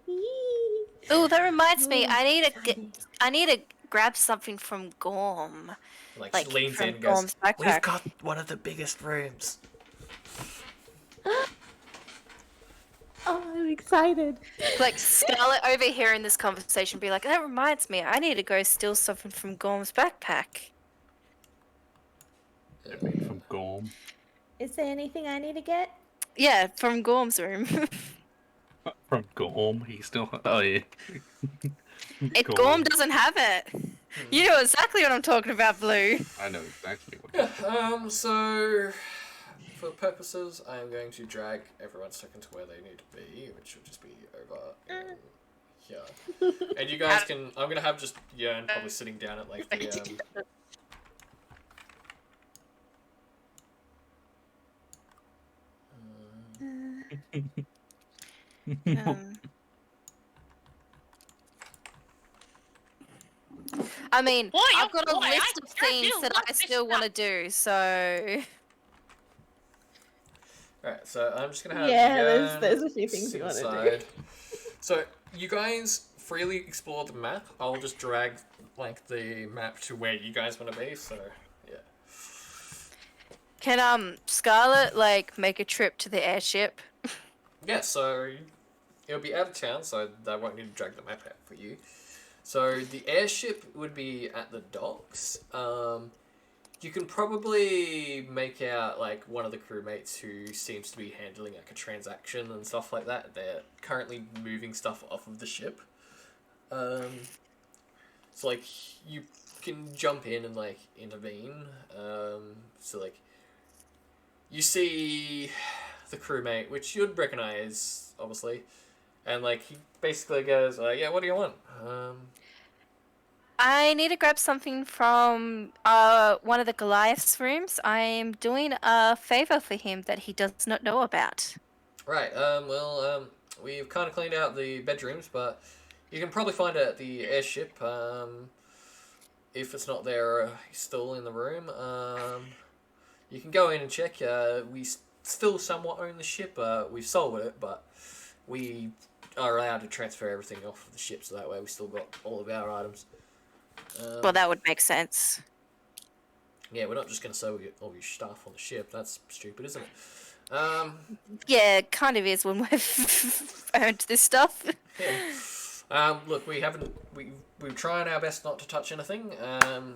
Yee. Oh, that reminds me. Ooh, exciting. I need to grab something from Gorm. Like, Like she leans from in and goes, Gorm's backpack. "We've got one of the biggest rooms." Oh, I'm excited. Like Scarlet overhearing this conversation, be like, "That reminds me. I need to go steal something from Gorm's backpack." Made from Gorm. Is there anything I need to get? Yeah, from Gorm's room. From Gorm, he still. Oh yeah. Gorm doesn't have it. You know exactly what I'm talking about, Blue. I know exactly what. Yeah. So for purposes, I am going to drag everyone second to where they need to be, which will just be over here. And you guys can. I'm gonna have just Yearn probably sitting down at like the. I mean, Boy, I've oh got a boy, I list of sure things do that love I this still want to stuff. do, so... Alright, so I'm just gonna have Yeah, Yearn there's a few things sit you want to do. inside. So you guys freely explore the map. I'll just drag like the map to where you guys want to be. So yeah. Can, Scarlet, like, make a trip to the airship? Yeah, so it'll be out of town, so I won't need to drag the map out for you. So the airship would be at the docks. You can probably make out like one of the crewmates who seems to be handling like a transaction and stuff like that. They're currently moving stuff off of the ship. So like you can jump in and like intervene. So like you see the crewmate, which you'd recognize obviously, and like he basically goes, "Yeah, what do you want?" I need to grab something from one of the Goliath's rooms. I'm doing a favor for him that he does not know about. Right. We've kind of cleaned out the bedrooms, but you can probably find it at the airship. If it's not there, still in the room. You can go in and check. We still somewhat own the ship. We've sold it, but we are allowed to transfer everything off of the ship, so that way we still got all of our items. Well, that would make sense. Yeah, we're not just going to sell all your stuff on the ship. That's stupid, isn't it? Yeah, it kind of is when we've earned this stuff. Yeah. Look, we're trying our best not to touch anything.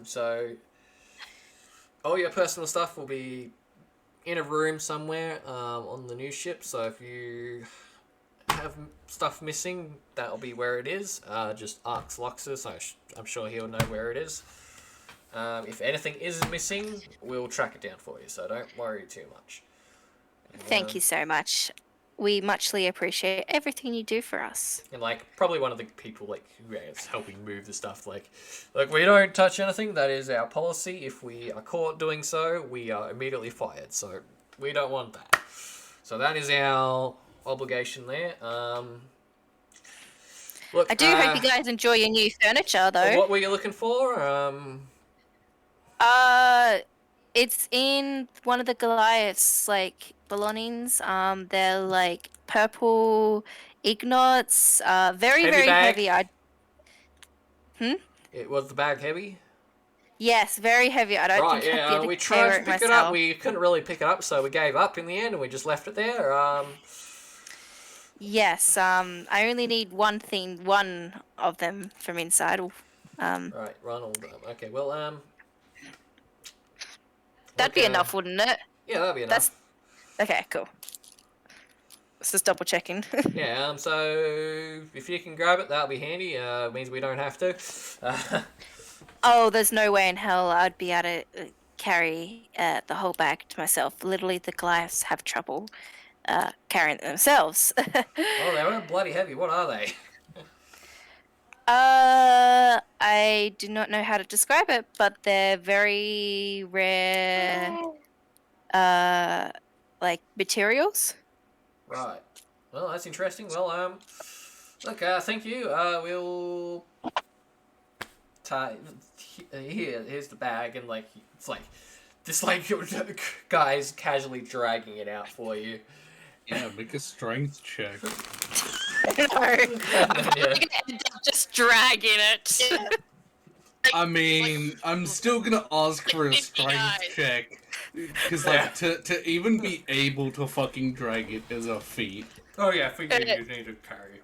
So all your personal stuff will be in a room somewhere on the new ship. So if you have stuff missing, that'll be where it is. Just ask Luxus. I'm sure he'll know where it is. If anything is missing, we'll track it down for you. So don't worry too much. Thank you so much. We muchly appreciate everything you do for us. And like probably one of the people like who is helping move the stuff, like we don't touch anything. That is our policy. If we are caught doing so, we are immediately fired. So we don't want that. So that is our obligation there. Look, I do hope you guys enjoy your new furniture, though. What were you looking for? It's in one of the Goliath's like belongings. They're like purple ignots. Very Heavy very bag? heavy. It was the bag heavy. Yes, very heavy. I don't Right, think I'd be yeah. able We to carry tried to it pick it myself. up. We couldn't really pick it up, so we gave up in the end, and we just left it there. Yes. I only need one of them from inside. Right, Ronald. Okay, well, That'd be okay. enough, wouldn't it? Yeah, that'd be enough. Okay. Cool. Let's just double checking. Yeah, so if you can grab it, that'll be handy. Means we don't have to. Oh, there's no way in hell I'd be able to carry the whole bag to myself. Literally, the Goliaths have trouble carrying it themselves. Oh, they were bloody heavy. What are they? I do not know how to describe it, but they're very rare, like materials. Right. Well, that's interesting. Well, look, thank you. We'll here's the bag, and like it's like this like guy's casually dragging it out for you. Yeah, make a strength check. No, I'm Yeah. probably gonna end up just dragging it. I mean, I'm still gonna ask for a 50 strength eyes. check. Because, Yeah. like, to even be able to fucking drag it is a feat. Oh yeah, for you, you need to carry.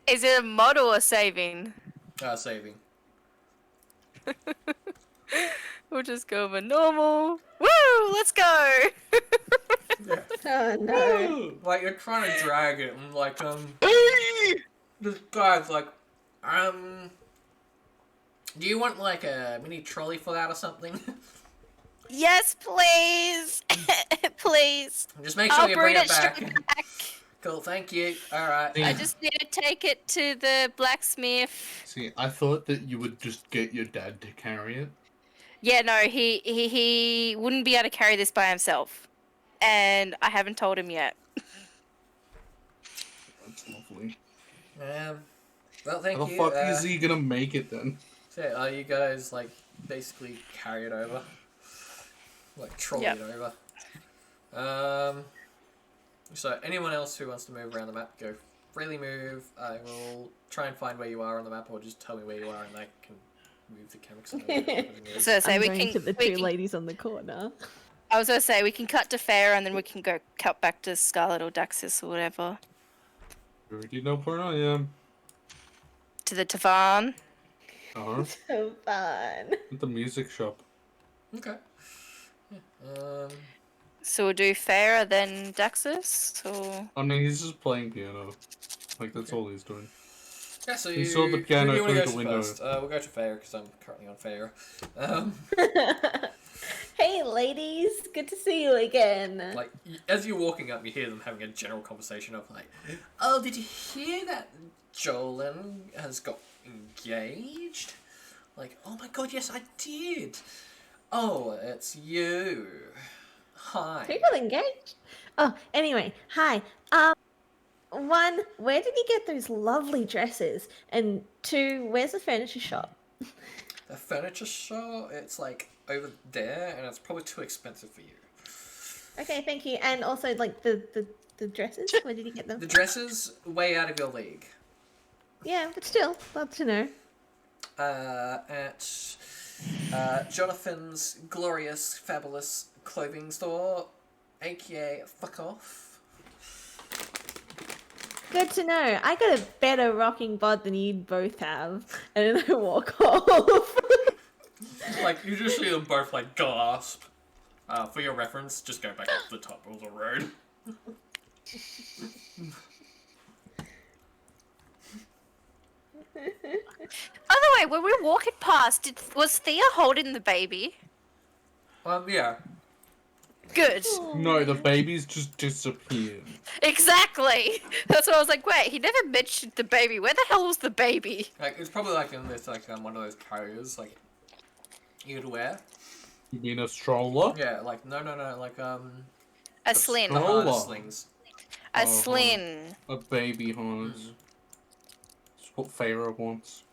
Is it a model or saving? Saving. We'll just go over normal. Woo! Let's go. Yeah. Oh no. Like you're trying to drag it, and like this guy's like, do you want like a mini trolley for that or something? Yes, please. Please. Just make sure I'll you bring bring it it back. straight back. Cool, thank you. All right. I just need to take it to the blacksmith. See, I thought that you would just get your dad to carry it. Yeah, no, he wouldn't be able to carry this by himself, and I haven't told him yet. That's lovely. Well, thank How the you. fuck is he gonna make it then? So, you guys like basically carry it over, like trolley Yep. it over. So anyone else who wants to move around the map, go freely move. I will try and find where you are on the map, or just tell me where you are, and I can move the camera. 'Cause I don't know where everything is. So say I'm we going can. to the we two can- ladies on the corner. I was gonna say we can cut to Fair, and then we can go cut back to Scarlet or Daxis or whatever You already know where I am. to the Tavan. So fun. At the music shop. Okay. Yeah, So we'll do Fair, then Daxis, or I mean, he's just playing piano. Like, that's all he's doing. yeah, so He you saw the who piano do you wanna through go the to window. first? We'll go to Fair because I'm currently on Fair. Hey ladies, good to see you again. Like as you're walking up, you hear them having a general conversation of like, "Oh, did you hear that Jolin has got engaged?" Like, "Oh my god, yes, I did." "Oh, it's you. Hi." Who got engaged? Oh, anyway, hi. One, where did he get those lovely dresses? And two, where's the furniture shop? The furniture store, it's like over there, and it's probably too expensive for you. Okay, thank you. And also, like the dresses. Where did he get them? The dresses, way out of your league. Yeah, but still, love to know. At Jonathan's glorious, fabulous clothing store, aka Fuck Off. Good to know. I got a better rocking bod than you both have, and then I walk off. Like, you just see them both, like, gasp. For your reference, just go back up the top of the road. By the way, when we were walking past, was Thea holding the baby? Yeah. Good. No, the baby's just disappeared. Exactly. That's what I was like. Wait, he never mentioned the baby. Where the hell was the baby? Like, it's probably, like, in this, like, one of those carriers, like, you'd wear. You mean a stroller? Yeah, like, no, like, A A sling. the stroller. harness slings. A Oh, sling. A baby harness. That's what Pharaoh wants.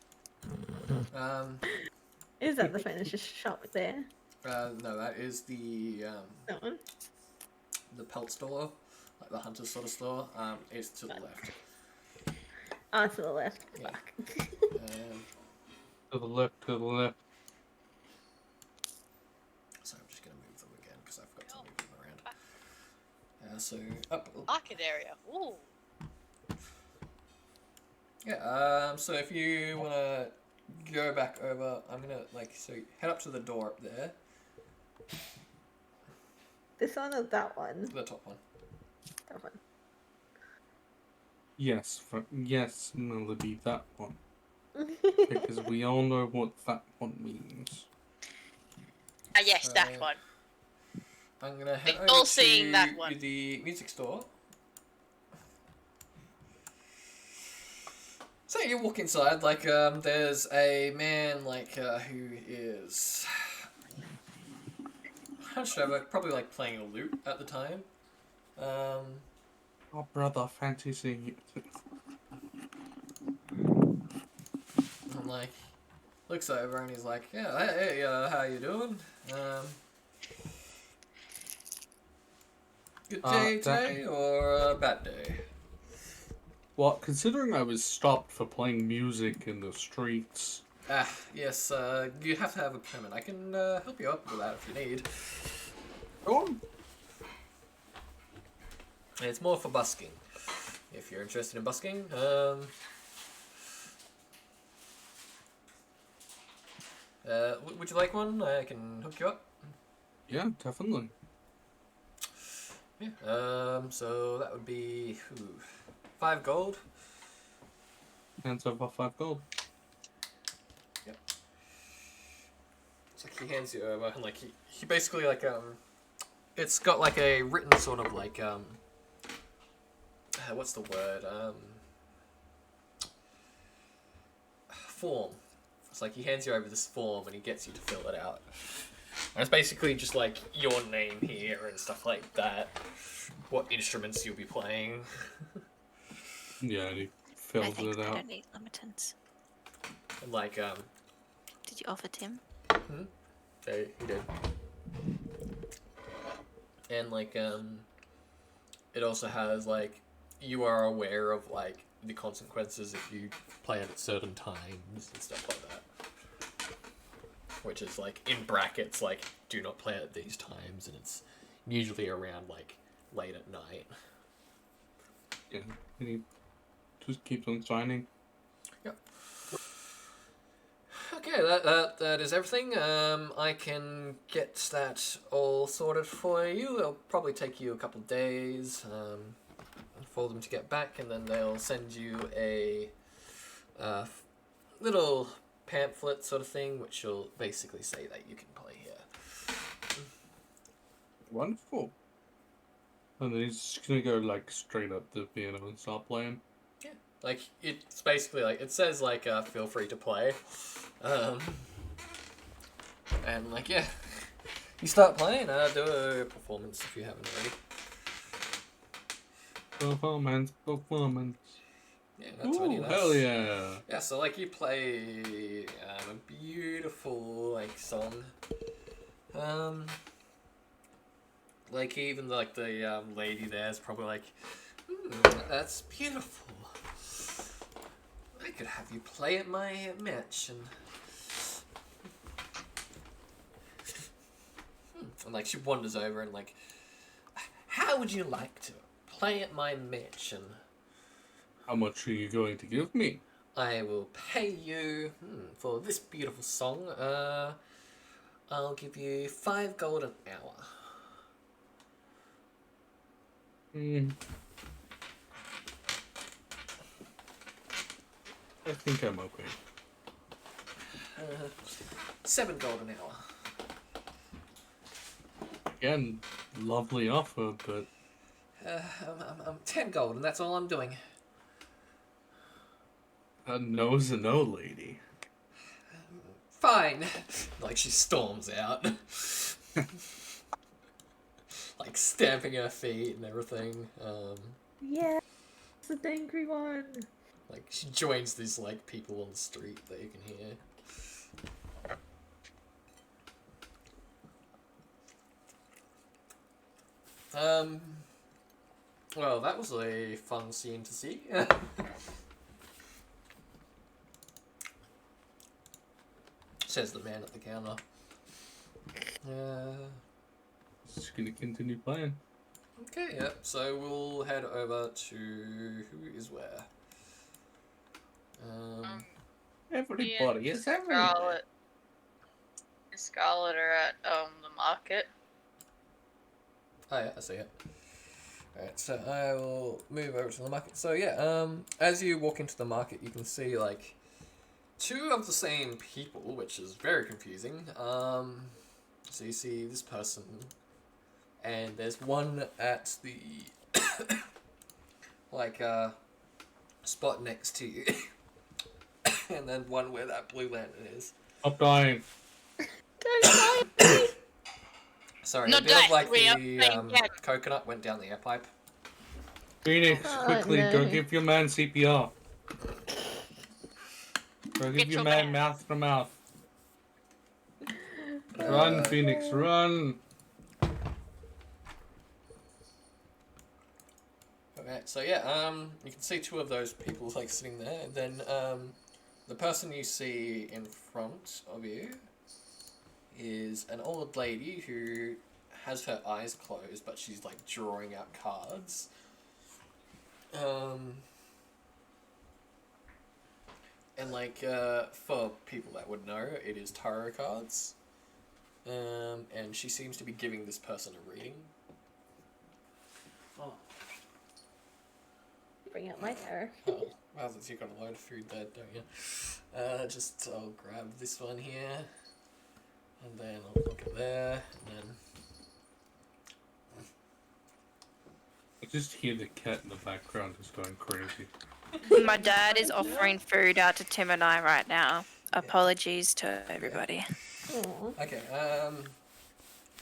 Is that the furniture shop there? No, that is the That one. pelt store, like the hunter sort of store. It's to the left. Oh, to the left. Yeah. Fuck. To the left, to the left. So I'm just gonna move them again because I forgot to move them around. So up. Market area. Ooh. Yeah. So if you wanna go back over, I'm gonna head up to the door up there, This one or that one? the top one. That one. Yes, yes, Melody, that one. Because we all know what that one means. Ah, yes, that So- one. I'm gonna head We're over all to seeing that one. the music store. So you walk inside, like, there's a man, like, who is hunched over, probably, like, playing a lute at the time. Oh, brother, fantasy. And, like, looks over and he's like, yeah, hey, how you doing? Good day today or a bad day? Well, considering I was stopped for playing music in the streets. Ah, yes, you have to have a permit. I can help you out with that if you need. Oh, It's more for busking, if you're interested in busking. Would you like one? I can hook you up. yeah, definitely. Yeah. So that would be 5 gold. Hands over 5 gold. Yep. It's like he hands you over, and like he basically like it's got like a written sort of like what's the word form. It's like he hands you over this form and he gets you to fill it out. And it's basically just like your name here and stuff like that. What instruments you'll be playing. Yeah, and he I fills think it they out. don't need limitants. And like Did you offer Tim? he did. And like it also has like you are aware of like the consequences if you play it at certain times and stuff like that. Which is like in brackets like do not play at these times, and it's usually around like late at night. Yeah, and he just keeps on signing. Yep. Okay, that is everything. I can get that all sorted for you. It'll probably take you a couple days for them to get back, and then they'll send you a little pamphlet sort of thing, which will basically say that you can play here. Wonderful. And then he's just gonna go like straight up to the piano and start playing. Yeah, like it's basically like it says like feel free to play, and like yeah, you start playing. Do a performance if you haven't already. Performance. Yeah, that's really Ooh, nice. hell yeah. Yeah, so like you play a beautiful like song. Like even like the lady there is probably like, that's beautiful. I could have you play at my mansion. And like she wanders over and like, how would you like to play at my mansion? How much are you going to give me? I will pay you for this beautiful song. I'll give you 5 gold an hour. I think I'm okay. 7 gold an hour. Again, lovely offer, but I'm 10 gold, and that's all I'm doing. a no's a no, lady. Fine. Like she storms out. Like stamping her feet and everything. Yeah, it's the angry one. Like she joins these like people on the street that you can hear. Well, that was a fun scene to see. Says the man at the counter. Just gonna continue playing. Okay, yep. So we'll head over to who is where. Everybody is everywhere. Scarlet. Scarlet are at the market. Oh yeah, I see it. Alright, so I will move over to the market. So yeah, as you walk into the market, you can see like 2 of the same people, which is very confusing. So you see this person, and there's one at the like spot next to you, and then one where that blue lantern is. Stop dying. Don't die. Sorry, Not a bit of die, like we are the playing dead. coconut went down the air pipe. Phoenix, Oh, quickly, no. go give your man CPR. Go give Get your your man man. mouth to mouth. Run, Phoenix, run! Okay, so yeah, you can see two of those people like sitting there, and then the person you see in front of you is an old lady who has her eyes closed, but she's like drawing out cards. And like for people that would know, it is tarot cards. And she seems to be giving this person a reading. Oh, Bring out my terror. oh wow, you've got a load of food there, don't you? I'll grab this one here, and then I'll look at there, and then I just hear the cat in the background just going crazy. My dad is offering food out to Tim and I right now. Apologies to everybody. Aw. okay.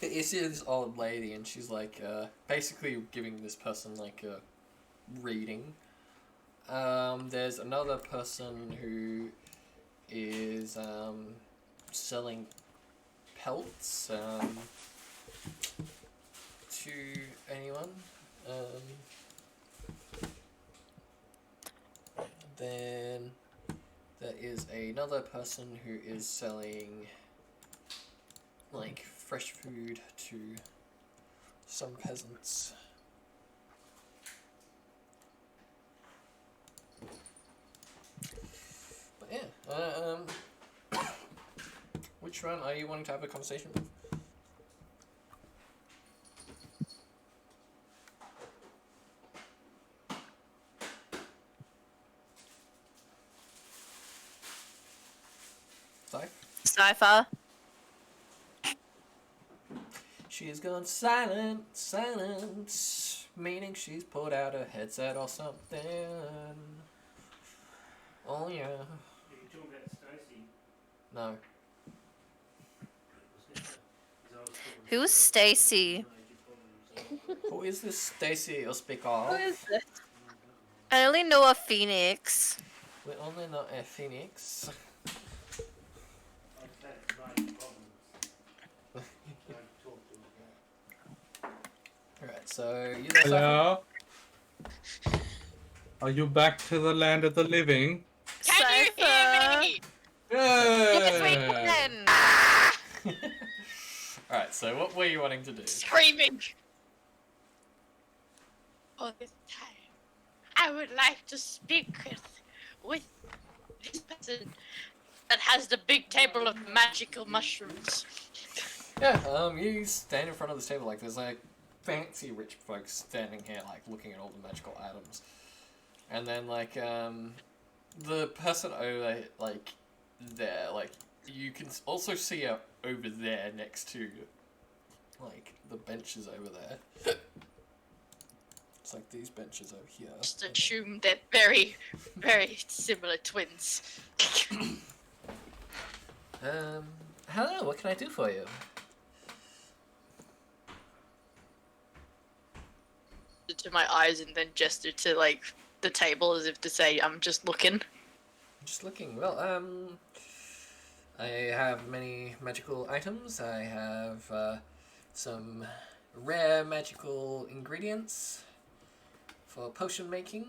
You see this old lady, and she's like basically giving this person like a reading. There's another person who is selling pelts to anyone. Then there is another person who is selling like fresh food to some peasants. But yeah, which one are you wanting to have a conversation with? Sorry? Cypher. She's gone silent, silent, meaning she's pulled out her headset or something. Oh yeah. You talking about Stacy? No. Who is Stacy? Who is this Stacy you'll speak of? Who is this? I only know a Phoenix. We're only not a Phoenix. Okay, right, problems. Don't talk to me. Alright, so you there, Cypher? Hello? Are you back to the land of the living? Can you hear me? Yes, we Yeah! can. Alright, so what were you wanting to do? Screaming. All this time, I would like to speak with this person that has the big table of magical mushrooms. Yeah, you stand in front of this table like there's like fancy rich folks standing here like looking at all the magical items. And then like the person over like there, like you can also see her over there next to like the benches over there. It's like these benches over here. Just assume they're very, very similar twins. Hello, what can I do for you? To my eyes and then gesture to like the table as if to say, I'm just looking. Just looking. Well, I have many magical items. I have some rare magical ingredients for potion making.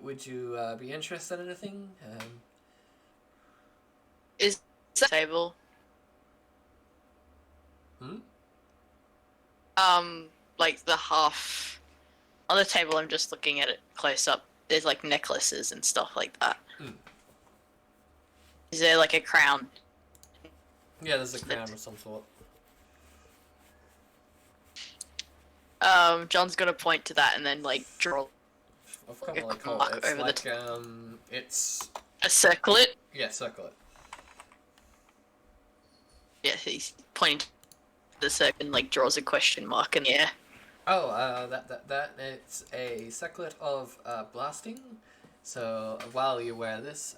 Would you be interested in anything? Is that table? Hmm? Like the half on the table, I'm just looking at it close up. There's like necklaces and stuff like that. Hmm. Is there like a crown? Yeah, there's a crown of some sort. John's gonna point to that and then like draw. I forgot what I Like a call mark it. It's over the like it's A circlet. Yeah, circle it. Yeah, he's pointing to the circle and like draws a question mark in the air. Oh, that it's a circlet of blasting. So while you wear this,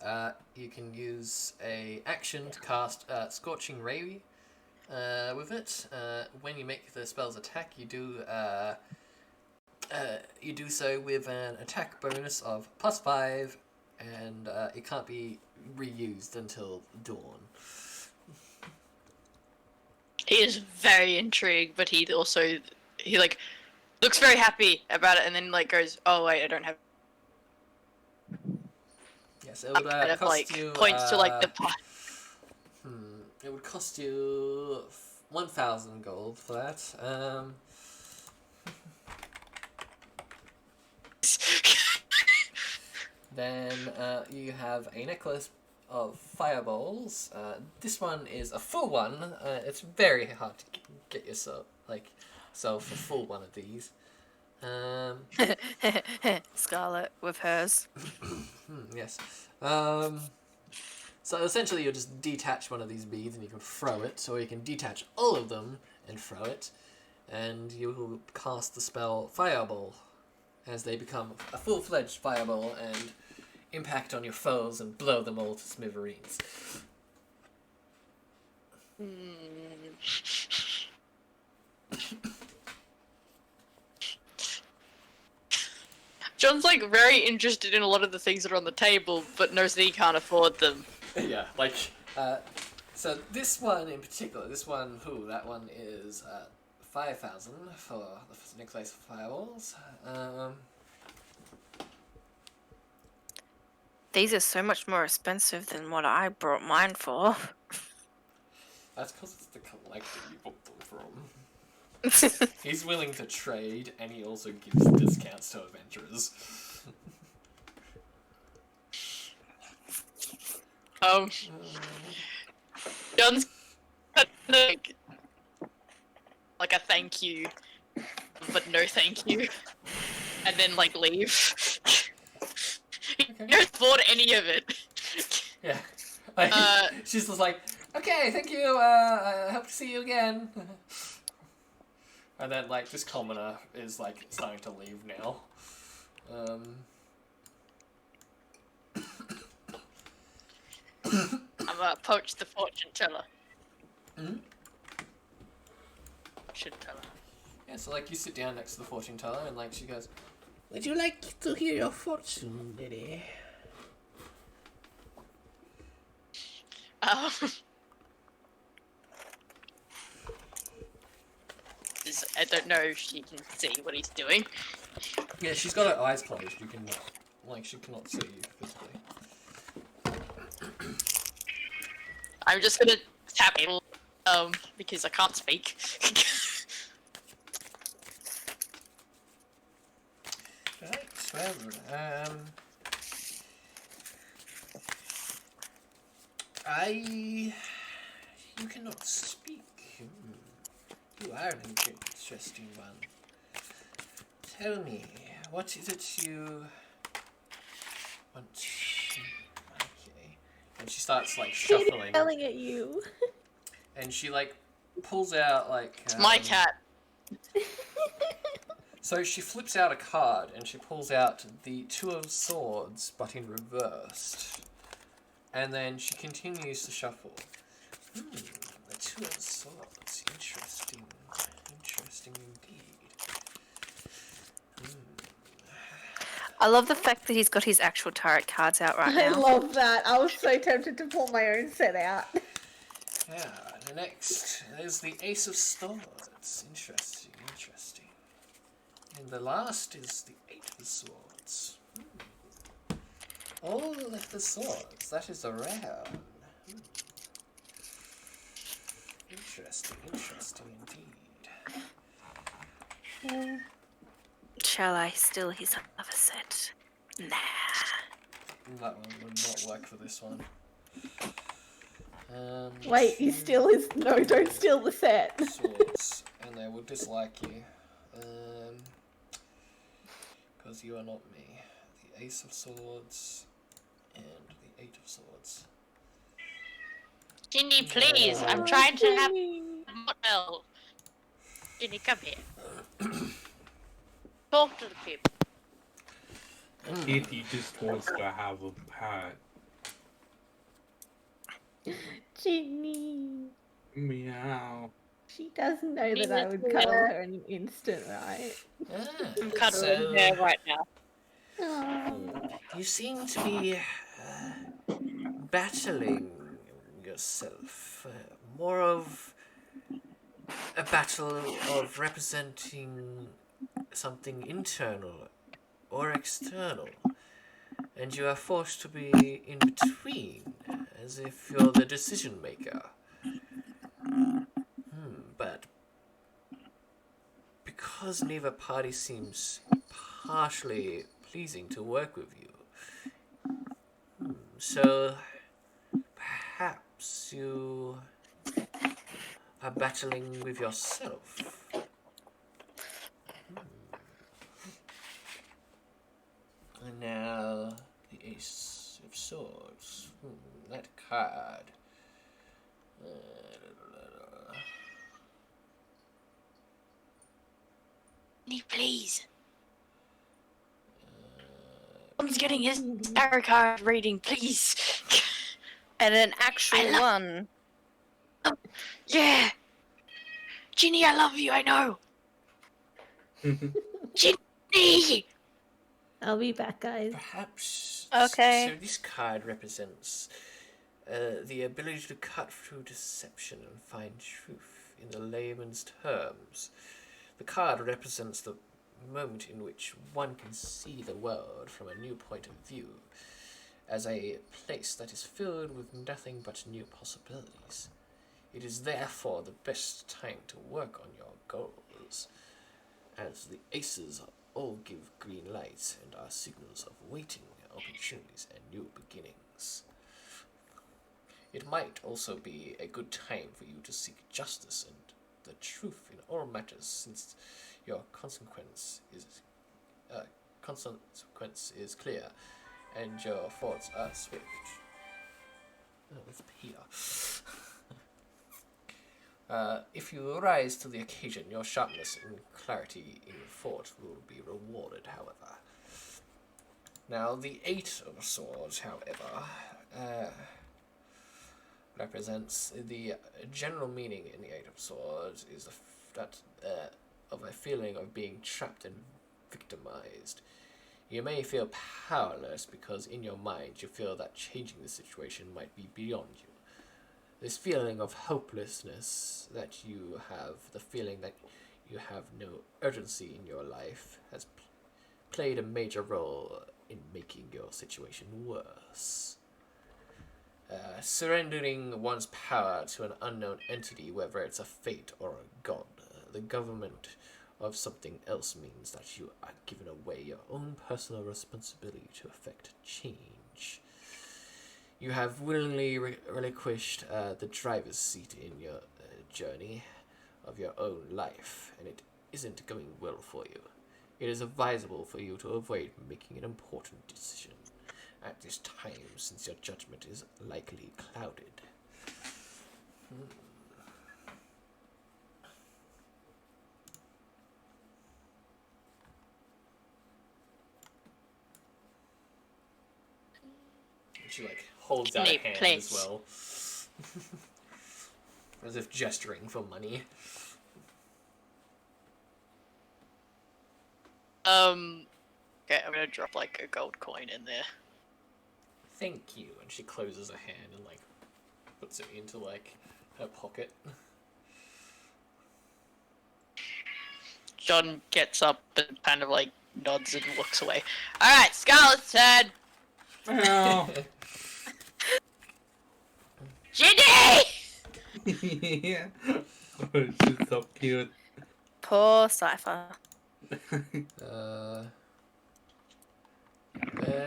you can use a action to cast Scorching Ray with it. When you make the spell's attack, you do so with an attack bonus of +5, and it can't be reused until dawn. He is very intrigued, but he like looks very happy about it, and then like goes, "Oh wait, I don't have." Yes, it would kind of cost like you. points to like the. It would cost you 1,000 gold for that. Then you have a necklace of fireballs. This one is a full one. It's very hard to get yourself a full one of these. Scarlet with hers. Yes. So essentially, you just detach one of these beads and you can throw it, or you can detach all of them and throw it, and you will cast the spell Fireball, as they become a full-fledged fireball and impact on your foes and blow them all to smithereens. John's like very interested in a lot of the things that are on the table, but knows that he can't afford them. Yeah, so this one in particular, that one is 5,000 for the necklace of fireballs. These are so much more expensive than what I brought mine for. That's because it's the collector you bought them from. He's willing to trade, and he also gives discounts to adventurers. John's like a thank you, but no thank you, and then like leave. He don't afford any of it. Yeah. She's just like, okay, thank you, I hope to see you again. And then, this commoner is, starting to leave now. I'm gonna poach the fortune teller. Fortune teller. Yeah, so, you sit down next to the fortune teller, and, she goes, would you like to hear your fortune, lady? I don't know if she can see what he's doing. Yeah, she's got her eyes closed. You can, she cannot see you physically. I'm just gonna tap him, because I can't speak. Right, well, you cannot speak. You are an interesting one. Tell me, what is it you want? Okay. And she starts shuffling. Yelling at you. And she pulls out It's my cat. So she flips out a card and she pulls out the Two of Swords, but in reversed. And then she continues to shuffle. The Two of Swords. Interesting. Interesting indeed. I love the fact that he's got his actual tarot cards out right I now. love that. I was so tempted to pull my own set out. Yeah, the next is the Ace of Swords. Interesting, interesting. And the last is the Eight of Swords. All of the swords. That is a rare one. Interesting, interesting indeed. Shall I steal his other set? Nah. That one would not work for this one. Wait, you steal his... No, don't steal the set. Swords, and they will dislike you. Because you are not me. The Ace of Swords and the Eight of Swords. Ginny, please. I'm trying to have model. Ginny, come here. Talk to the people. Kitty just wants to have a pat. Ginny. Meow. She doesn't know that I would cuddle her in an instant, right? I'm cuddling her right now. You seem to be battling yourself. More of a battle of representing something internal or external. And you are forced to be in between, as if you're the decision maker. But because neither party seems partially pleasing to work with you, so perhaps you are battling with yourself. And now the Ace of Swords. That card. Ginny, please. Someone's getting his tarot card reading, please. And an actual I love- one. Yeah. Ginny, I love you, I know. Ginny! I'll be back, guys. Perhaps. Okay. So this card represents the ability to cut through deception and find truth in the layman's terms. The card represents the moment in which one can see the world from a new point of view, as a place that is filled with nothing but new possibilities. It is therefore the best time to work on your goals, as the aces all give green lights and are signals of waiting opportunities and new beginnings. It might also be a good time for you to seek justice and the truth in all matters, since your consequence is clear and your thoughts are swift. Oh, let's peer. If you rise to the occasion, your sharpness and clarity in thought will be rewarded, however. Now, the Eight of Swords, however, represents the general meaning in the Eight of Swords is that of a feeling of being trapped and victimized. You may feel powerless because in your mind you feel that changing the situation might be beyond you. This feeling of hopelessness that you have, the feeling that you have no urgency in your life, has played a major role in making your situation worse. Surrendering one's power to an unknown entity, whether it's a fate or a god, the government of something else, means that you are giving away your own personal responsibility to effect change. You have willingly relinquished the driver's seat in your journey of your own life, and it isn't going well for you. It is advisable for you to avoid making an important decision at this time, since your judgment is likely clouded. She holds out a hand as well. As if gesturing for money. Okay, I'm gonna drop a gold coin in there. Thank you. And she closes her hand and puts it into her pocket. John gets up and kind of nods and looks away. Alright, Scarlet's turn! Meow. Ginny! Yeah. Oh, she's so cute. Poor Cypher. Where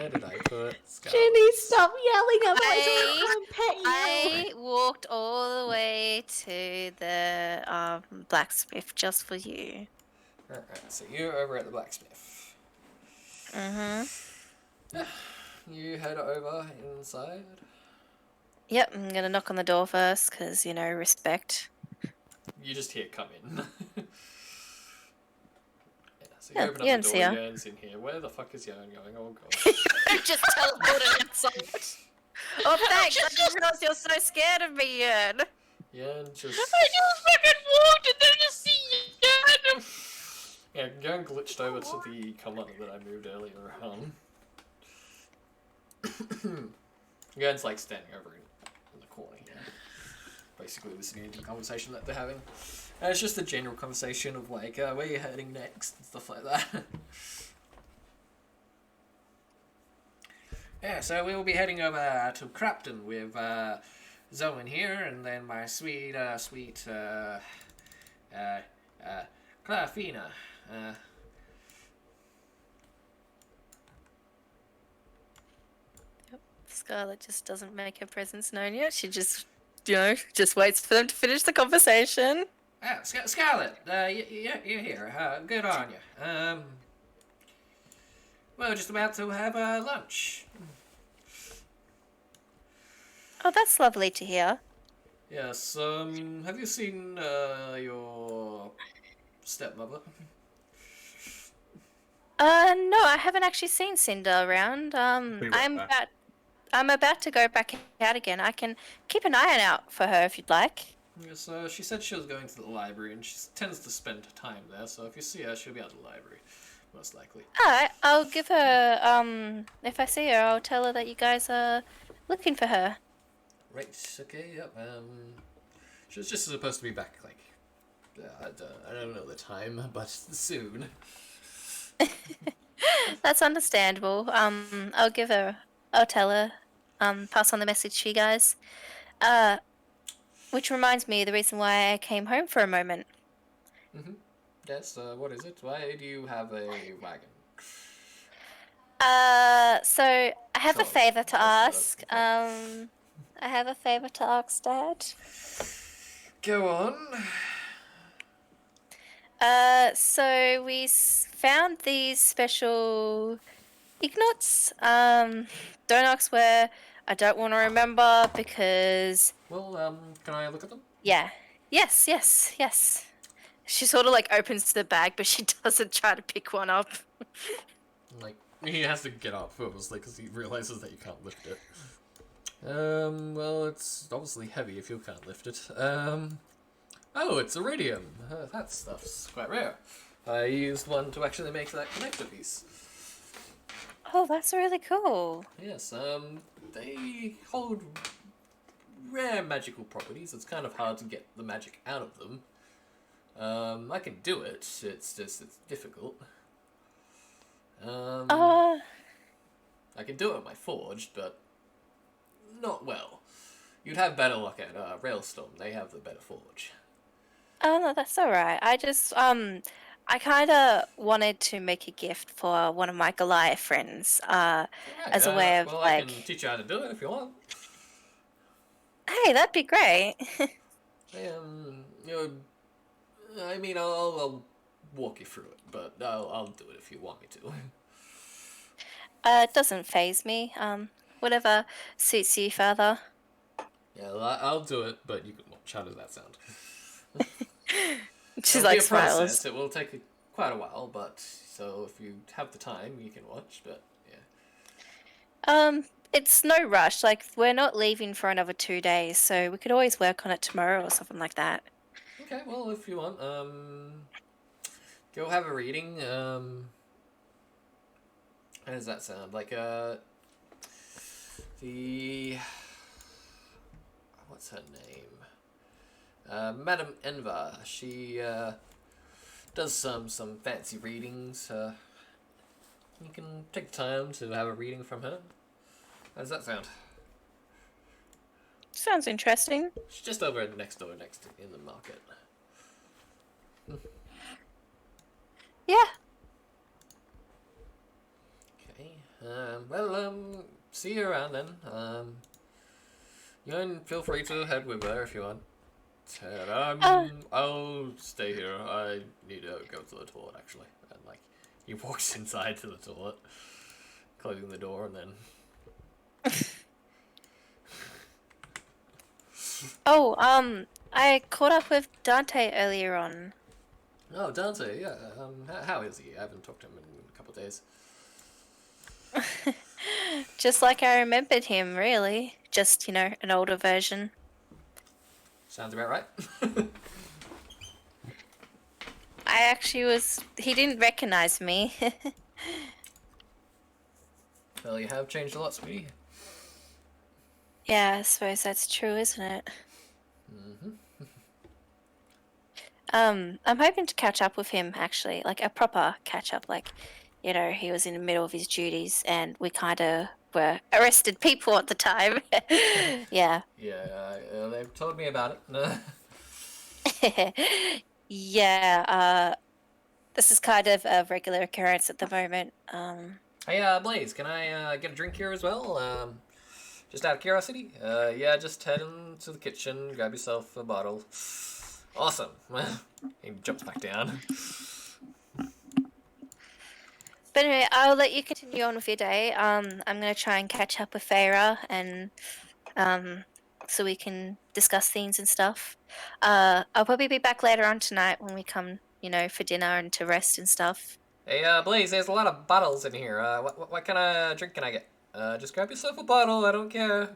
did I put Scarlet? Ginny, stop yelling! Otherwise, I won't pet you. I walked all the way to the blacksmith just for you. Alright, so you're over at the blacksmith. Mm-hmm. you head over inside. Yep, I'm gonna knock on the door first, because, you know, respect. You just hear come in. Yeah, so you Yeah, open up Yern's the door, here. Yern's in here. Where the fuck is Yern going? Oh god. Just teleported inside. Oh, thanks! I didn't realize you're so scared of me, Yern. Yern just... I just fucking walked and then just see you. Yeah, Yern glitched over to the color that I moved earlier on. Yern's like standing over in the corner here. Basically listening to the conversation that they're having. And it's just a general conversation of like, where you're heading next and stuff like that. Yeah, so we will be heading over to Crapton with Zoe here, and then my sweet Clarafina. Scarlet just doesn't make her presence known yet. She just, you know, just waits for them to finish the conversation. Scarlet, you're here. Good on you. We're just about to have lunch. Oh, that's lovely to hear. Yes, have you seen your stepmother? No, I haven't actually seen Cinder around. Be right back. I'm about to go back out again. I can keep an eye out for her if you'd like. Yes, she said she was going to the library, and she tends to spend time there, so if you see her, she'll be at the library, most likely. Alright, I'll give her, if I see her, I'll tell her that you guys are looking for her. Right, okay, yep, she was just supposed to be back, like, I don't know the time, but soon. That's understandable. I'll tell her, pass on the message to you guys. Which reminds me, the reason why I came home for a moment. Mm-hmm. Yes, what is it? Why do you have a wagon? So I have a Sorry, favor to that's- ask. I have a favor to ask, Dad. Go on. So we found these special Ignots. Don't ask where. I don't want to remember because, Well, can I look at them? yeah. Yes. She sort of like opens the bag, but she doesn't try to pick one up. Like, he has to get up, obviously, because he realizes that you can't lift it. Well, it's obviously heavy if you can't lift it. Oh, it's iridium. That stuff's quite rare. I used one to actually make that connector piece. Oh, that's really cool. Yes, they hold rare magical properties. It's kind of hard to get the magic out of them. I can do it, it's difficult. I can do it with my forge, but not well. You'd have better luck at Railstorm, they have the better forge. Oh no, that's alright. I kinda wanted to make a gift for one of my Goliath friends, Right, as a way of well, like, I can teach you how to do it if you want. hey, that'd be great. You know, I mean, I'll walk you through it, but I'll do it if you want me to. It doesn't phase me. Whatever suits you, Father. Yeah, I'll do it, but you can watch. How does that sound? She's It'll like be a process. smiles. It will take quite a while, but so if you have the time, you can watch. But yeah, It's no rush. Like, we're not leaving for another 2 days, so we could always work on it tomorrow or something like that. okay. Well, if you want, go have a reading. How does that sound? Like the what's her name? Madame Enva. She does some fancy readings. You can take time to have a reading from her. How does that sound? Sounds interesting. She's just over next door, in the market. Yeah. Okay. Well, see you around then. You can feel free to head with her if you want. I'll stay here. I need to go to the toilet actually. And like, he walks inside to the toilet, closing the door, and then Oh, I caught up with Dante earlier on. Oh, Dante, yeah. How is he? I haven't talked to him in a couple of days. Just like I remembered him, really. Just, an older version. Sounds about right. He didn't recognize me. Well, you have changed a lot, sweetie. Yeah, I suppose that's true, isn't it? Mm-hmm. I'm hoping to catch up with him, actually. Like, a proper catch up. Like, he was in the middle of his duties and we kind of were arrested people at the time. Yeah. Yeah, they've told me about it. Yeah, this is kind of a regular occurrence at the moment. Hey, Blaze, can I get a drink here as well? Just out of curiosity? Yeah, just head into the kitchen, grab yourself a bottle. Awesome. He jumps back down. But anyway, I'll let you continue on with your day. I'm gonna try and catch up with Farah and so we can discuss things and stuff. I'll probably be back later on tonight when we come, for dinner and to rest and stuff. Hey, Blaze, there's a lot of bottles in here. What kind of drink can I get? Just grab yourself a bottle, I don't care.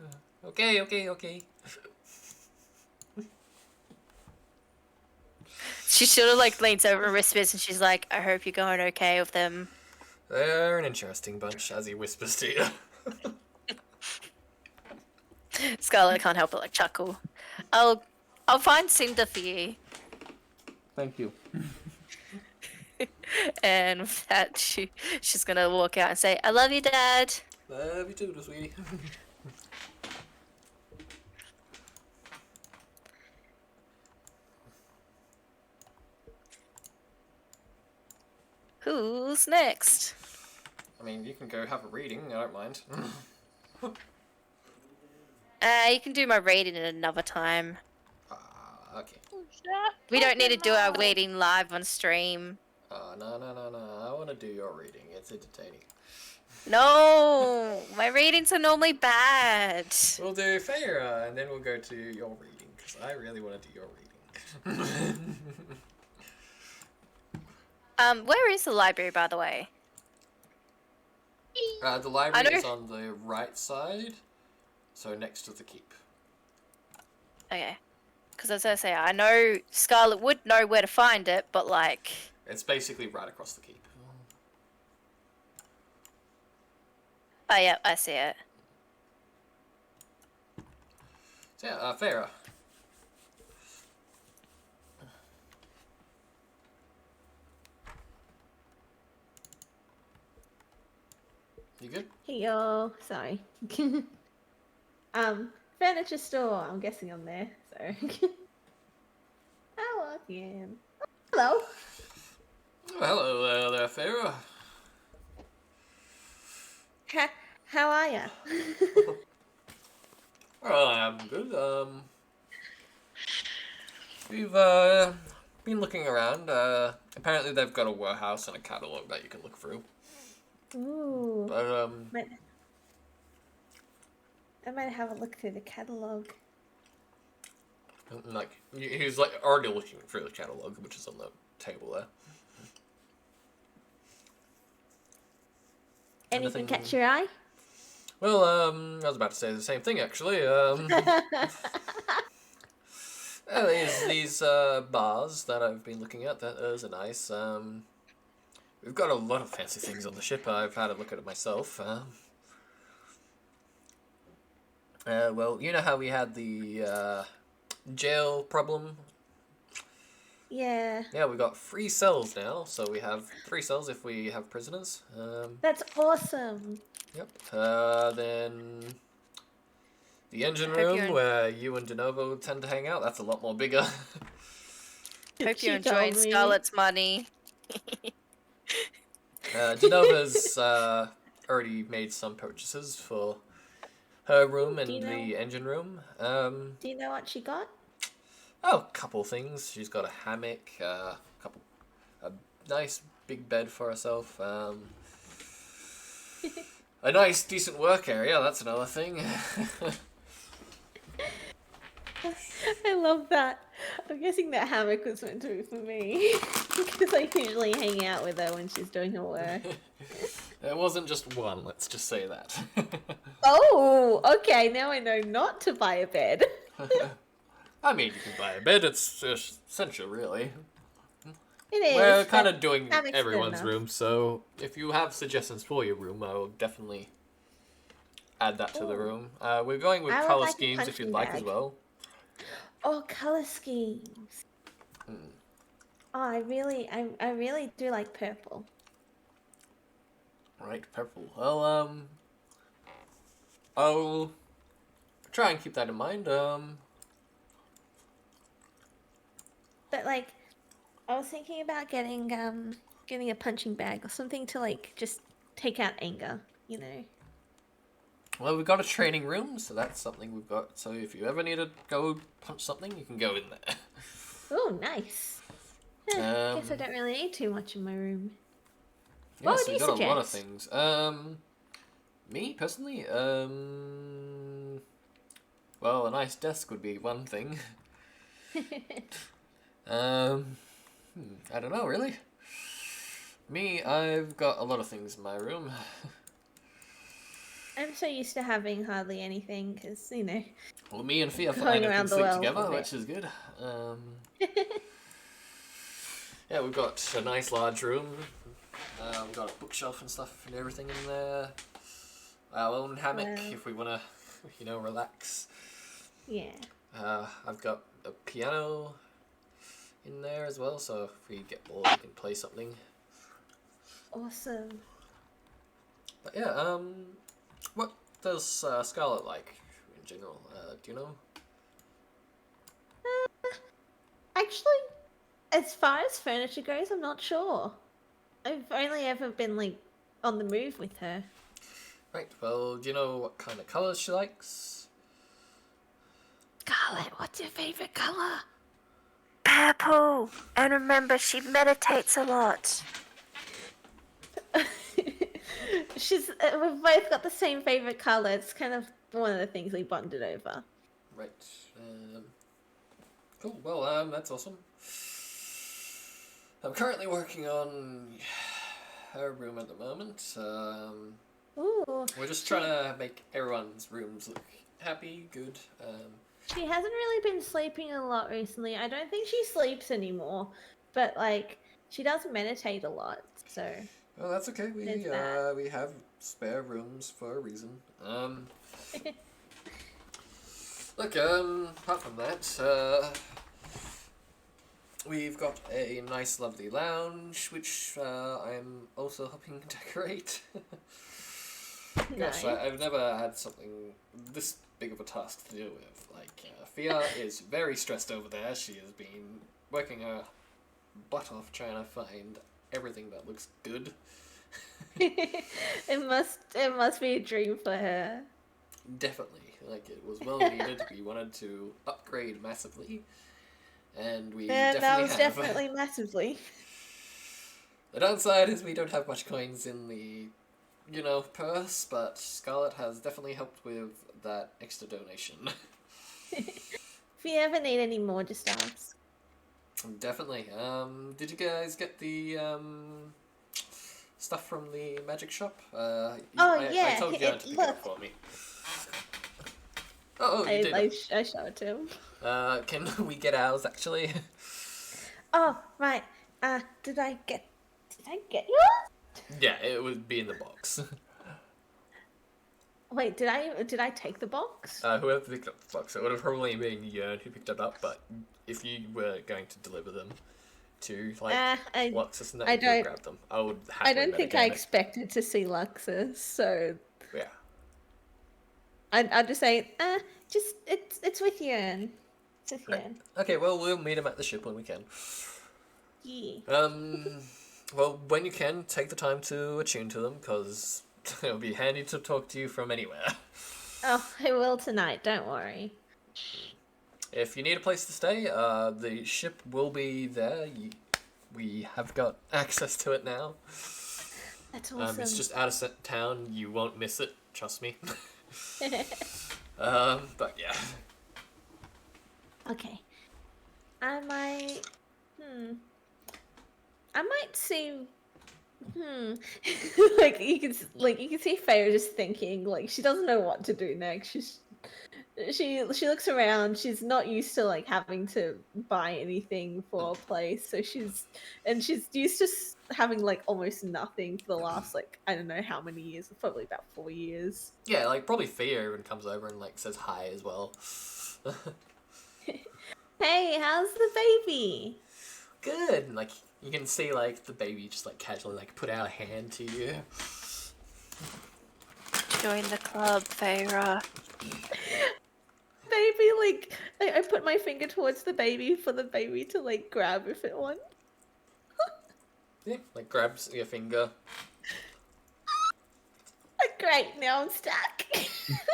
Okay. She sort of like leans over and whispers, and she's like, "I hope you're going okay with them." They're an interesting bunch, as he whispers to you. Scarlet can't help but like chuckle. I'll find Cinder for you. Thank you. And with that, she's gonna walk out and say, "I love you, Dad." Love you too, sweetie. Who's next? I mean, you can go have a reading, I don't mind. You can do my reading at another time. Okay. We don't need to do our reading live on stream. No. I want to do your reading. It's entertaining. No, my readings are normally bad. We'll do Farah, and then we'll go to your reading, because I really want to do your reading. Where is the library, by the way? The library is on the right side, so next to the keep. Okay. Because as I say, I know Scarlet would know where to find it, but like... It's basically right across the keep. Oh yeah, I see it. So yeah, Farah. You good? Hey yo, sorry. Furniture store. I'm guessing I'm there. So. Hello again. Hello. Oh, hello there, Farah. How are ya? Well, I'm good. We've been looking around. Apparently they've got a warehouse and a catalog that you can look through. Ooh. But I might have a look through the catalog. like he's like already looking through the catalog, which is on the table there. Anything catch your eye? Well, I was about to say the same thing actually. There's these bars that I've been looking at. Those are nice. We've got a lot of fancy things on the ship. I've had a look at it myself. Well, you know how we had the jail problem? Yeah. Yeah, we got 3 cells now, so we have 3 cells if we have prisoners. That's awesome. Yep. Then the engine Hope room you're- where you and DeNovo tend to hang out. That's a lot more bigger. Hope She you're enjoying told me. Scarlet's money. DeNova's already made some purchases for her room and Do you know- the engine room. Do you know what she got? Oh, a couple things. She's got a hammock, a nice big bed for herself. A nice, decent work area. That's another thing. I love that. I'm guessing that hammock was meant to be for me because I usually hang out with her when she's doing her work. There wasn't just one, let's just say that. Oh, okay. Now I know not to buy a bed. I mean, you can buy a bed, it's essential, really. It is. We're kind but of doing hammock's good everyone's enough. room, so if you have suggestions for your room, I will definitely add that to the Ooh. room. We're going with I would color like a schemes if you'd punching like as bag. well. Oh, color schemes. Hmm. Oh, I really do like purple. Right, purple. Well, I'll try and keep that in mind. But like, I was thinking about getting a punching bag or something to like just take out anger. You know. Well, we've got a training room, so that's something we've got. So if you ever need to go punch something, you can go in there. Oh, nice. Guess I don't really need too much in my room. Yeah, What so would we've you got a lot of suggest? things. Me personally, well, a nice desk would be one thing. I don't know, really. Me, I've got a lot of things in my room. I'm so used to having hardly anything because, you know, Well, me and Fia Going kind of can around the sleep world together, a bit. which is good. Yeah, we've got a nice large room. We've got a bookshelf and stuff and everything in there. Our own hammock Wow. if we want to, relax. Yeah. I've got a piano in there as well, so if we get bored, we can play something. Awesome. But yeah, what does Scarlet like in general? Do you know? Actually, as far as furniture goes, I'm not sure. I've only ever been like on the move with her. Right, well, do you know what kind of colours she likes? Scarlet, what's your favorite color? Purple. And remember, she meditates a lot. We've both got the same favorite color. It's kind of one of the things we bonded over. Right. Cool. Well, that's awesome. I'm currently working on her room at the moment. Ooh. We're just trying to make everyone's rooms look happy, good. She hasn't really been sleeping a lot recently. I don't think she sleeps anymore, but like she does meditate a lot. So Well, that's okay. There's that. We have spare rooms for a reason. Look, apart from that, we've got a nice, lovely lounge, which I'm also helping decorate. Gosh, Nice. I've never had something this big of a task to deal with. Like, Fia is very stressed over there. She has been working her butt off trying to find everything that looks good. it must be a dream for her. Definitely. Like, it was well needed. We wanted to upgrade massively. And we And that definitely was have. definitely massively. The downside is we don't have much coins in the, purse, but Scarlet has definitely helped with that extra donation. If you ever need any more, just ask. Definitely. Did you guys get the stuff from the magic shop? I yeah, told you to pick it up for me. Oh, you did. I showed it to him. Can we get ours actually? Oh, right. Did I get yours? Yeah, it would be in the box. Wait, did I take the box? Whoever picked up the box, it would have probably been Yearn who picked it up, but if you were going to deliver them to, Luxus and that, you could grab them. I would happily I don't think I metagame it. expected to see Luxus, so Yeah. I'd just say, just it's with Yearn. It's with Right. Yearn. Okay, well, we'll meet him at the ship when we can. Yeah. Well, when you can, take the time to attune to them, because it'll be handy to talk to you from anywhere. Oh, I will tonight. Don't worry. If you need a place to stay, the ship will be there. We have got access to it now. That's awesome. It's just out of town. You won't miss it. Trust me. But yeah. Okay. I might. I might see. Like you can see Feyre just thinking, like she doesn't know what to do next. She looks around. She's not used to like having to buy anything for a place, so she's used to having like almost nothing for the last like I don't know how many years, probably about 4 years. Yeah, like probably Thea even comes over and like says hi as well. Hey, how's the baby? Good. And, like you can see like the baby just like casually like put out a hand to you. Join the club, Feyre. Baby, like I put my finger towards the baby for the baby to like grab if it wants. Yeah, like grabs your finger. Great, now I'm stuck.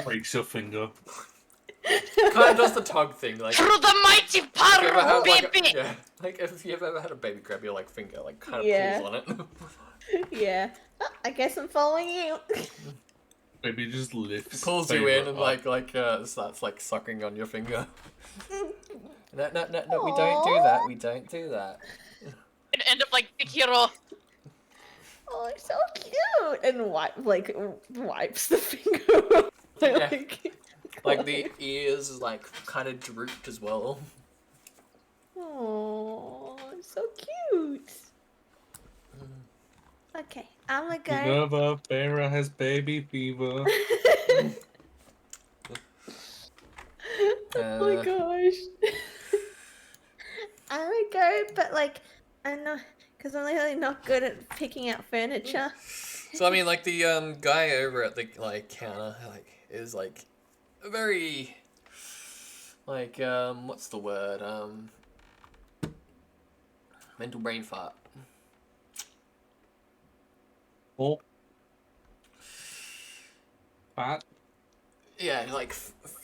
Breaks your finger. Kind of does the tug thing, like. Through the mighty If you power ever had, of like, baby! yeah, like if you've ever had a baby grab your like finger, like kind of Yeah. pulls on it. Yeah. Oh, I guess I'm following you. Maybe just lifts. Pulls you Feyre in and up. starts like sucking on your finger. No, we don't do that. We don't do that. And end up like Big Hero. Oh, so cute. And wipes the finger. Yeah. Like the ears is like kind of drooped as well. Oh, so cute. Okay, I'm gonna go. Minerva, Feyre has baby fever. Oh my gosh. I'm gonna go, but like, I'm not, because I'm really not good at picking out furniture. So I mean, like the guy over at the like counter like is like a very like what's the word mental brain fart. Oh. Fat. Yeah, like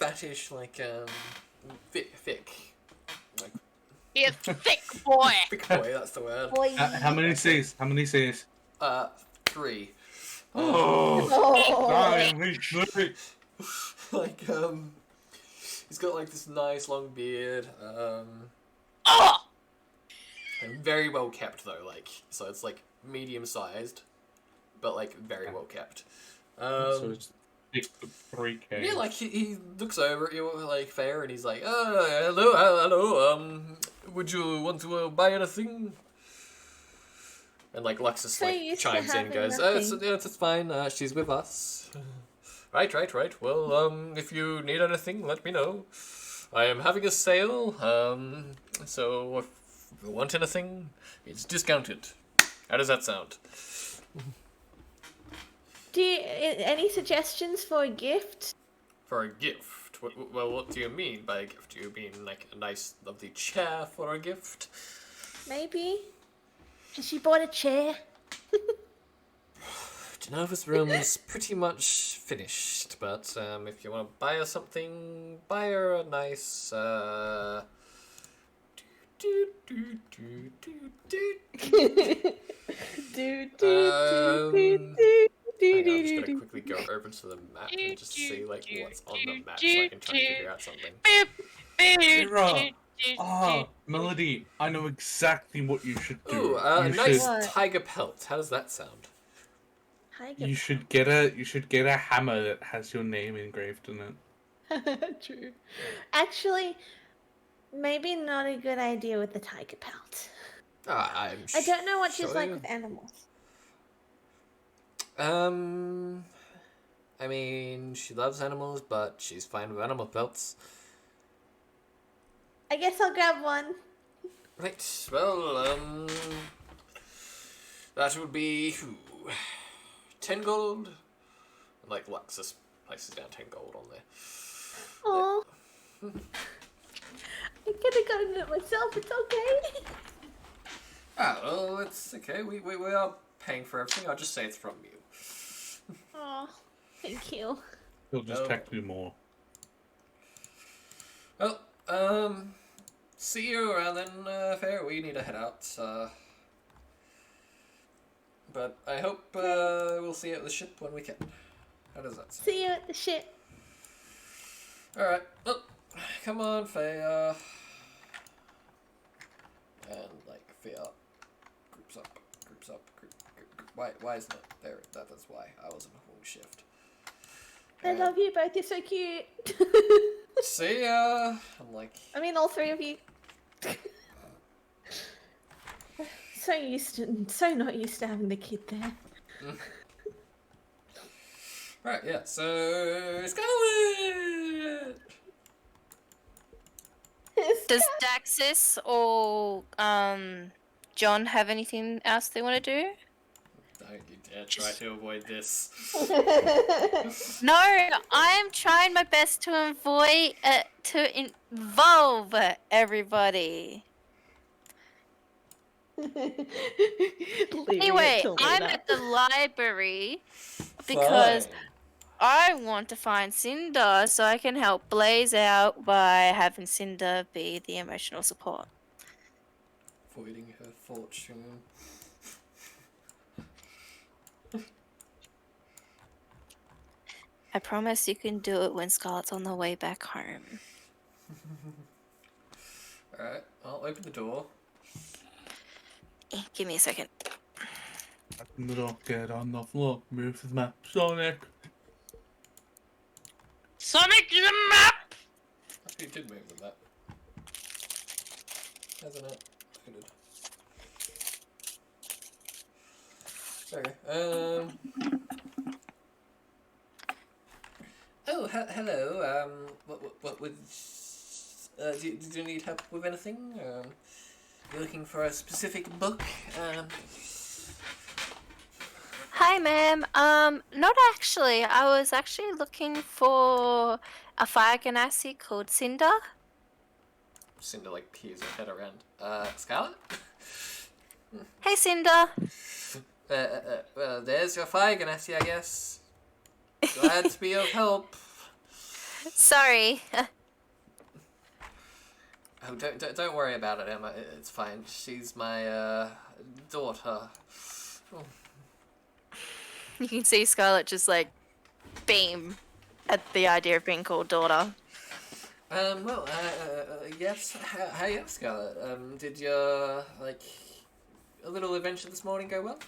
fattish, like thick, like He's thick boy. thick boy. That's the word. Boy. How many C's? How many C's? 3. Oh. Oh. Like he's got like this nice long beard. Oh! And very well kept though. Like so, it's like medium sized, but like very well kept. So it's 3K. Yeah, like he looks over at you like Fair, and he's like, hello, would you want to buy anything? And like Luxus So like used to chimes in, and having goes, nothing. it's fine. She's with us. Right. Well, if you need anything, let me know. I am having a sale. So if you want anything, it's discounted. How does that sound? Do you, any suggestions for a gift? For a gift? Well, what do you mean by a gift? Do you mean like a nice, lovely chair for a gift? Maybe. Has she bought a chair? Genova's room's pretty much finished, but if you want to buy her something, buy her a nice. Hang on, I'm just gonna quickly go over to the map and just see like what's on the map so I can try to figure out something. Feyre! Ah, Melody, I know exactly what you should do. Ooh, a you nice should, What? tiger pelt. How does that sound? you should get a hammer that has your name engraved in it. True. Actually, maybe not a good idea with the tiger pelt. I I don't know what she's like sure. with animals. I mean, she loves animals, but she's fine with animal pelts. I guess I'll grab one. Right, well, that would be 10 gold. Like, Luxus places down 10 gold on there. Oh. I could have gotten it myself. It's okay. Ah, well, it's okay. We are paying for everything. I'll just say it's from you. Oh, thank you. He'll just No. text me more. Well, see you around then, Fair. We need to head out. But I hope we'll see you at the ship when we can. How does that sound? See you at the ship. Alright, well, come on, Faye. VR. Groups up. Groups up. Why isn't it there? That's why I was in a whole shift. I love you both. You're so cute. See ya. I'm like. I mean, all three of you. So not used to having the kid there. Right. Yeah. So Scarlet. Does Daxis or John have anything else they want to do? Don't you dare try to avoid this. No, I am trying my best to involve everybody. Anyway, I'm at the library because Fine. I want to find Cinder so I can help Blaze out by having Cinder be the emotional support. Voiding her fortune. I promise you can do it when Scarlett's on the way back home. Alright, I'll open the door. Give me a second. Open the door, get on the floor, move to the map, Sonic. Sonic the map! He did move the map. Hasn't it? He did. Okay, Oh, hello. What would... do you need help with anything? You're looking for a specific book? Hi, ma'am. Not actually. I was actually looking for a fire ganassi called Cinder. Cinder, like, peers her head around. Scarlet? Hey, Cinder. Well, there's your fire ganassi, I guess. Glad to be of help. Sorry. Oh, don't worry about it, Emma. It's fine. She's my daughter. Oh. You can see Scarlett just like beam at the idea of being called daughter. Well, yes. Hey, Scarlett. Did your a little adventure this morning go well?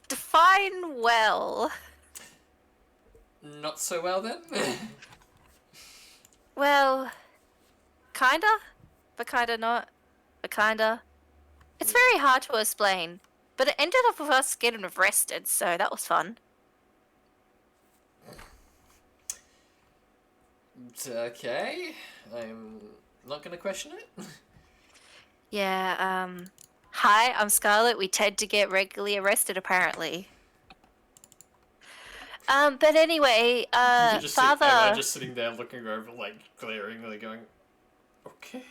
Define well. Not so well then. Well, kinda, but kinda not, but kinda. It's very hard to explain, but it ended up with us getting arrested, so that was fun. Okay, I'm not gonna question it. Yeah, hi, I'm Scarlett. We tend to get regularly arrested, apparently. But anyway, You just Father... Emma just sitting there looking over, like, glaringly going, okay.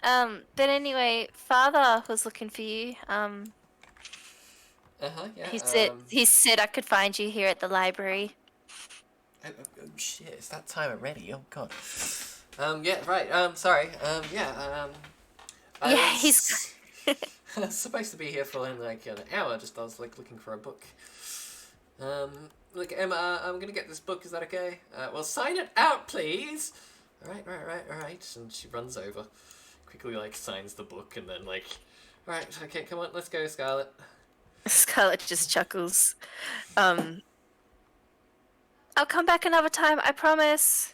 But anyway, Father was looking for you. Yeah. He said I could find you here at the library. Oh, shit, it's that time already. Oh god. Yeah, right. Sorry. I Yeah, was he's... supposed to be here for like an hour. Just I was like looking for a book. Look, Emma, I'm gonna get this book. Is that okay? Well, sign it out, please. All right. And she runs over, quickly like signs the book, and then like, all right, okay, come on, let's go, Scarlett. Scarlett just chuckles. I'll come back another time, I promise.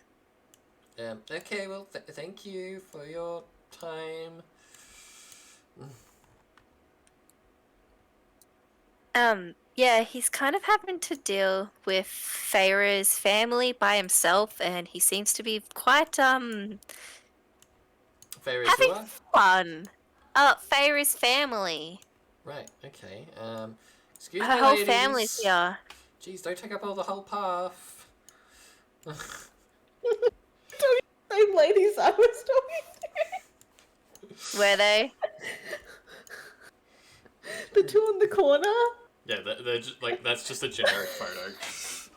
Okay, well, thank you for your time. Yeah, he's kind of having to deal with Feyre's family by himself, and he seems to be quite, Fairies having who are? fun. Feyre's family. Right, okay. Excuse Her me, whole ladies. family's here. Jeez, don't take up all the whole path. Same ladies I was talking to. Were they? The two in the corner. Yeah, they're just, like, that's just a generic photo.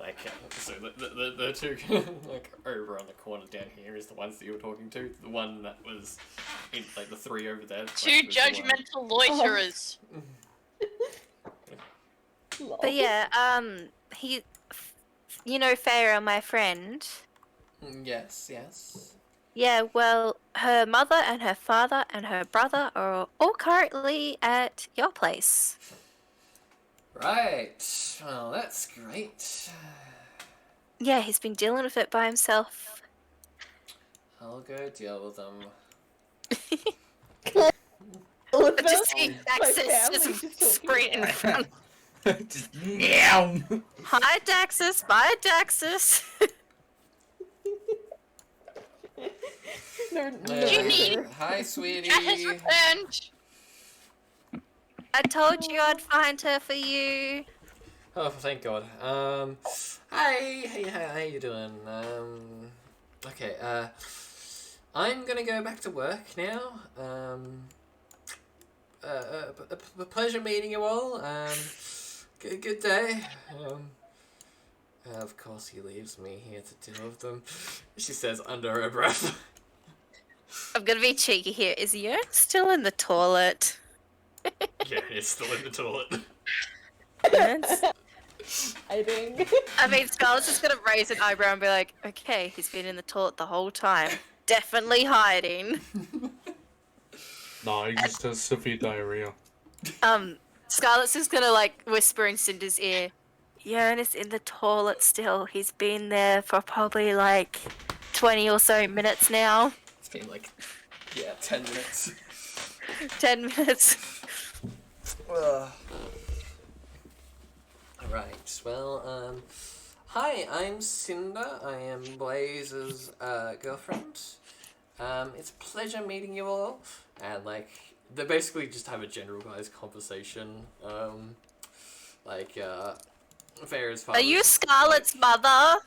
Like, so the two, like, over on the corner down here is the ones that you were talking to. The one that was, in, like, the three over there. Two like, was the one- judgmental loiterers. But yeah, you know Feyre, my friend. Yes. Yeah, well, her mother and her father and her brother are all currently at your place. Right. Well, that's great. Yeah, he's been dealing with it by himself. I'll go deal with them. All of But just them, see my Daxus family just just talking sprint in about front. Just meow. Hi, Daxus. Bye, Daxus. No, Uh, need- Hi, That has sweetie. returned. I told you I'd find her for you. Oh, thank God. Hi, hey, how you doing? Okay, I'm gonna go back to work now. Pleasure meeting you all. Good day. Of course he leaves me here to deal with them. She says under her breath. I'm gonna be cheeky here. Is Yearn still in the toilet? Yeah, it's still in the toilet. Yearn's... I think. I mean, Scarlett's just gonna raise an eyebrow and be like, okay, he's been in the toilet the whole time. Definitely hiding. Nah, he just has severe diarrhea. Scarlett's just gonna like whisper in Cinder's ear, Yearn is in the toilet still. He's been there for probably like 20 or so minutes now. It's been like, yeah, 10 minutes. 10 minutes. Right, well, hi, I'm Cinder. I am Blaze's girlfriend. It's a pleasure meeting you all. And, like, they basically just have a general guys conversation. Farrah's father. Are you Scarlett's mother?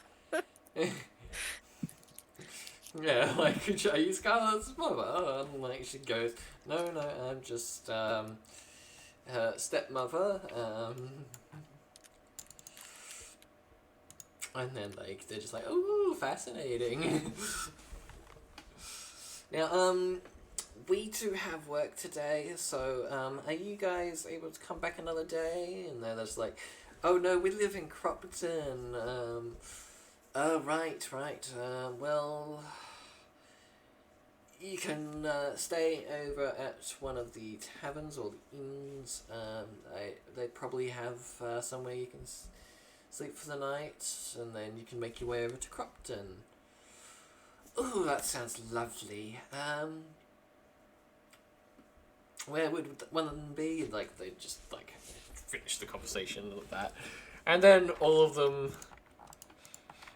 Yeah, like, are you Scarlett's mother? And, like, she goes, no, I'm just, her stepmother, and then, like, they're just like, ooh, fascinating. Now, we do have work today, so, are you guys able to come back another day? And they're just like, oh no, we live in Cropton, oh, right, well, you can, stay over at one of the taverns or the inns, they probably have, somewhere you can sleep for the night, and then you can make your way over to Cropton. Ooh, that sounds lovely. Where would one of them be? Like, they just, like, finish the conversation like that. And then all of them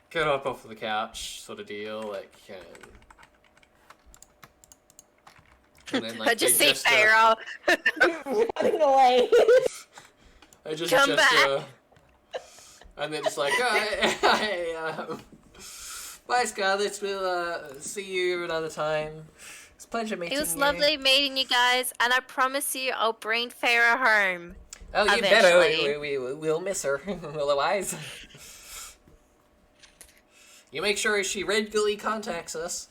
get up off of the couch, sort of deal, like, and then, like, I just they see gesture- Farrah. Running away. I just Come gesture, and they're just like, hey, bye, Scarlett. We'll see you another time. It's a pleasure meeting you. It was lovely meeting you guys, and I promise you I'll bring Farrah home. Oh, you eventually. better. We'll miss her. Otherwise, you make sure she regularly contacts us.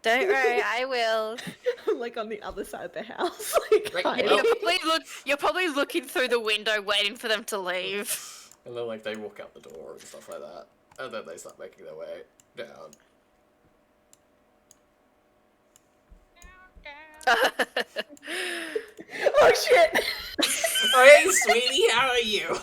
Don't worry, I will. I'm like on the other side of the house. Like, Right, hiding. well- You're probably looking through the window, waiting for them to leave. And then, like, they walk out the door and stuff like that. And then they start making their way down. Oh shit! Oh, hey, sweetie, how are you?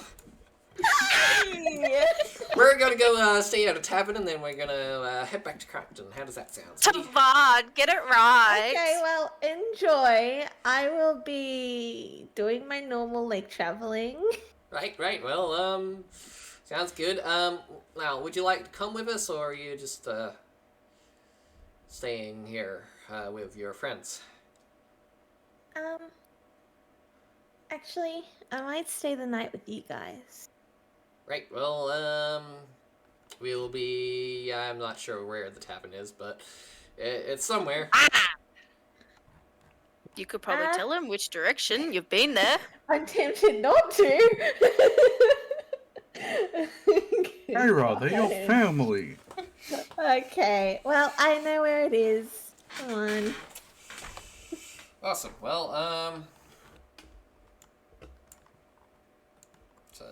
We're gonna go stay at a tavern, and then we're gonna head back to Cropton. How does that sound? Tavard, get it right. Okay, well, enjoy. I will be doing my normal lake traveling. Right. Well, sounds good. Now, would you like to come with us, or are you just staying here with your friends? Actually, I might stay the night with you guys. Right. Well, we'll be. I'm not sure where the tavern is, but it's somewhere. You could probably tell him which direction. You've been there. I'm tempted not to. Farrah, they're your family. Okay, well, I know where it is. Come on. Awesome. Well, so,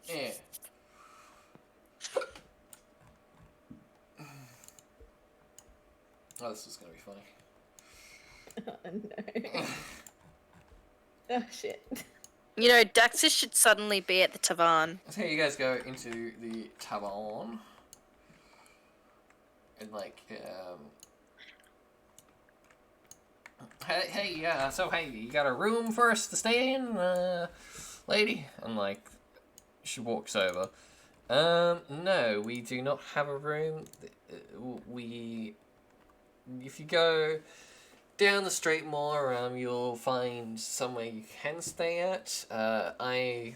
Yeah. Oh, this is gonna be funny. Oh no. Oh shit. You know, Daxis should suddenly be at the tavern. So you guys go into the tavern. And like, hey, you got a room for us to stay in, lady? And like, she walks over. No, we do not have a room. If you go down the street more, you'll find somewhere you can stay at. I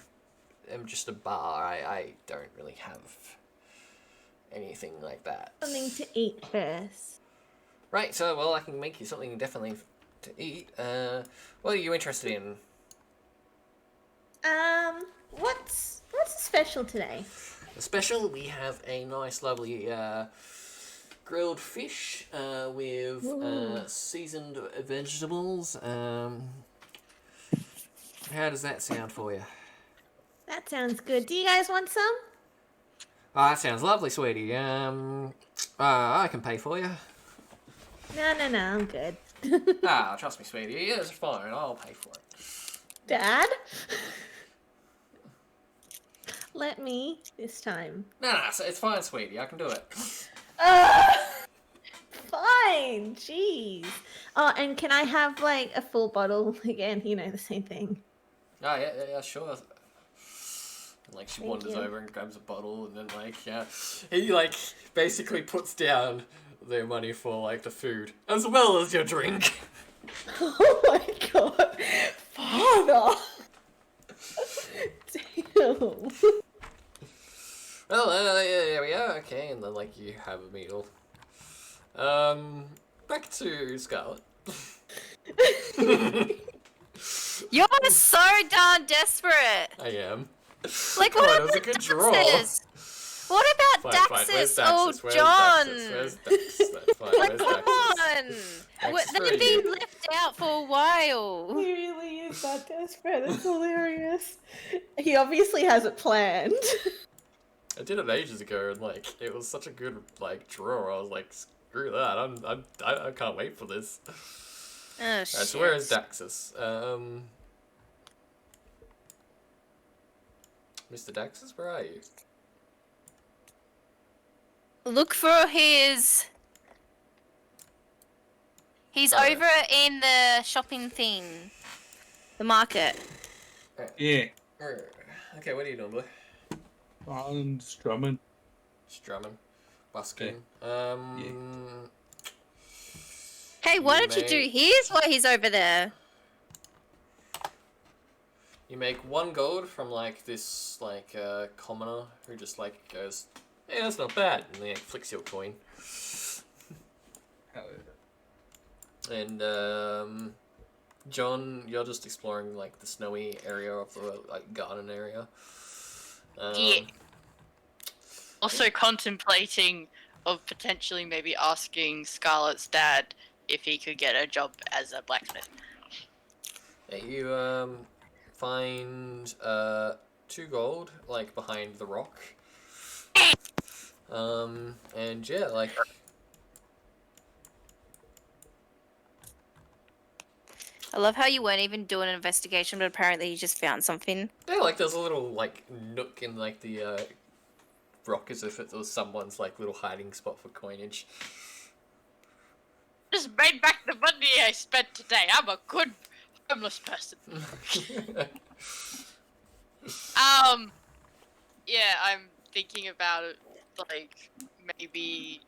am just a bar. I don't really have anything like that. Something to eat first. Right, so, well, I can make you something definitely to eat. What are you interested in? What's special today? The special, we have a nice, lovely, grilled fish, with, seasoned vegetables. How does that sound for you? That sounds good. Do you guys want some? Oh, that sounds lovely, sweetie. I can pay for you. No, I'm good. Ah, trust me, sweetie. It's fine. I'll pay for it. Dad? Let me this time. No, it's fine, sweetie. I can do it. Fine. Jeez. Oh, and can I have like a full bottle again? You know, the same thing. Oh, yeah, sure. And, like, she wanders you. over and grabs a bottle, and then, like, he, like, basically puts down their money for, like, the food, as well as your drink. Oh my god. Father. Damn. Well, there we are. Okay, and then, like, you have a meal. Back to Scarlet. You're so darn desperate. I am. Like, Come what on, it was a about good draw. Daxis? What about Fine, where's Daxis? Oh, Where's John. Where's Daxis? That's fine, Like, where's come Daxis? on. Daxis, where are They've been you? left out for a while. He really is that desperate. It's hilarious. He obviously has it planned. I did it ages ago, and like it was such a good like draw. I was like, screw that! I can't wait for this. Oh, Alright, shit. so where is Daxis? Mr. Daxis, where are you? Look for his... He's Oh. over in the shopping thing. The market. Yeah. Okay, what are you doing, boy? I'm strumming. Strumming, busking. Hey, why don't you Mate. do his while he's over there? You make 1 gold from like this like commoner who just like goes, "Hey, that's not bad," and then like, flicks your coin. Hell yeah. And John, you're just exploring like the snowy area of the like garden area. Yeah. Also contemplating of potentially maybe asking Scarlett's dad if he could get a job as a blacksmith. Yeah, you find 2 gold like behind the rock. And yeah, like I love how you weren't even doing an investigation, but apparently you just found something. yeah, like there's a little like nook in like the rock as if it was someone's like little hiding spot for coinage. Just made back the money I spent today. I'm a good homeless person. Yeah, I'm thinking about it, like, maybe...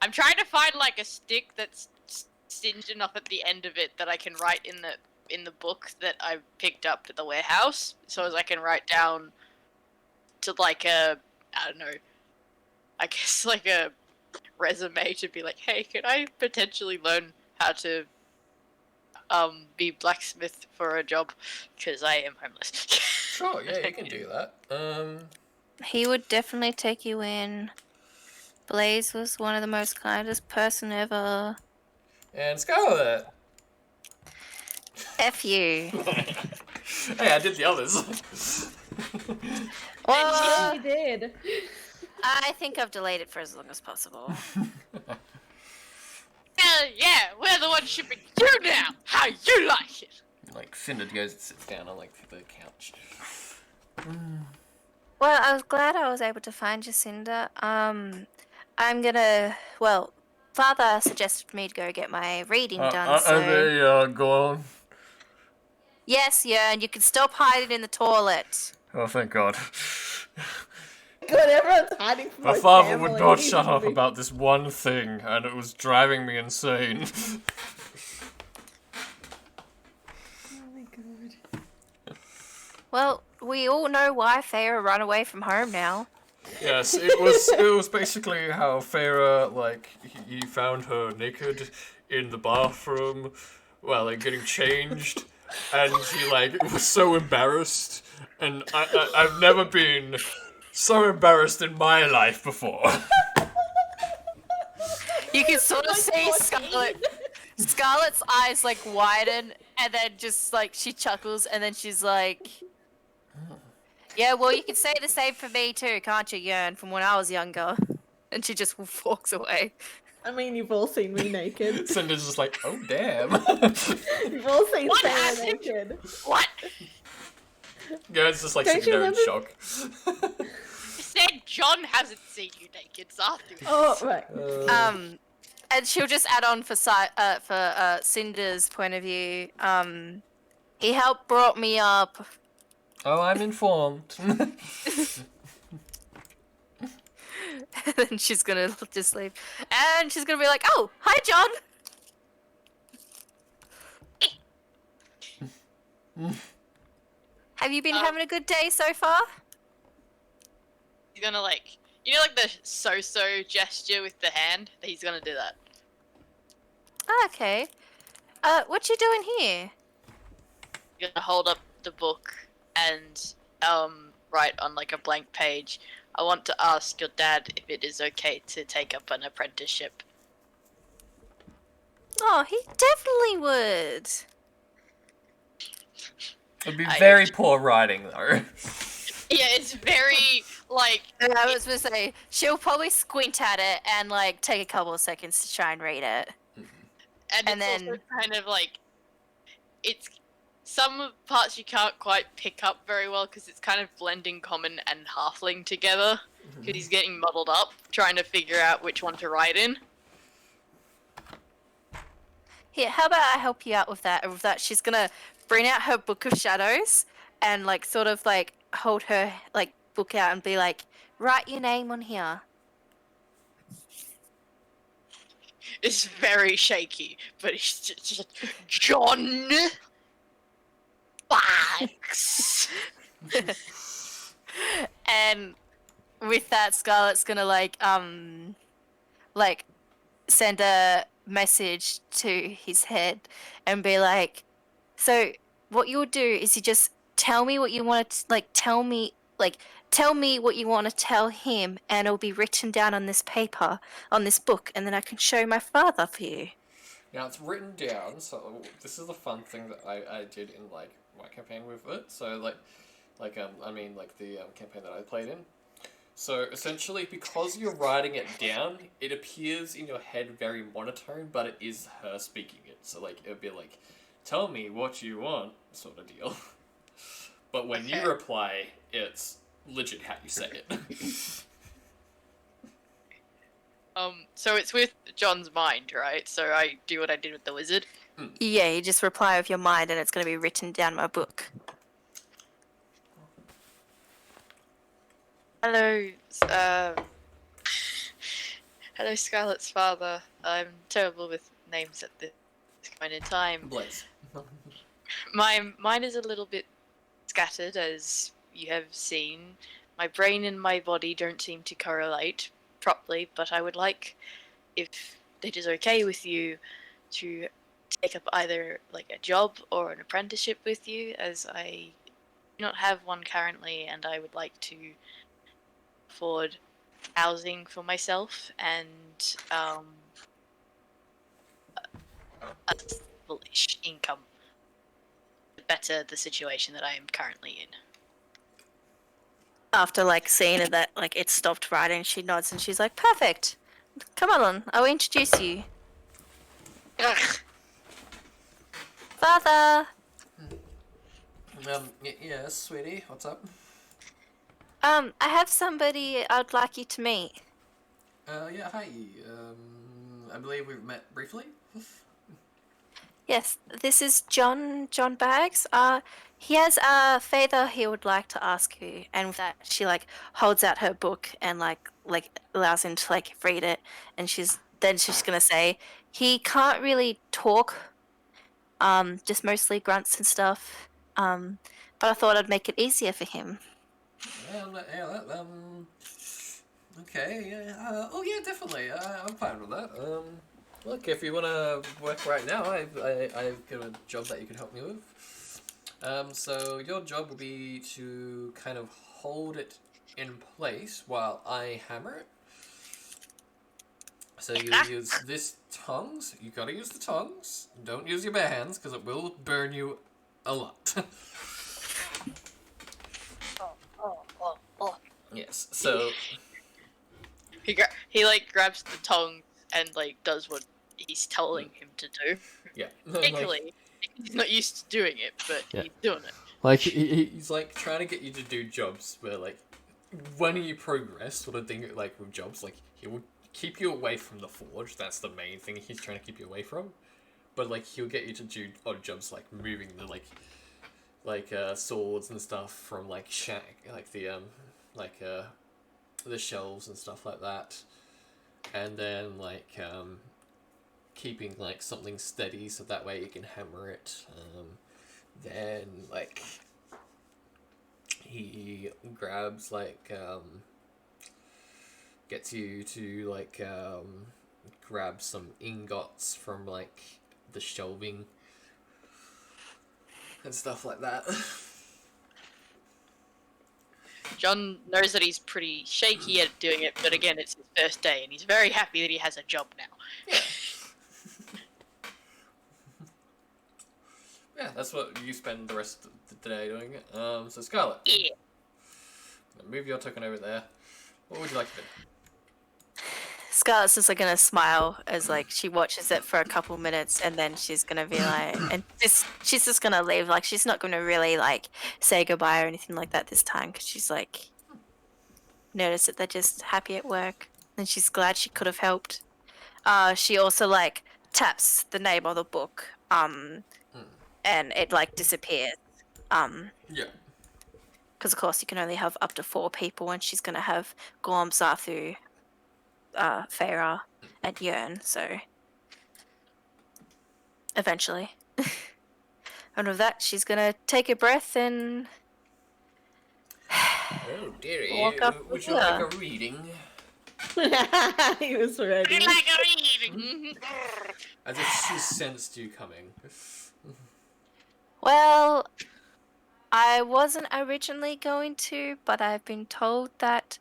I'm trying to find, like, a stick that's singed enough at the end of it that I can write in the book that I picked up at the warehouse, so as I can write down to, like, I don't know, I guess, like, a resume to be like, hey, can I potentially learn how to, be blacksmith for a job? Because I am homeless. Sure, yeah, you can do that. He would definitely take you in. Blaze was one of the most kindest person ever. And Scarlet! F you. Hey, I did the others. Well, You did. I think I've delayed it for as long as possible. Yeah, we're the ones shipping you now. How you like it? Like Cinder goes and sits down on like the couch. Well, I was glad I was able to find Jacinda. I'm gonna. Well, Father suggested me to go get my reading done. So they gone? yes, yeah, and you can stop hiding in the toilet. Oh, thank God. God, everyone's hiding from My my father family. would not shut up about this one thing, and it was driving me insane. Oh my god. Well, we all know why Farah ran away from home now. Yes, it was basically how Farah, like, he found her naked in the bathroom while, like, getting changed, and she, like, was so embarrassed, and I've never been so embarrassed in my life before. You can sort of Like see 14. Scarlett's eyes like widen, and then just like she chuckles, and then she's like, "Yeah, well, you can say the same for me too, can't you, Yearn? From when I was younger." And she just walks away. I mean, you've all seen me naked. Cinder's just like, oh, damn. You've all seen What Sarah happened? naked. What? Guys just, like, Don't sitting you there in remember- shock. You said John hasn't seen you naked, so afterwards. Oh, right. And she'll just add on for Cinder's point of view. He helped brought me up. Oh, I'm informed. And then she's gonna just leave, and she's gonna be like, "Oh, hi, John." Have you been having a good day so far? He's gonna like, you know, like the so-so gesture with the hand. He's gonna do that. Oh, okay. What you doing here? He's gonna hold up the book and write on like a blank page. I want to ask your dad if it is okay to take up an apprenticeship. Oh, he definitely would. It'd be I- very poor writing, though. Yeah, it's very like. And I was gonna say she'll probably squint at it and like take a couple of seconds to try and read it. And And it's then- also kind of like, it's some parts you can't quite pick up very well because it's kind of blending common and halfling together because he's getting muddled up trying to figure out which one to write in. Here, how about I help you out with that? With that, she's gonna bring out her book of shadows and like sort of like hold her like book out and be like, write your name on here. It's very shaky, but it's just John Banks. And with that, Scarlett's gonna like send a message to his head and be like, so what you'll do is you just tell me what you want to tell me what you want to tell him, and it'll be written down on this paper, on this book, and then I can show my father for you. Now it's written down, so this is the fun thing that I did in like my campaign with it. So the campaign that I played in. So essentially, because you're writing it down, it appears in your head very monotone, but it is her speaking it. So like it'd be like, "Tell me what you want," sort of deal. But when Okay. you reply, it's legit how you say it. So it's with John's mind, right? So I do what I did with the wizard. Yeah, you just reply with your mind, and it's gonna be written down in my book. Hello, hello, Scarlett's father. I'm terrible with names at this point in time. Blaze. My mind is a little bit scattered, as you have seen. My brain and my body don't seem to correlate properly, but I would like, if it is okay with you, to take up either like a job or an apprenticeship with you, as I do not have one currently, and I would like to afford housing for myself and a stable-ish income to better the situation that I am currently in. After like seeing it that like it stopped writing, she nods and she's like, "Perfect. Come on, I'll introduce you, Ugh. Father." Yes, sweetie, what's up? I have somebody I'd like you to meet. Yeah, hi. I believe we've met briefly. Yes, this is John Bags. He has a favor he would like to ask you, and with that, she like holds out her book and like allows him to like read it, and she's gonna say he can't really talk, just mostly grunts and stuff. But I thought I'd make it easier for him. Okay, yeah, oh yeah, definitely. I'm fine with that. Look, if you wanna work right now, I've got a job that you can help me with. So your job will be to kind of hold it in place while I hammer it. So you use this tongs. You gotta use the tongs. Don't use your bare hands because it will burn you a lot. Yes. So He like grabs the tongue and like does what he's telling him to do. yeah, Particularly, he's not used to doing it, but Yeah. he's doing it. like he's like trying to get you to do jobs where like when you progress, sort of thing. Like with jobs, like he will keep you away from the forge. That's the main thing he's trying to keep you away from. But like he'll get you to do odd jobs like moving the swords and stuff from like the shelves and stuff like that, and then keeping like something steady so that way you can hammer it. Then like he grabs gets you to grab some ingots from like the shelving and stuff like that. John knows that he's pretty shaky at doing it, but again, it's his first day, and he's very happy that he has a job now. Yeah, that's what you spend the rest of the day doing. So Scarlet, Yeah. move your token over there. What would you like to do? Scarlett's just like gonna smile as like she watches it for a couple minutes, and then she's gonna be like, and she's just gonna leave. Like she's not gonna really like say goodbye or anything like that this time, because she's like noticed that they're just happy at work, and she's glad she could have helped. She also like taps the name of the book, and it like disappears. Yeah. Because of course you can only have up to 4 people, and she's gonna have Gorm, Zarthu, Feyre, and Yearn, so eventually. And with that, she's gonna take a breath and Oh dearie, Walk up would the you like floor. a reading? He was ready. I like a reading. As if she sensed you coming. well, I wasn't originally going to, but I've been told that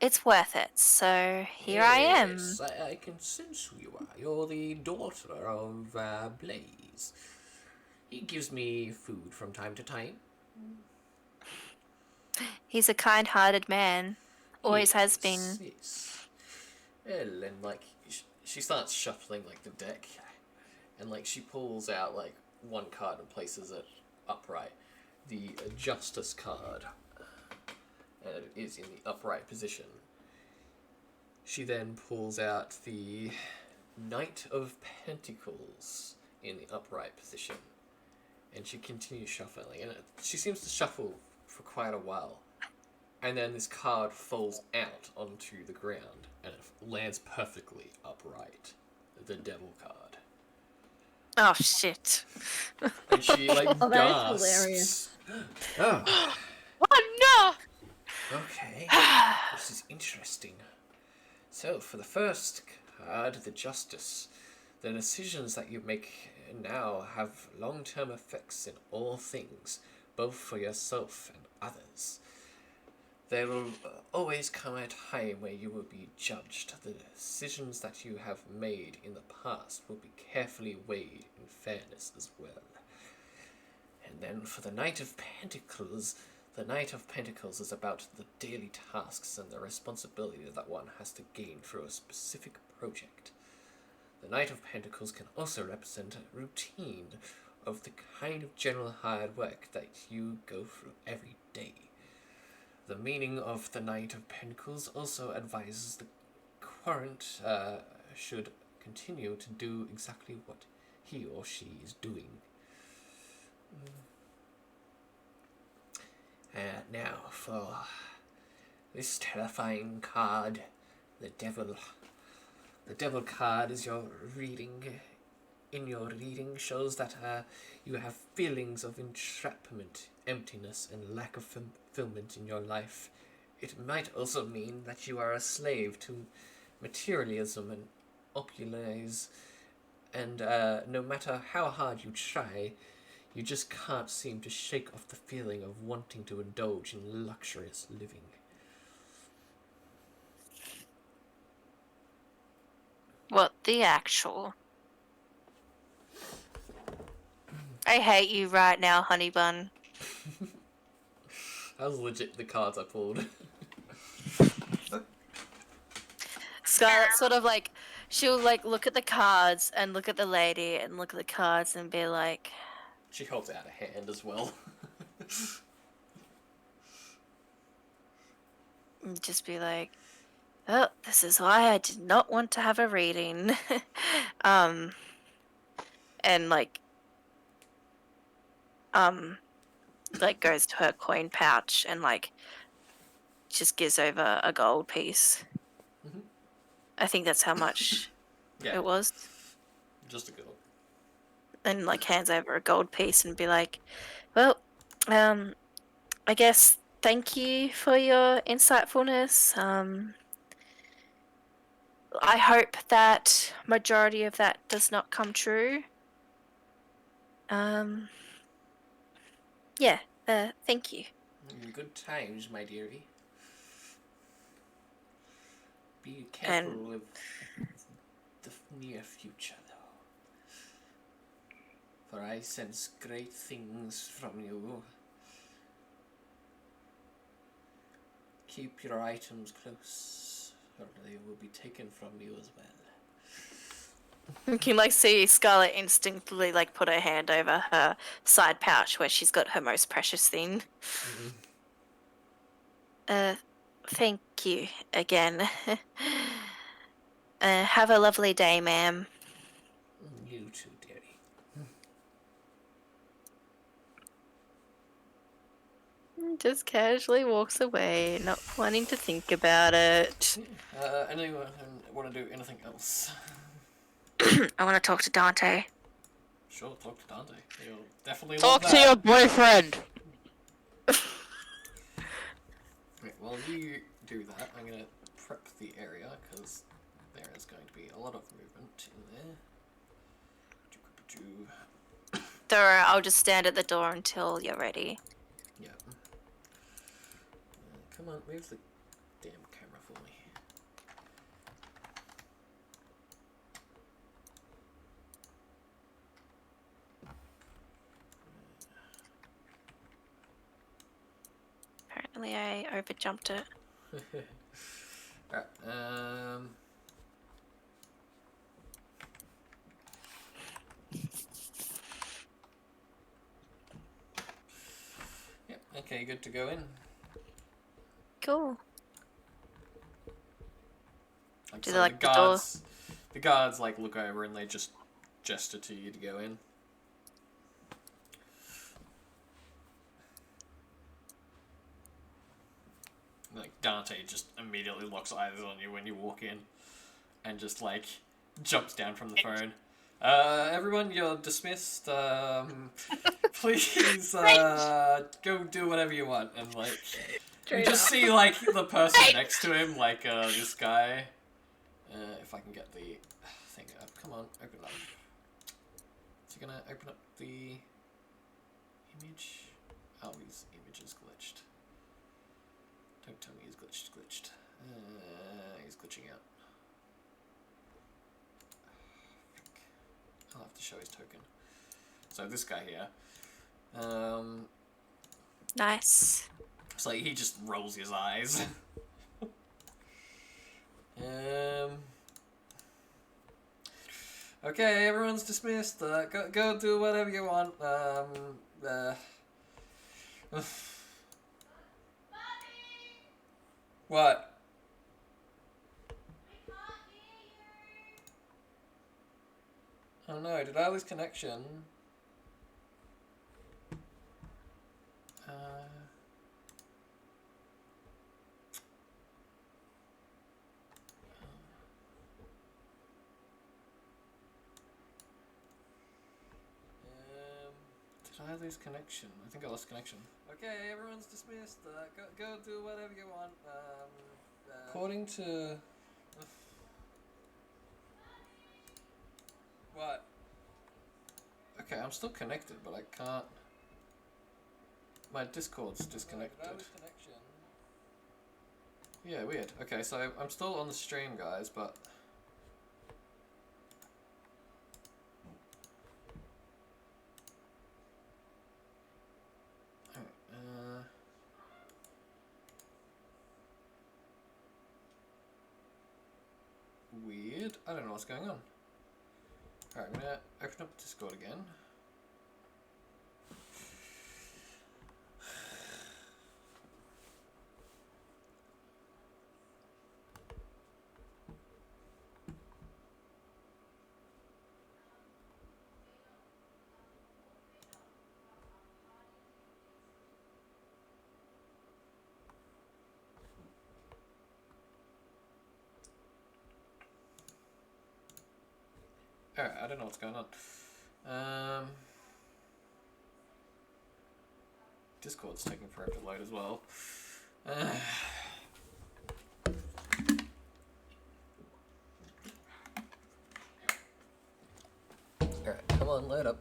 it's worth it. So here I am. Yes, I can sense who you are. You're the daughter of Blaze. He gives me food from time to time. He's a kind-hearted man. Always has been. Yes. Well, and she starts shuffling the deck, and she pulls out one card and places it upright. The Justice card. And it is in the upright position. She then pulls out the Knight of Pentacles in the upright position. And she continues shuffling. And she seems to shuffle for quite a while. And then this card falls out onto the ground. And it lands perfectly upright. The Devil card. Oh shit. And she Oh, that is gasps. Oh, Oh no! okay. This is interesting. So, for the first card, the Justice, the decisions that you make now have long-term effects in all things, both for yourself and others. There will always come a time where you will be judged. The decisions that you have made in the past will be carefully weighed in fairness as well. And then for the Knight of Pentacles, The Knight of Pentacles is about the daily tasks and the responsibility that one has to gain through a specific project. The Knight of Pentacles can also represent a routine of the kind of general hard work that you go through every day. The meaning of the Knight of Pentacles also advises the current should continue to do exactly what he or she is doing. Now for this terrifying card, the Devil. The Devil card is your reading. In your reading shows that you have feelings of entrapment, emptiness, and lack of fulfillment in your life. It might also mean that you are a slave to materialism and opulence, and no matter how hard you try, you just can't seem to shake off the feeling of wanting to indulge in luxurious living. What the actual? I hate you right now, honey bun. That was legit the cards I pulled. Scarlet sort of like, she'll like look at the cards and look at the lady and look at the cards and be like, She holds out a hand as well. and just be like, oh, this is why I did not want to have a reading. And like goes to her coin pouch and like just gives over a gold piece. Mhm. I think that's how much Yeah, it was. just a girl. And like hands over a gold piece and be like, well, I guess thank you for your insightfulness. I hope that majority of that does not come true. Yeah, thank you. Good times, my dearie. Be careful And with the near future, though. For I sense great things from you. Keep your items close, or they will be taken from you as well. you can like see Scarlet instinctively like put her hand over her side pouch where she's got her most precious thing. Thank you again. Have a lovely day, ma'am. You too, dearie. Just casually walks away, not wanting to think about it. Anyone want to do anything else? I want to talk to Dante. Sure, talk to Dante. He'll definitely Talk love to that. your boyfriend. Right, while you do that, I'm going to prep the area, because there is going to be a lot of movement in there. Dora, I'll just stand at the door until you're ready. Yeah. Come on, move the damn camera for me. Apparently I overjumped it. Alright, yep, okay, good to go in. Cool. Like, Do so they like the the door? guards like look over and they just gesture to you to go in. Like Dante just immediately locks eyes on you when you walk in, and just like jumps down from the phone. Everyone, you're dismissed. Please go do whatever you want. And like you Straight just up. see like the person next to him, like this guy. If I can get the thing up, come on, open it up. Is he gonna open up the image? Oh, his image is glitched. Don't tell me he's glitched. He's glitching out. I'll have to show his token. So this guy here, Nice. It's like he just rolls his eyes. Okay, everyone's dismissed. Go do whatever you want. What? Oh no, did I lose connection? Did I lose connection? I think I lost connection. Okay, everyone's dismissed. Go do whatever you want. According to... What? Okay, I'm still connected, but I can't... My Discord's disconnected. Yeah, weird. Okay, so I'm still on the stream, guys, but... Weird. I don't know what's going on. Alright, I'm gonna open up Discord again. Alright, I don't know what's going on. Discord's taking forever to load as well. Alright, come on, load up.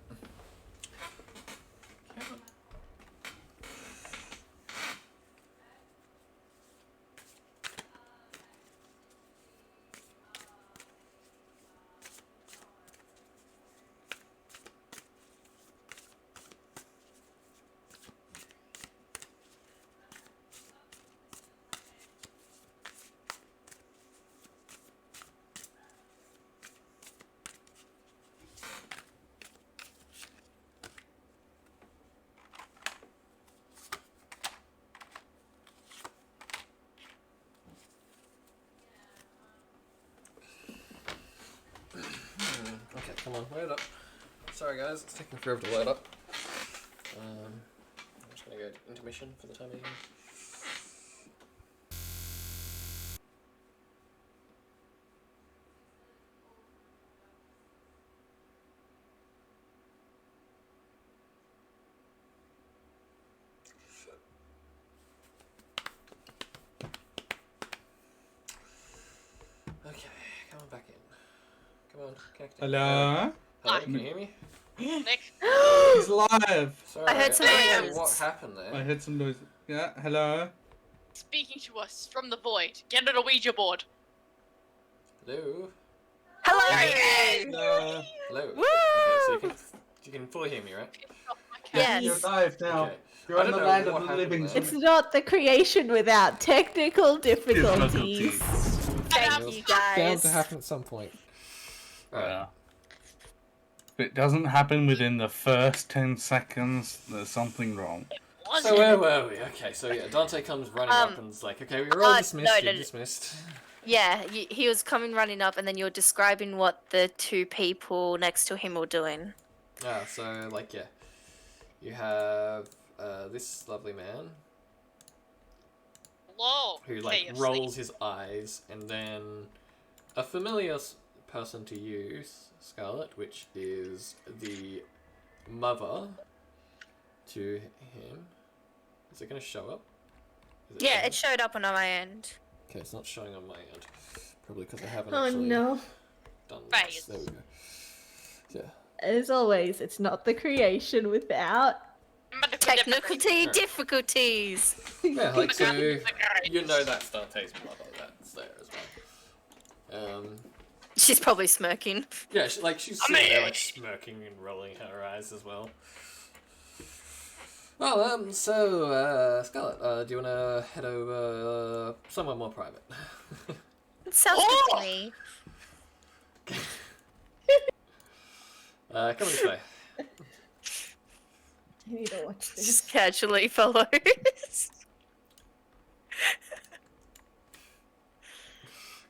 Okay, come on, load up. Sorry guys, it's taking forever to load up. I'm just gonna go to intermission for the time being. Okay, come on back in. Come on, connect in. Hello? Hello, can you hear me? Nick, He's live! Sorry, I heard some don't know noises. what happened I there. heard some noise. Yeah, hello? speaking to us from the void. Get on a Ouija board. Hello? Hello. Hello? Hello? Woo! Okay, so you can fully hear me, right? Yes. You're live now. Okay. You're I on don't the know land what of the happened living. there. It's not the creation without technical difficulties. Thank you guys. Bound to happen at some point. Alright. Yeah. If it doesn't happen within the first 10 seconds, there's something wrong. So where were we? Okay, so yeah, Dante comes running up and is like, okay, we were all dismissed, no, you're no. dismissed. Yeah, he was coming running up, and then you're describing what the two people next to him were doing. Ah, so like, yeah. You have this lovely man Hello. who like KFC. rolls his eyes, and then a familiar person to you, Scarlet, which is the mother to him. Is it going to show up? Is Yeah, showing? it showed up on my end. Okay, it's not showing on my end. Probably because I haven't Oh actually no. done Right. this. There we go. Yeah. As always, it's not the creation without. Technical difficulties. Yeah, like so Maquerade. you know that's Dante's mother. That's there as well. She's probably smirking. Yeah, she's sitting there like smirking and rolling her eyes as well. Well, so, Scarlett, do you want to head over somewhere more private? It sounds good to me. Come this way. I need to watch this. Just casually follows.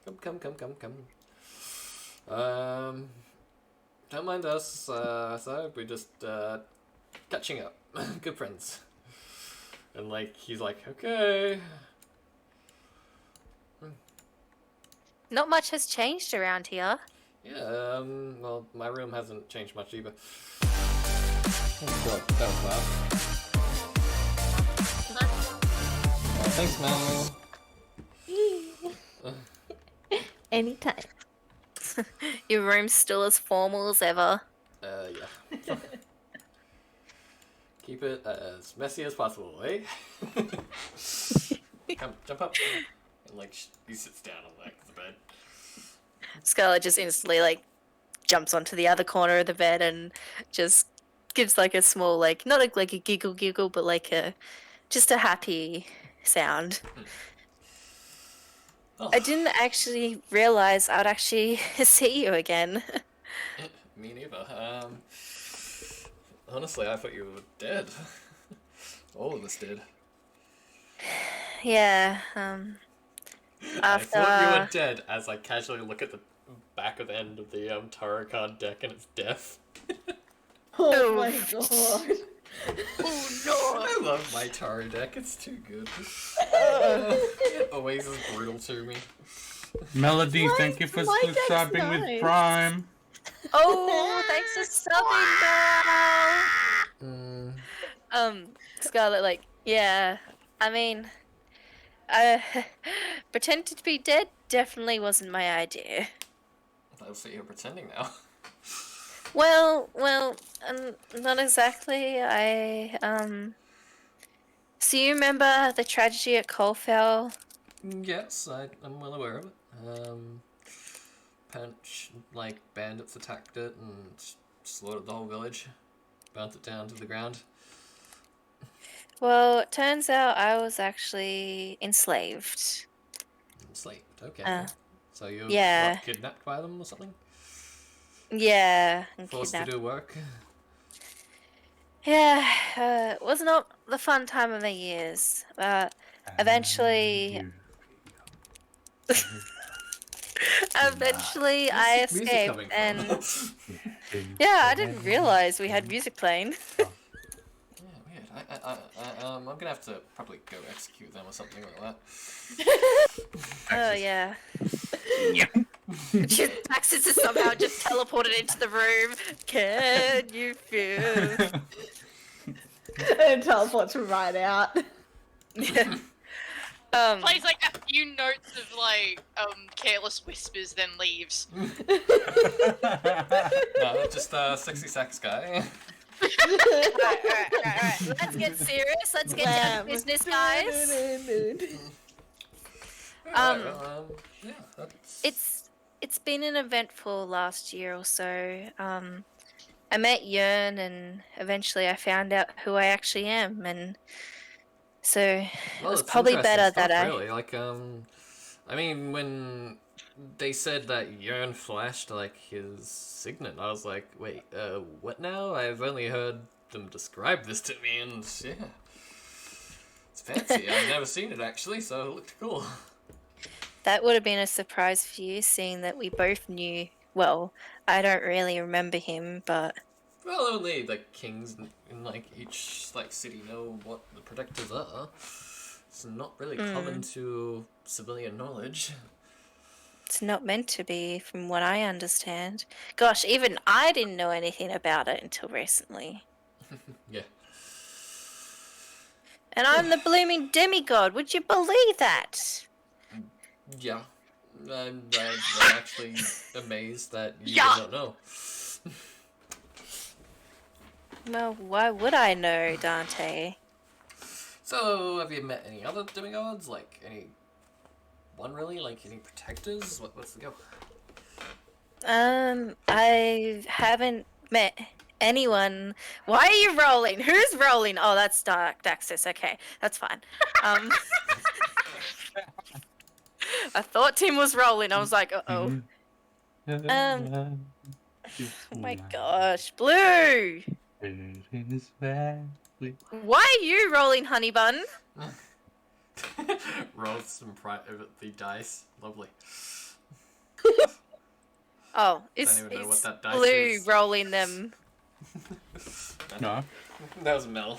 Come. Don't mind us, so we're just, catching up. Good friends. And, like, he's like, okay. Not much has changed around here. Yeah, well, my room hasn't changed much either. Oh god, that was loud. Thanks, Mel. Anytime. Your room's still as formal as ever. Yeah. Keep it as messy as possible, eh? Come, jump up. And, like, he sits down on the back of the bed. Scarlett just instantly like jumps onto the other corner of the bed and just gives like a small like not like a giggle, but like a just a happy sound. Oh, I didn't actually realize I'd actually see you again. me neither. Honestly, I thought you were dead. All of us did. Yeah. I thought you were After dead as I casually look at the back of the end of the tarot card deck and it's death. Oh my god. oh no. I love my tarot deck, it's too good. It always is brutal to me. Melody, thank you for my deck's subscribing nice. with Prime. Oh, thanks for subbing, girl. Scarlett, like, yeah. I mean, pretending to be dead definitely wasn't my idea. I'll say you're pretending now. Well, not exactly. So you remember the tragedy at Coalfell? Yes, I'm well aware of it. Like, bandits attacked it and slaughtered the whole village. Burnt it down to the ground. Well, it turns out I was actually enslaved. Enslaved, okay. So you yeah. got kidnapped by them or something? Yeah, and Forced to kidnapped. do work? Yeah, it was not the fun time of my years, but eventually, eventually I Where's the music escaped, coming and from? yeah, I didn't realize we had music playing. Yeah, weird. I'm gonna have to probably go execute them or something like that. Oh yeah. Taxes is somehow just teleported into the room. Can you feel? And teleports right out. Yeah. Plays like a few notes of like careless whispers, then leaves. No, just sexy sax guy. Alright. Let's get serious. Let's get down to business, guys. Yeah, that's... It's been an eventful last year or so. I met Yearn, and eventually I found out who I actually am, and so it was it's probably interesting better stuff, that really. Like, I mean, when they said that Yearn flashed, like, his signet, I was like, wait, what now? I've only heard them describe this to me, and yeah. It's fancy. I've never seen it, actually, so it looked cool. That would have been a surprise for you, seeing that we both knew. Well, I don't really remember him, but Well, only the kings in, like, each, like, city know what the protectors are. It's not really common to civilian knowledge. it's not meant to be, from what I understand. Gosh, even I didn't know anything about it until recently. Yeah. And I'm the blooming demigod. Would you believe that? Yeah. I'm actually amazed that you Yeah. did not know. Well, why would I know, Dante? So, have you met any other demigods? Like, any... one really? Like, any protectors? What's the go? I haven't met anyone. Why are you rolling? Who's rolling? Oh, that's Daxis. Okay, that's fine. I thought Tim was rolling. I was like, uh-oh. Oh my gosh, Blue! Why are you rolling, honey bun? Roll some the dice. Lovely. Oh, it's, Don't even know what it's that dice Blue is. rolling them. No. That was Mel.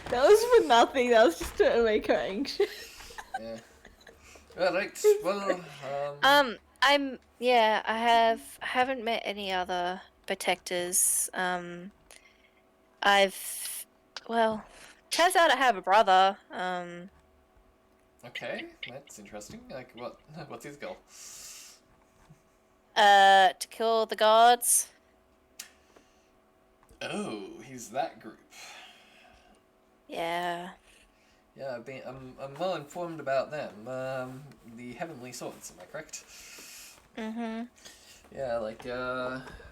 That was for nothing. That was just to make her anxious. Yeah. Alright, well, I haven't met any other protectors. Well, turns out I have a brother. okay, that's interesting. Like, what's his goal? To kill the guards. Oh, he's that group. Yeah. Yeah, I'm well informed about them. The Heavenly Swords, am I correct? Mm-hmm. Yeah, like,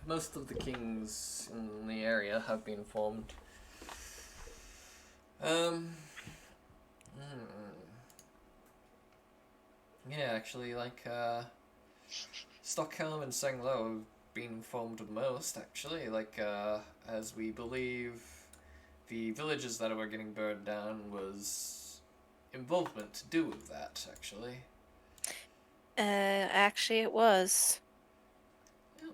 most of the kings in the area have been formed. Yeah, actually, like, Stockholm and Sanglo have been formed the most, actually, like, as we believe the villages that were getting burned down was involvement to do with that, actually. Actually it was. Yeah,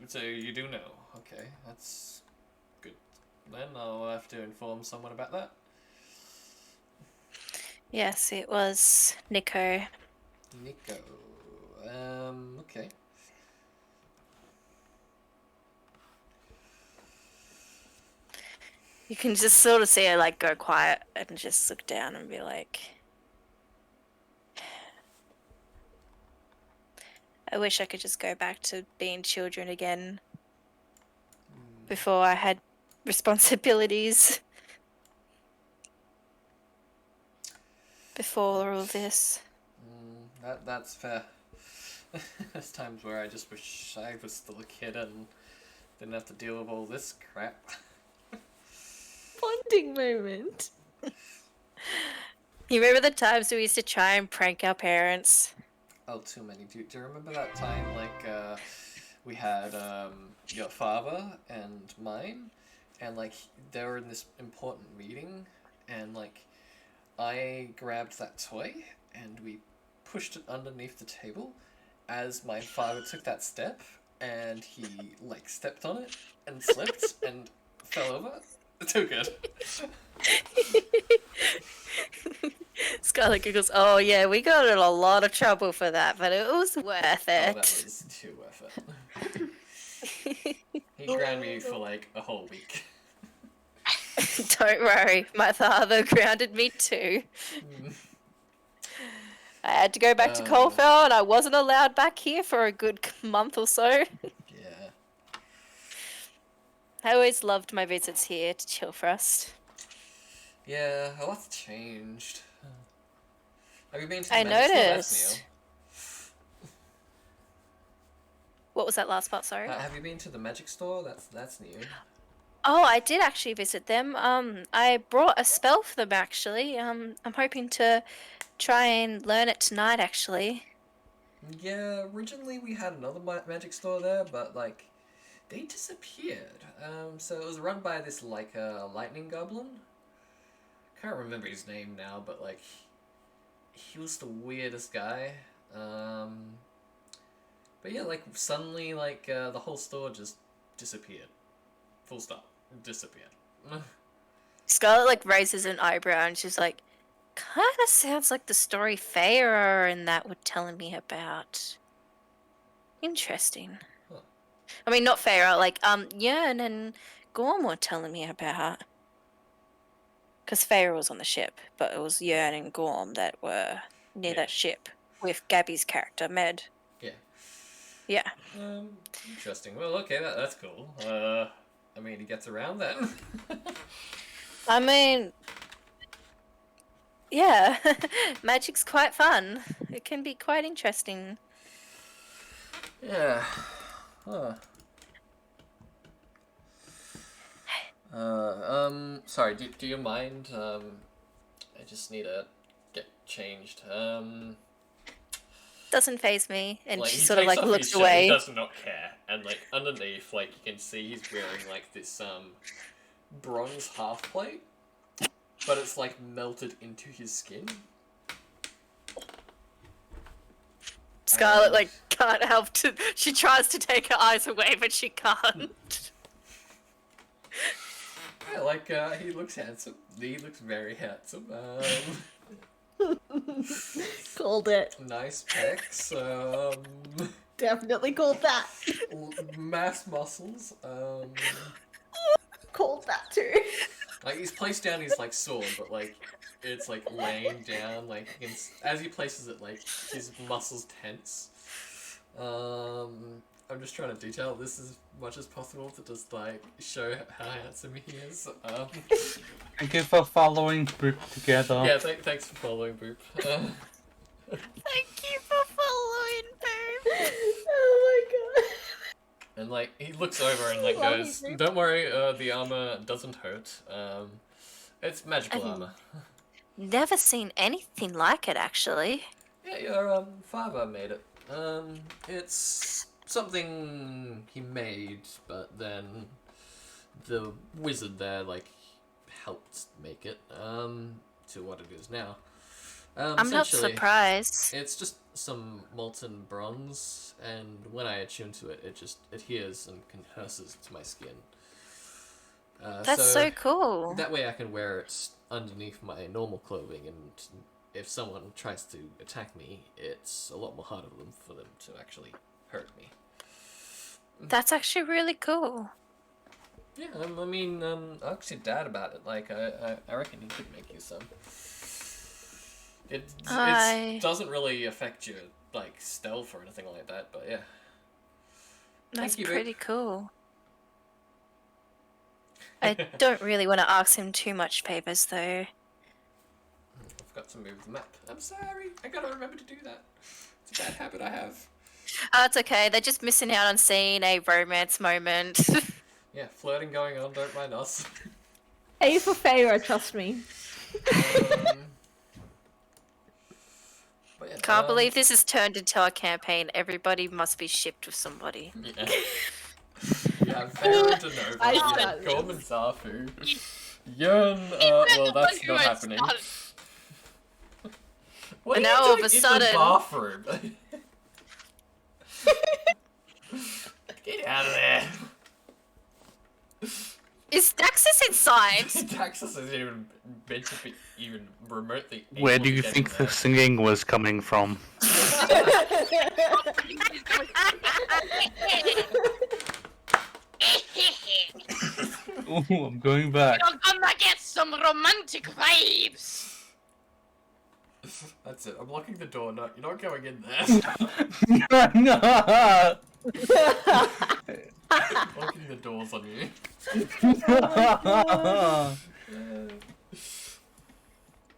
so you do know. Okay, that's good. Then I'll have to inform someone about that. Yes, it was Nico. Nico. Okay. You can just sort of see her like go quiet and just look down and be like, I wish I could just go back to being children again before I had responsibilities. Before all this. That's fair. There's times where I just wish I was still a kid and didn't have to deal with all this crap. Bonding moment. You remember the times we used to try and prank our parents? Oh, too many. Do you remember that time, like, we had, your father and mine, and, like, they were in this important meeting, and, like, I grabbed that toy, and we pushed it underneath the table as my father took that step, and he, like, stepped on it, and slipped, and fell over. Too good. Scarlett giggles, oh yeah, we got in a lot of trouble for that, but it was worth Oh, it. that was too worth it. He grounded me for, like, a whole week. Don't worry, my father grounded me too. I had to go back to Coalfell and I wasn't allowed back here for a good month or so. Yeah. I always loved my visits here to Chillfrost. Yeah, a lot's changed. Have you been to the I Magic Store? That's noticed. new. What was that last part, sorry? Have you been to the Magic Store? That's new. Oh, I did actually visit them. I brought a spell for them actually. I'm hoping to try and learn it tonight actually. Yeah, originally we had another Magic Store there, but, like, they disappeared. So it was run by this, like, lightning goblin. Can't remember his name now, but, like, he was the weirdest guy. But yeah, like, suddenly, like, the whole store just disappeared. Full stop. Disappeared. Scarlett like raises an eyebrow and she's like, kind of sounds like the story Feyre and that were telling me about. Interesting. Huh. I mean, not Feyre, like Yearn and Gorm were telling me about. Because Feyre was on the ship, but it was Yearn and Gorm that were near that ship with Gabby's character, Med. Yeah. Yeah. Interesting. Well, okay, that's cool. I mean, he gets around then. I mean, yeah, magic's quite fun. It can be quite interesting. Yeah. Huh. Sorry, do you mind? I just need to get changed. Doesn't phase me, and Like, she he sort of takes like off his looks shirt, he away. does not care. And, like, underneath, like, you can see he's wearing, like, this, bronze half plate. But it's, like, melted into his skin. Scarlet like can't help to. She tries to take her eyes away, but she can't. Yeah, like, he looks handsome. He looks very handsome. Called it. Nice pecs, Definitely called that. mass muscles, Called that too. like, he's placed down his, like, sword, but, like, it's, like, laying down, like, you can as he places it, like, his muscles tense. I'm just trying to detail this as much as possible to just, like, show how handsome he is. Thank you for following Boop together. Yeah, thanks for following, Boop. Thank you for following, Boom. Oh my god. And, like, he looks over and, like, Love you, goes, Boop. "Don't worry, the armor doesn't hurt. It's magical armor." Never seen anything like it, actually. Yeah, your father made it. It's something he made, but then the wizard there, like, helped make it, to what it is now. I'm not Essentially, surprised. it's just some molten bronze, and when I attune to it, it just adheres and converses to my skin. That's so cool. That way I can wear it underneath my normal clothing, and if someone tries to attack me, it's a lot more harder for them to actually hurt me. That's actually really cool. Yeah, I mean, I asked your dad about it. Like, I reckon he could make you some. It doesn't really affect your, like, stealth or anything like that, but yeah. That's Thank you, pretty Vic. cool. I don't really want to ask him too much favors, though. I've got to move the map. I'm sorry. I gotta remember to do that. It's a bad habit I have. It's okay. They're just missing out on seeing a romance moment. Yeah, flirting going on. Don't mind us. A for Feyre, trust me. But yeah, Can't believe this has turned into a campaign. Everybody must be shipped with somebody. Yeah. You have Farah to Nova, I you saw have this. Gorman Zafu, Yun, well, that's not happening. What And are now you all doing of a in sudden- the bathroom? Get out of there. Is Daxus inside? Taxus isn't even meant to be even remotely Where able do to you get think in the there. singing was coming from? Ooh, I'm going back. You're gonna get some romantic vibes. That's it, I'm locking the door, no, you're not going in there. No. Locking the doors on you.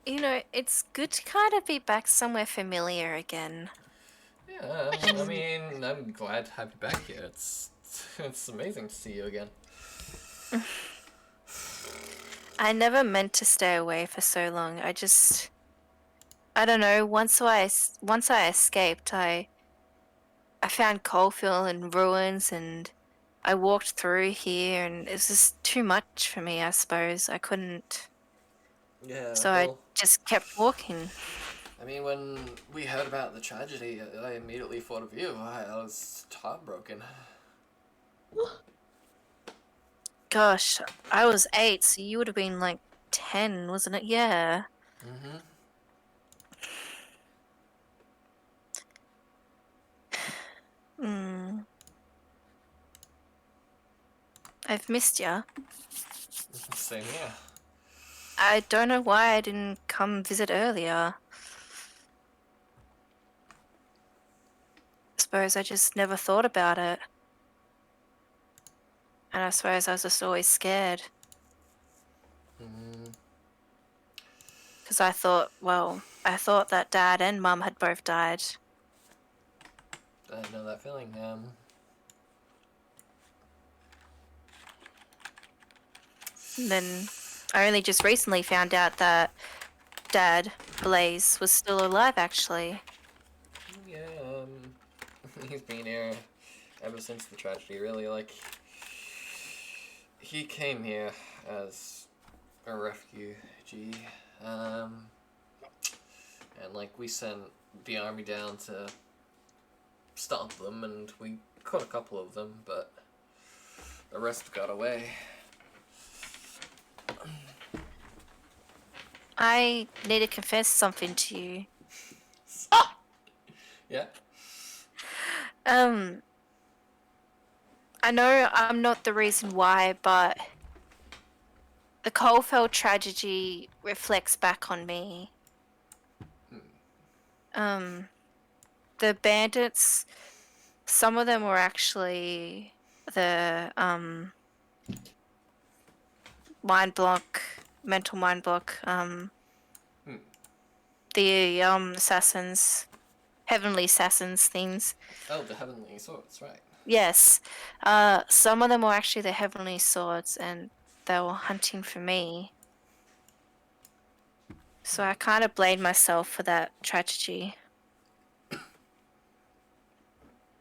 You know, it's good to kind of be back somewhere familiar again. Yeah, I mean, I'm glad to have you back here. It's amazing to see you again. I never meant to stay away for so long. I don't know. Once I escaped, I found Coalfield and ruins, and I walked through here, and it was just too much for me. I suppose I couldn't. Yeah, So I just kept walking. I mean, when we heard about the tragedy, I immediately thought of you. I was heartbroken. Gosh, I was 8, so you would have been like 10, wasn't it? Yeah. Mm-hmm. I've missed ya. Same here. I don't know why I didn't come visit earlier. Suppose I just never thought about it. And I suppose I was just always scared. Because I thought that Dad and Mum had both died. I know that feeling. And then I only just recently found out that Dad, Blaze, was still alive, actually. Yeah, he's been here ever since the tragedy, really. Like, he came here as a refugee, and like we sent the army down to stop them, and we caught a couple of them, but the rest got away. I need to confess something to you. Yeah. I know I'm not the reason why, but the Coalfell tragedy reflects back on me. The bandits, some of them were actually the mental mind block, the assassins, heavenly assassins things. Oh, the Heavenly Swords, right. Yes. Some of them were actually the heavenly swords, and they were hunting for me. So I kind of blame myself for that tragedy.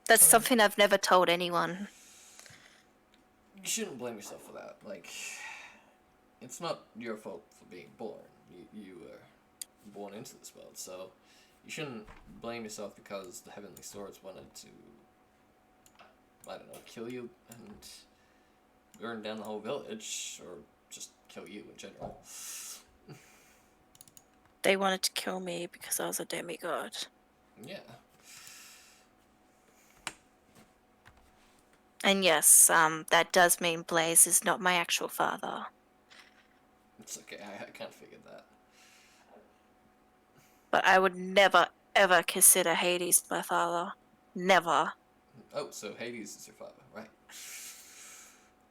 That's something I've never told anyone. You shouldn't blame yourself for that. Like, it's not your fault for being born. You were born into this world, so you shouldn't blame yourself because the Heavenly Swords wanted to, I don't know, kill you and burn down the whole village, or just kill you in general. They wanted to kill me because I was a demigod. Yeah. And yes, that does mean Blaze is not my actual father. It's okay, I can't figure that. But I would never, ever consider Hades my father. Never. Oh, so Hades is your father, right?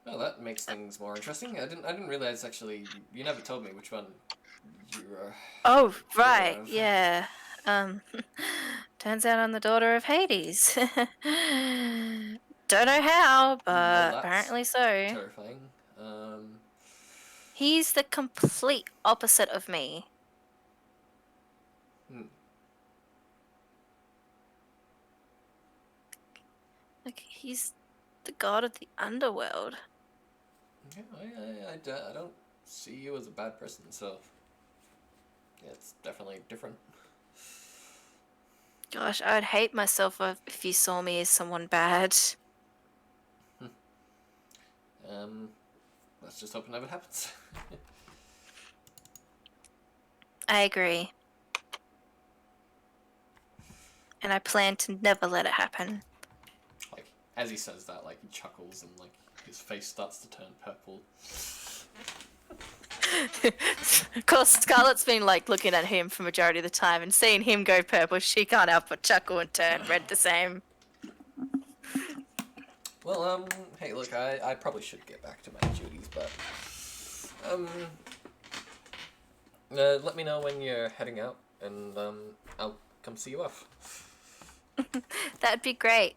Oh, that makes things more interesting. I didn't realize actually. You never told me which one you were. Oh, right, of. yeah. Turns out I'm the daughter of Hades. Don't know how, but Well, that's apparently so. terrifying. He's the complete opposite of me. Like, he's the god of the underworld. Yeah, I don't see you as a bad person, so yeah, it's definitely different. Gosh, I'd hate myself if you saw me as someone bad. Let's just hope it never happens. I agree. And I plan to never let it happen. Like, as he says that, like, he chuckles and, like, his face starts to turn purple. Of course, Scarlett's been, like, looking at him for majority of the time, and seeing him go purple, she can't help but chuckle and turn red the same. Well, hey, look, I probably should get back to my duties, but, let me know when you're heading out, and, I'll come see you off. That'd be great.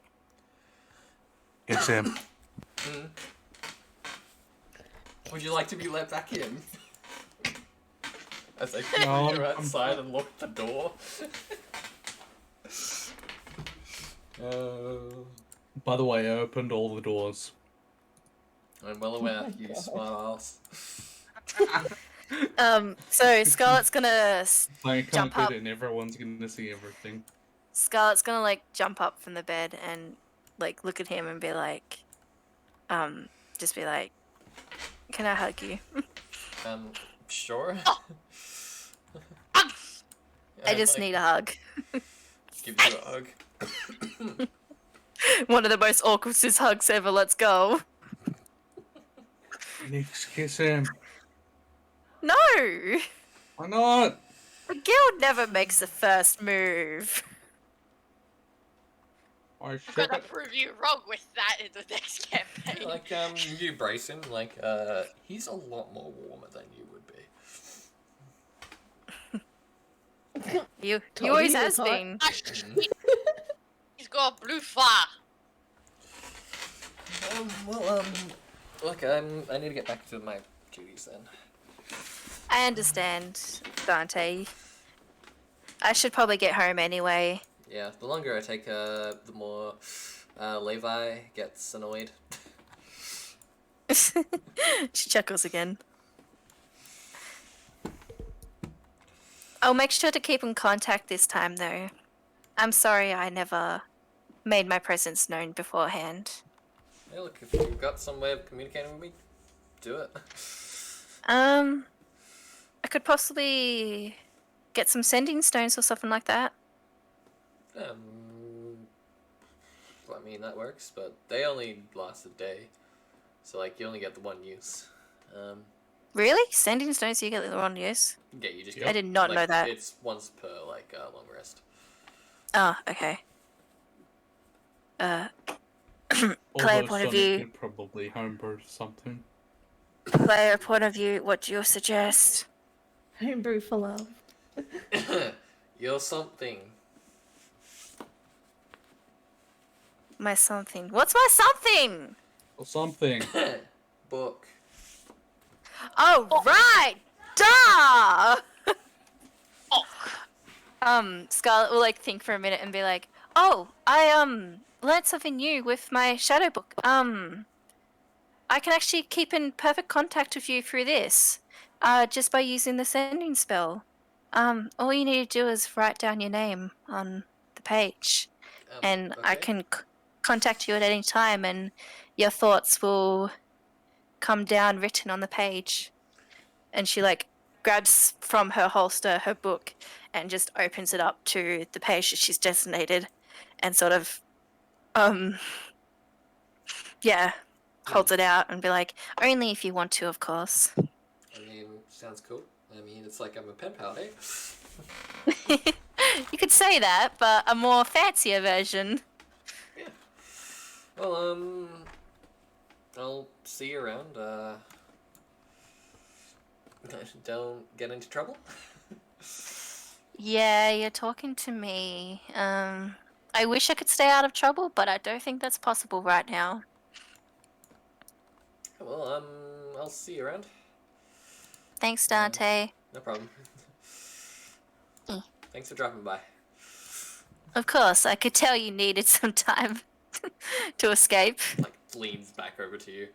Yes, Sam. Would you like to be let back in? As I put No, you I'm- outside and lock the door. By the way, I opened all the doors. I'm well aware, you smart ass. So Scarlett's gonna I Jump can't up. get in, everyone's gonna see everything. Scarlett's gonna like jump up from the bed and like look at him and be like, just be like, "Can I hug you?" Sure. I just need a hug. Give you a hug. One of the most awkward hugs ever. Let's go. Next kiss him. No, Why not? the guild never makes the first move. Why I'm should gonna it? prove you wrong with that in the next campaign. Like, you brace him, like, he's a lot more warmer than you would be. You Told always you he has was hot. been. Ah, shit. He's got blue fire. Look, I need to get back to my duties then. I understand, Dante. I should probably get home anyway. Yeah, the longer I take, the more Levi gets annoyed. She chuckles again. I'll make sure to keep in contact this time, though. I'm sorry I never made my presence known beforehand. Hey, look, if you've got some way of communicating with me, do it. I could possibly get some sending stones or something like that. I mean, that works, but they only last a day. So, like, you only get the one use. Really? Sending stones you get the one use? Yeah, you just I get, did not like, know that. It's once per, like, long rest. Oh, okay. Claire, Although point of Sonic view. could probably homebrew something. Player point of view, what do you suggest? Homebrew for love. You're something. My something. What's my something? Or something. Book. Oh, right! Duh! Scarlet will like think for a minute and be like, "Oh, I learned something new with my shadow book. I can actually keep in perfect contact with you through this, just by using the sending spell. All you need to do is write down your name on the page, and I Okay. can contact you at any time, and your thoughts will come down written on the page." And she like grabs from her holster her book and just opens it up to the page that she's designated, and sort of holds it out and be like, "Only if you want to, of course." I mean, sounds cool. I mean, it's like I'm a pen pal, eh? You could say that, but a more fancier version. Yeah. Well, I'll see you around. Don't get into trouble. Yeah, you're talking to me. I wish I could stay out of trouble, but I don't think that's possible right now. Well, I'll see you around. Thanks, Dante. No problem. Mm. Thanks for dropping by. Of course, I could tell you needed some time to escape. Like, leans back over to you.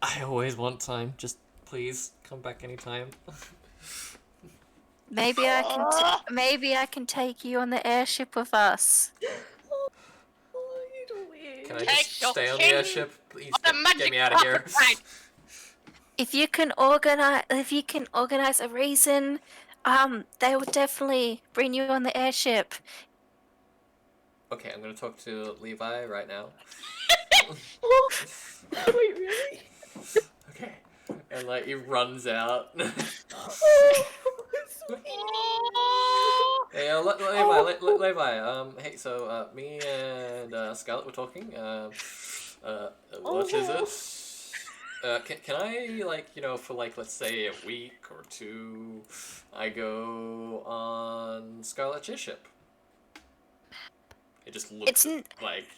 I always want time. Just please come back anytime. Maybe I can take you on the airship with us. Oh, you weird. Can I Take just your stay on the king airship? Please on a get magic me out of here. carpet ride. If you can organize a reason, they will definitely bring you on the airship. Okay, I'm gonna talk to Levi right now. Oh, wait, really? Okay. And like he runs out. Oh, sweet. Hey, Levi, hey, so, me and, Scarlett were talking, what is it? Can I, like, you know, for, like, let's say a week or two, I go on Scarlett's ship? It just looks like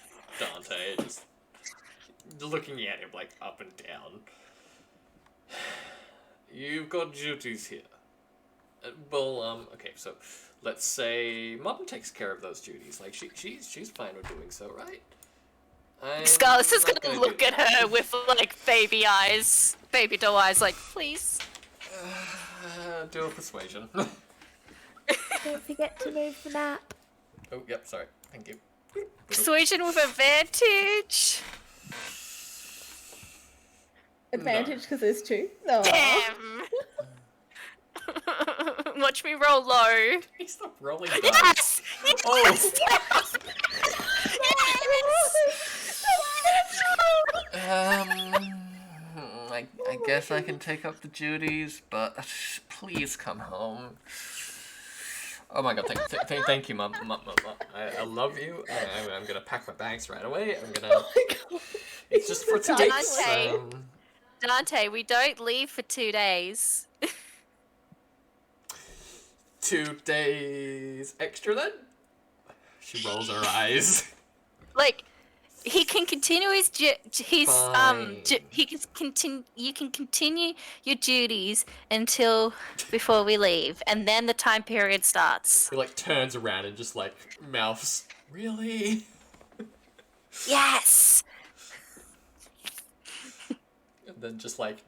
Dante, just looking at him, like, up and down. You've got duties here. Okay, so let's say Mom takes care of those duties. Like she's fine with doing so, right? Scarlett's is not gonna do look at that. her with like baby eyes, baby doll eyes, like, please. Do a persuasion. Don't forget to move the map. Oh, yep, sorry. Thank you. Persuasion with advantage. Advantage because there's two. No. Damn. Watch me roll low. Please stop rolling dice. Yes! Oh! Yes! I guess I can take up the duties, but please come home. Oh my god, thank you, Mom. I love you. I'm gonna pack my bags right away. I'm gonna... It's just for tonight. Dante. Dante, we don't leave for 2 days. 2 days extra then? She rolls her eyes. Like, He can continue his Fine. he can continue. You can continue your duties until before we leave, and then the time period starts. He like turns around and just like mouths, really? Yes. And then just like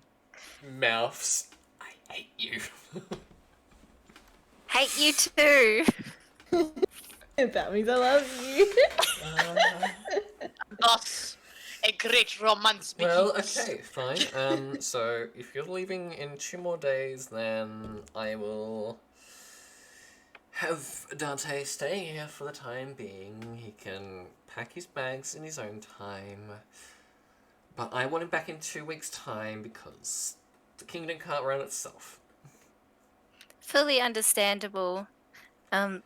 mouths, I hate you. Hate you too. That means I love you. Thus, a great romance begins. Well, okay, fine. So if you're leaving in 2 more days, then I will have Dante stay here for the time being. He can pack his bags in his own time. But I want him back in 2 weeks' time because the kingdom can't run itself. Fully understandable.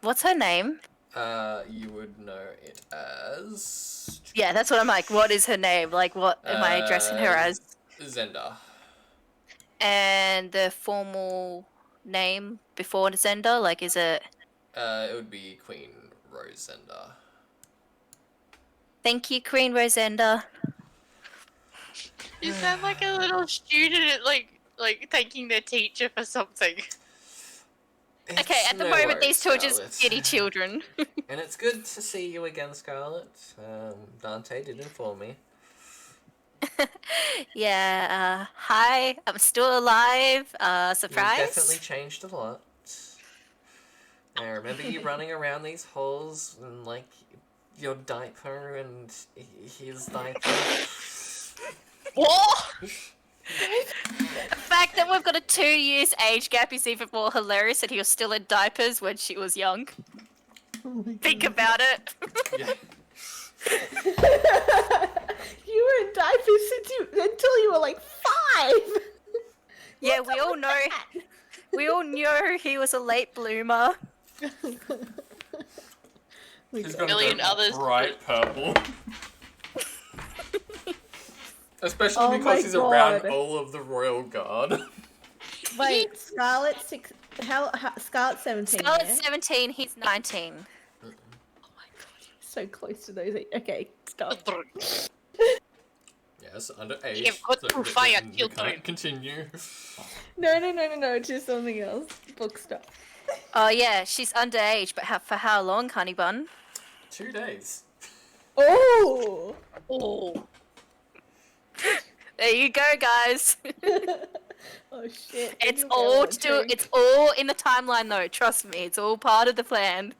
What's her name? You would know it as... Yeah, that's what I'm like. What is her name? Like, what am I addressing her as? Zenda. And the formal name before Zenda, like, is it? It would be Queen Rose Zenda. Thank you, Queen Rosenda. You sound like a little student, like thanking their teacher for something. Okay, It's at the no moment, worries, these two are Scarlet. just giddy children. And it's good to see you again, Scarlet. Dante did inform me. Yeah, hi, I'm still alive. Surprise? You've definitely changed a lot. I remember you running around these halls and, like, your diaper and his diaper. What? The fact that we've got a 2 years age gap is even more hilarious that he was still in diapers when she was young. Think about it. Yeah. You were in diapers until you were like 5. Yeah, we all know. We all knew he was a late bloomer. He's gonna Million go others. bright purple. Especially Oh my because he's around God. all of the royal guard. Wait, Scarlet 6. How Scarlet 17. Scarlett's Yeah? 17, he's 19. So close to those. Okay, stop. Yes, underage. You've got to fire we children. can't continue. No. Just something else. Book stuff. Oh yeah, she's underage, but for how long, honey bun? 2 days. Oh. Oh. There you go, guys. Oh shit. It's all to do. It's all in the timeline, though. Trust me, it's all part of the plan.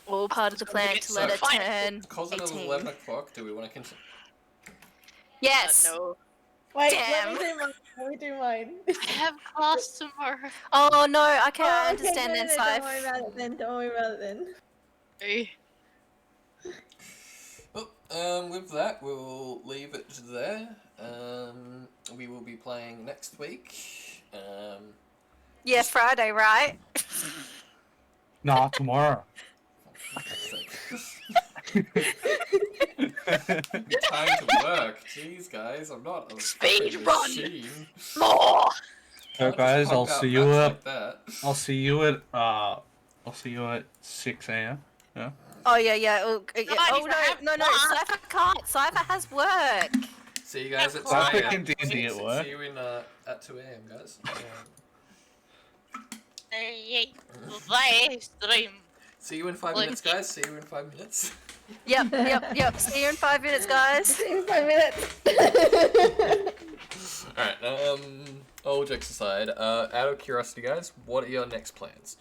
All part of the plan to let it turn Because it is 18. 11 o'clock, do we want to continue? Yes. No. Wait, Damn. let me do mine. I have class tomorrow. Oh no, I can't Oh, okay, understand no, then, Don't worry Sif. about it then. Don't worry about it then. Hey. Well, with that, we'll leave it there. We will be playing next week. Yeah, Friday, right? Nah, tomorrow. Time to work. Jeez, guys, I'm not a Speed fucking run. machine. More. So Can't just guys, pump I'll out see you maths at like that. I'll see you at 6 a.m. Yeah. Oh yeah. Oh, yeah. Somebody's Oh have no. work. Cypher can't. Cypher has work. See you guys at 2 Cypher a.m. can D&D at work. See you at 2 a.m., guys. Hey, live stream. See you in 5 Like- minutes, guys. See you in 5 minutes. Yep. See you in 5 minutes, guys. In 5 minutes. Alright, all jokes aside, out of curiosity, guys, what are your next plans?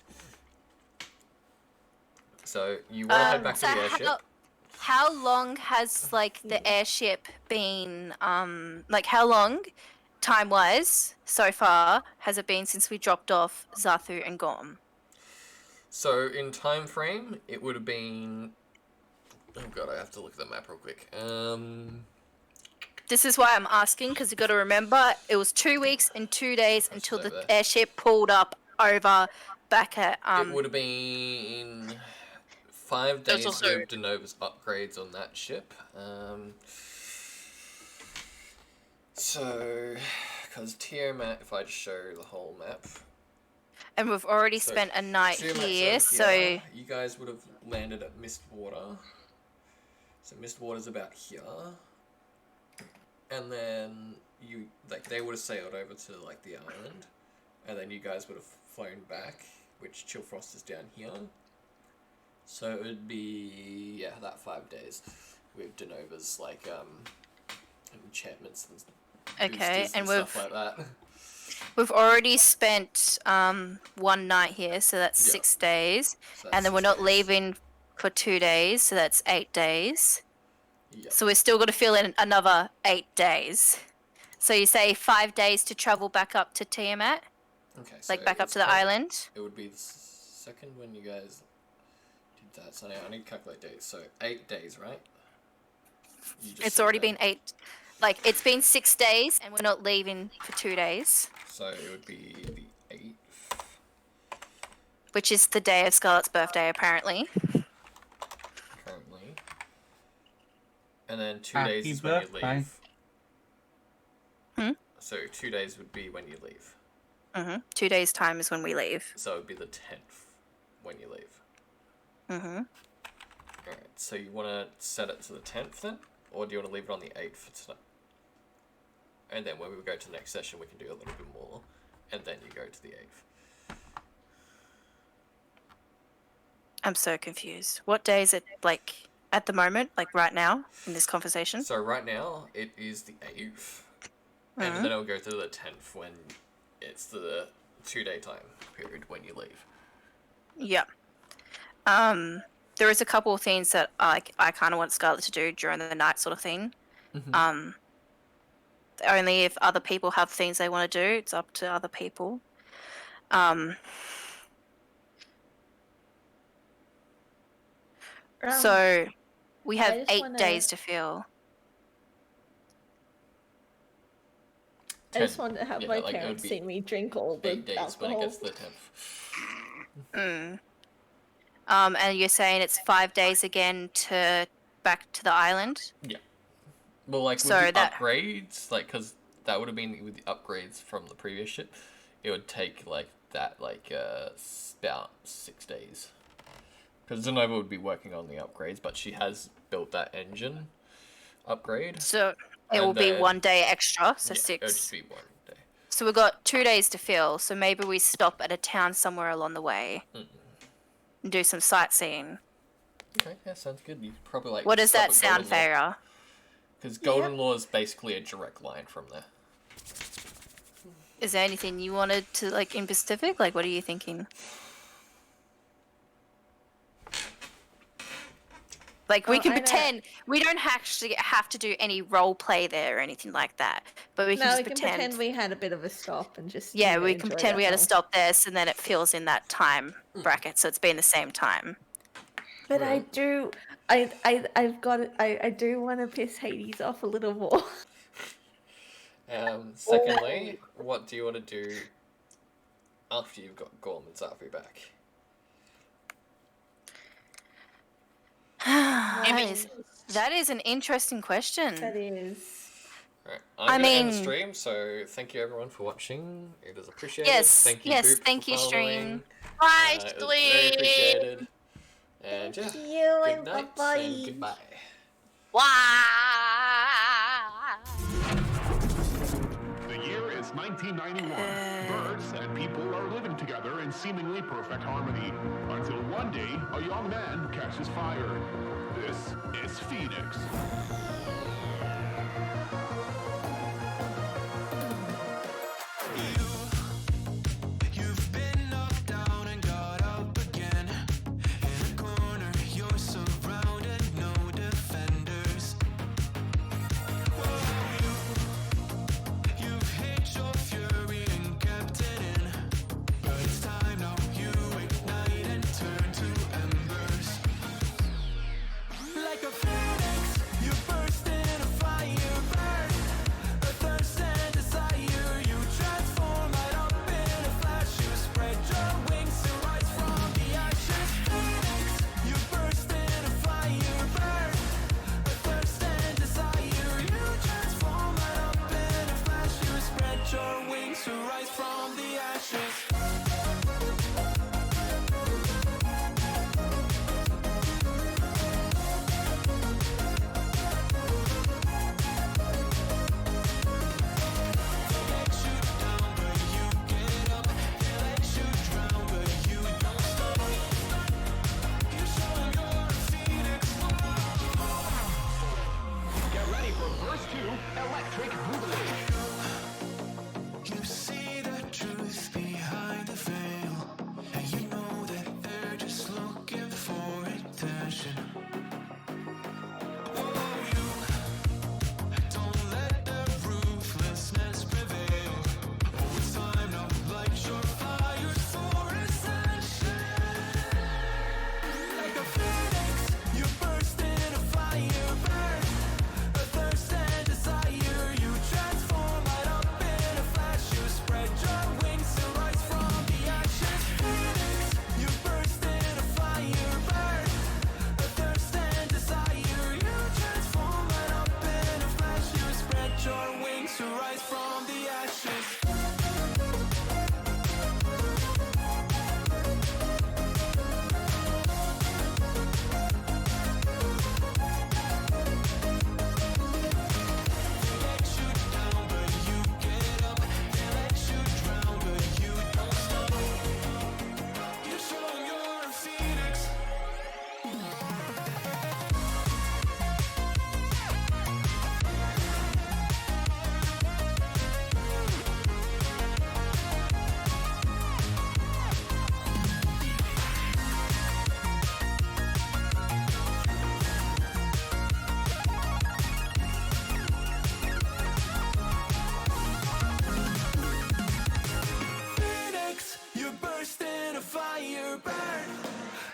So, you want to head back to the airship? How long has like the airship been? Like how long, time-wise, so far has it been since we dropped off Zathu and Gorm? So, in time frame, it would have been... Oh god, I have to look at the map real quick. This is why I'm asking, because you got to remember it was 2 weeks and 2 days until over the there. airship pulled up over back at It would have been 5 There's days also- of Denova's upgrades on that ship. So, because tier map, if I just show the whole map. And we've already So, spent a night 2 nights here, over so here, you guys would have landed at Mistwater. So Mistwater's about here. And then they would have sailed over to like the island, and then you guys would have flown back, which Chillfrost is down here. So it would be that 5 days with Denova's like enchantments and okay, boosters and stuff like that. we've already spent 1 night here, so that's Yeah. 6 days, So and then that's we're 6 not days. leaving for 2 days, so that's 8 days. Yep. So we're still got to fill in another 8 days. So you say 5 days to travel back up to Tiamat, Okay, so like back up it's to the probably- island. It would be the second when you guys did that. So now I need to calculate days. So 8 days, right? You just It's said already that. been 8. Like it's been 6 days, and we're not leaving for 2 days, So it would be the 8th. which is the day of Scarlett's birthday, apparently. Currently. And then 2 Happy days is when you birthday. leave. Hmm? So 2 days would be when you leave. 2 days' time is when we leave. So it would be the 10th when you leave. Mm-hmm. Alright, so you want to set it to the 10th then? Or do you want to leave it on the 8th for tonight? And then when we go to the next session, we can do a little bit more. And then you go to the 8th. I'm so confused. What day is it, like, at the moment, like right now, in this conversation? So right now, it is the 8th. And then it'll go to the 10th when it's the 2-day time period when you leave. Yeah. There is a couple of things that I kind of want Scarlett to do during the night, sort of thing. Only if other people have things they want to do, it's up to other people. So we have just 8 wanna- days to fill. I just 10. wanted to have Yeah, my like, it would parents be see me drink all the 8 days when it alcohol. gets to the 10th. And you're saying it's 5 days again to back to the island? Yeah. Well, like, with So the that- upgrades, like, because that would have been with the upgrades from the previous ship, it would take, like, that, like, about 6 days. Because Zenova would be working on the upgrades, but she has built that engine upgrade. So it And will be then- 1 day extra, so Yeah, 6. It would just be 1 day. So we've got 2 days to fill, so maybe we stop at a town somewhere along the way and do some sightseeing. Okay, yeah, sounds good. You could probably, like, What does stop that at sound, Golden Law. Farah? Because Golden Law is basically a direct line from there. Is there anything you wanted to, like, in specific? Like, what are you thinking? Like, we Oh, can I know. pretend we don't actually have to do any role play there or anything like that, but we can No, just we can pretend. pretend we had a bit of a stop and just Yeah, you know, we can enjoy pretend we had to ourselves. stop this, and then it fills in that time bracket, so it's been the same time. But I do, I've got, I do want to piss Hades off a little more. Secondly, what do you want to do after you've got Gorm and Zafi back? That is an interesting question. That is. Alright, I I'm gonna end the mean- stream, so thank you everyone for watching. It is appreciated. Yes, Thank you, yes, Boop, thank for you, following. stream. Bye, It was very appreciated. And yeah, Thank you, good and night bye-bye. and goodbye. Wow. The year is 1991. Birds and people are living together in seemingly perfect harmony. Until one day, a young man catches fire. This is Phoenix. You've been knocked down and got up again. In a corner, you're surrounded, no defenders. You've hid your fury and kept it in. But it's time now, you ignite and turn to embers. Like a phoenix, you burst in fire burn.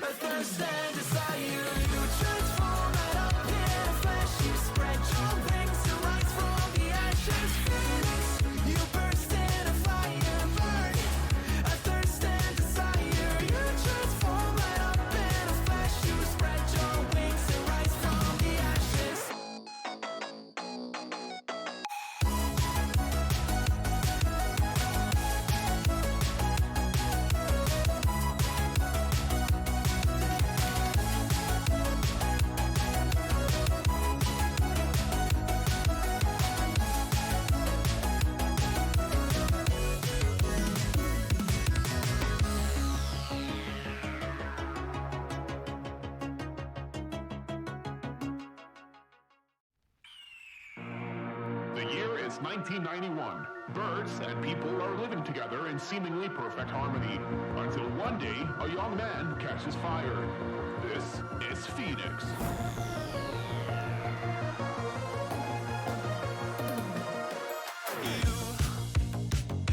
A thirst and desire, you transform right up in a flash. You spread your wings to rise from the ashes. Phoenix, you burst in a fire burn. A thirst and desire, you transform right up in a flash. You spread your wings to rise from the ashes. The year is 1991. Birds and people are living together in seemingly perfect harmony. Until one day, a young man catches fire. This is Phoenix.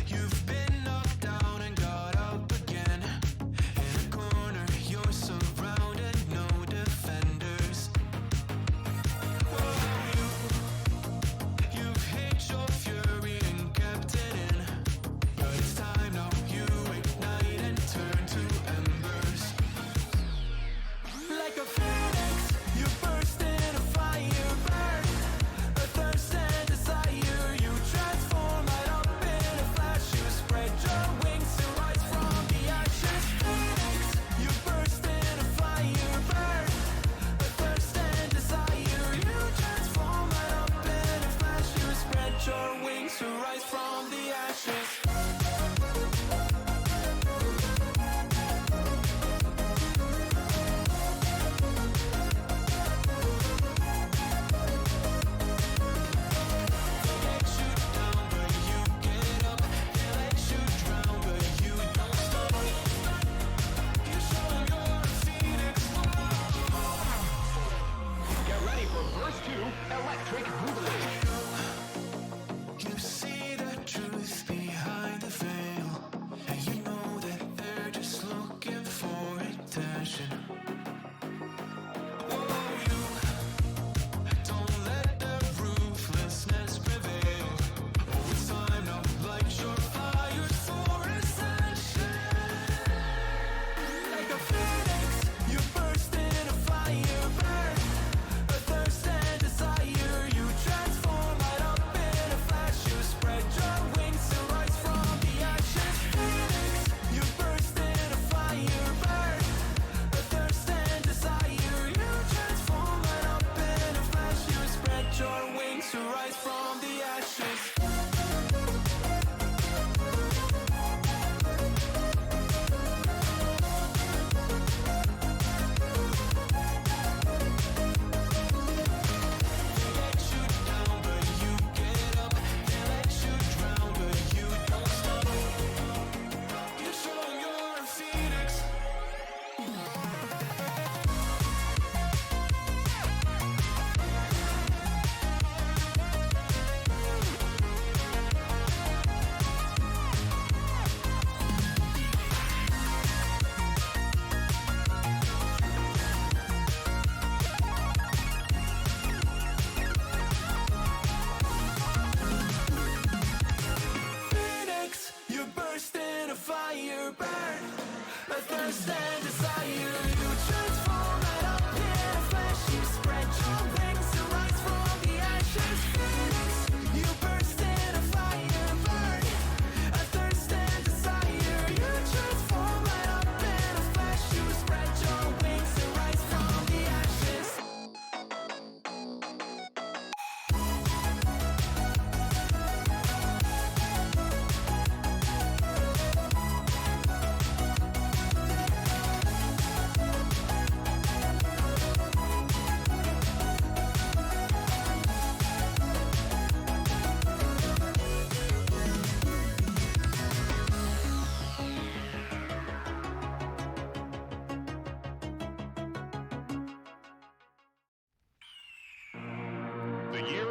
You've been knocked down and got up again. In a corner, you're surrounded, no defenders. You've hid your fury and kept it in. But it's time now, you ignite and turn to embers. Like a phoenix, you burst in a fire burn. A thirst and desire, you transform right up in a flash. You spread your wings to rise from the ashes. Phoenix, you burst in a fire burn. A thirst and desire, you transform right up in a flash. You spread your wings to rise from the ashes. Get ready for verse 2, Electric Boogaloo. You see the truth behind the veil, and you know that they're just looking for attention. Oh, you don't let the ruthlessness prevail. Oh, it's time now, light your fires for ascension. Like a phoenix, you burst in a fire burn. A thirst and desire, you transform right up in a flash. You spread your wings to rise from the ashes. Phoenix, you burst in a fire burn. A thirst and desire, you transform right up in a flash. You spread your wings to rise from the ashes. Phoenix, you burst in a fire burn. A thirst and desire, you transform right up in a flash. You spread your wings to rise from the ashes. Phoenix, you burst in a fire burn. A thirst and desire, you transform right up in a flash. You spread your wings to rise from the ashes.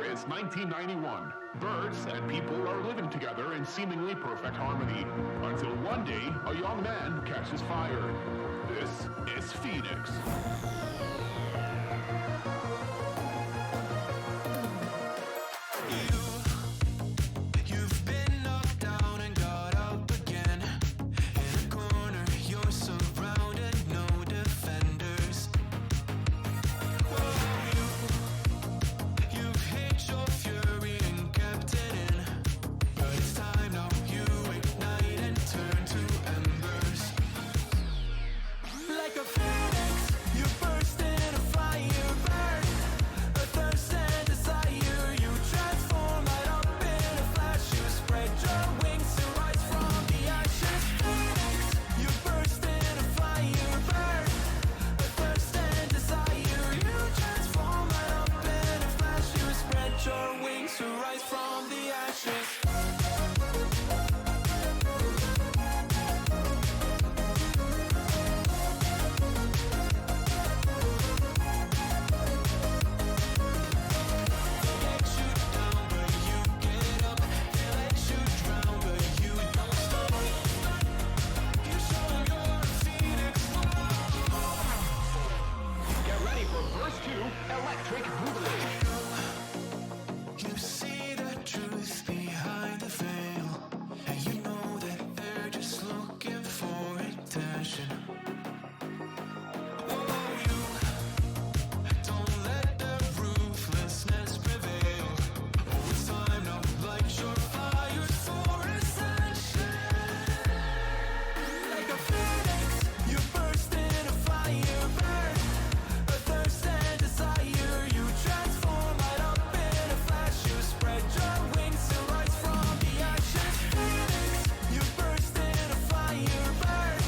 year is 1991. Birds and people are living together in seemingly perfect harmony. Until one day, a young man catches fire. This is Phoenix. You've been knocked down and got up again. In a corner, you're surrounded, no defenders. You've hid your fury and kept it in. But it's time now, you ignite and turn to embers. Like a phoenix, you burst in a fire burn. A thirst and desire, you transform right up in a flash. You spread your wings to rise from the ashes. Phoenix, you burst in a fire burn. A thirst and desire, you transform right up in a flash. You spread your wings to rise from the ashes. Get ready for verse 2, Electric Boogaloo. You see the truth behind the veil, and you know that they're just looking for attention. Oh, you don't let the ruthlessness prevail. Oh, it's time now, light your fires for ascension. Like a phoenix, you burst in a fire burn. A thirst and desire, you transform right up in a flash. You spread your wings to rise from the ashes. Phoenix, you burst in a fire burn.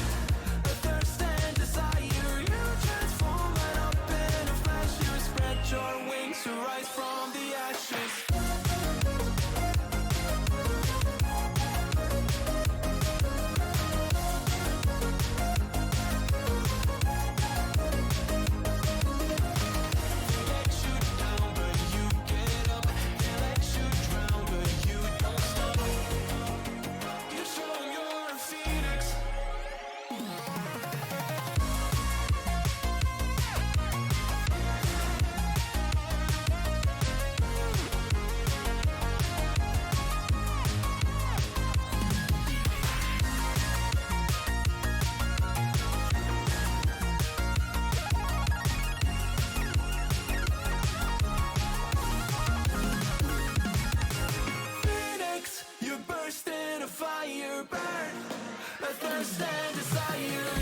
A thirst and desire, you transform right up in a flash. You spread your wings to rise from the ashes. Phoenix, you burst in a fire burn. A thirst and desire,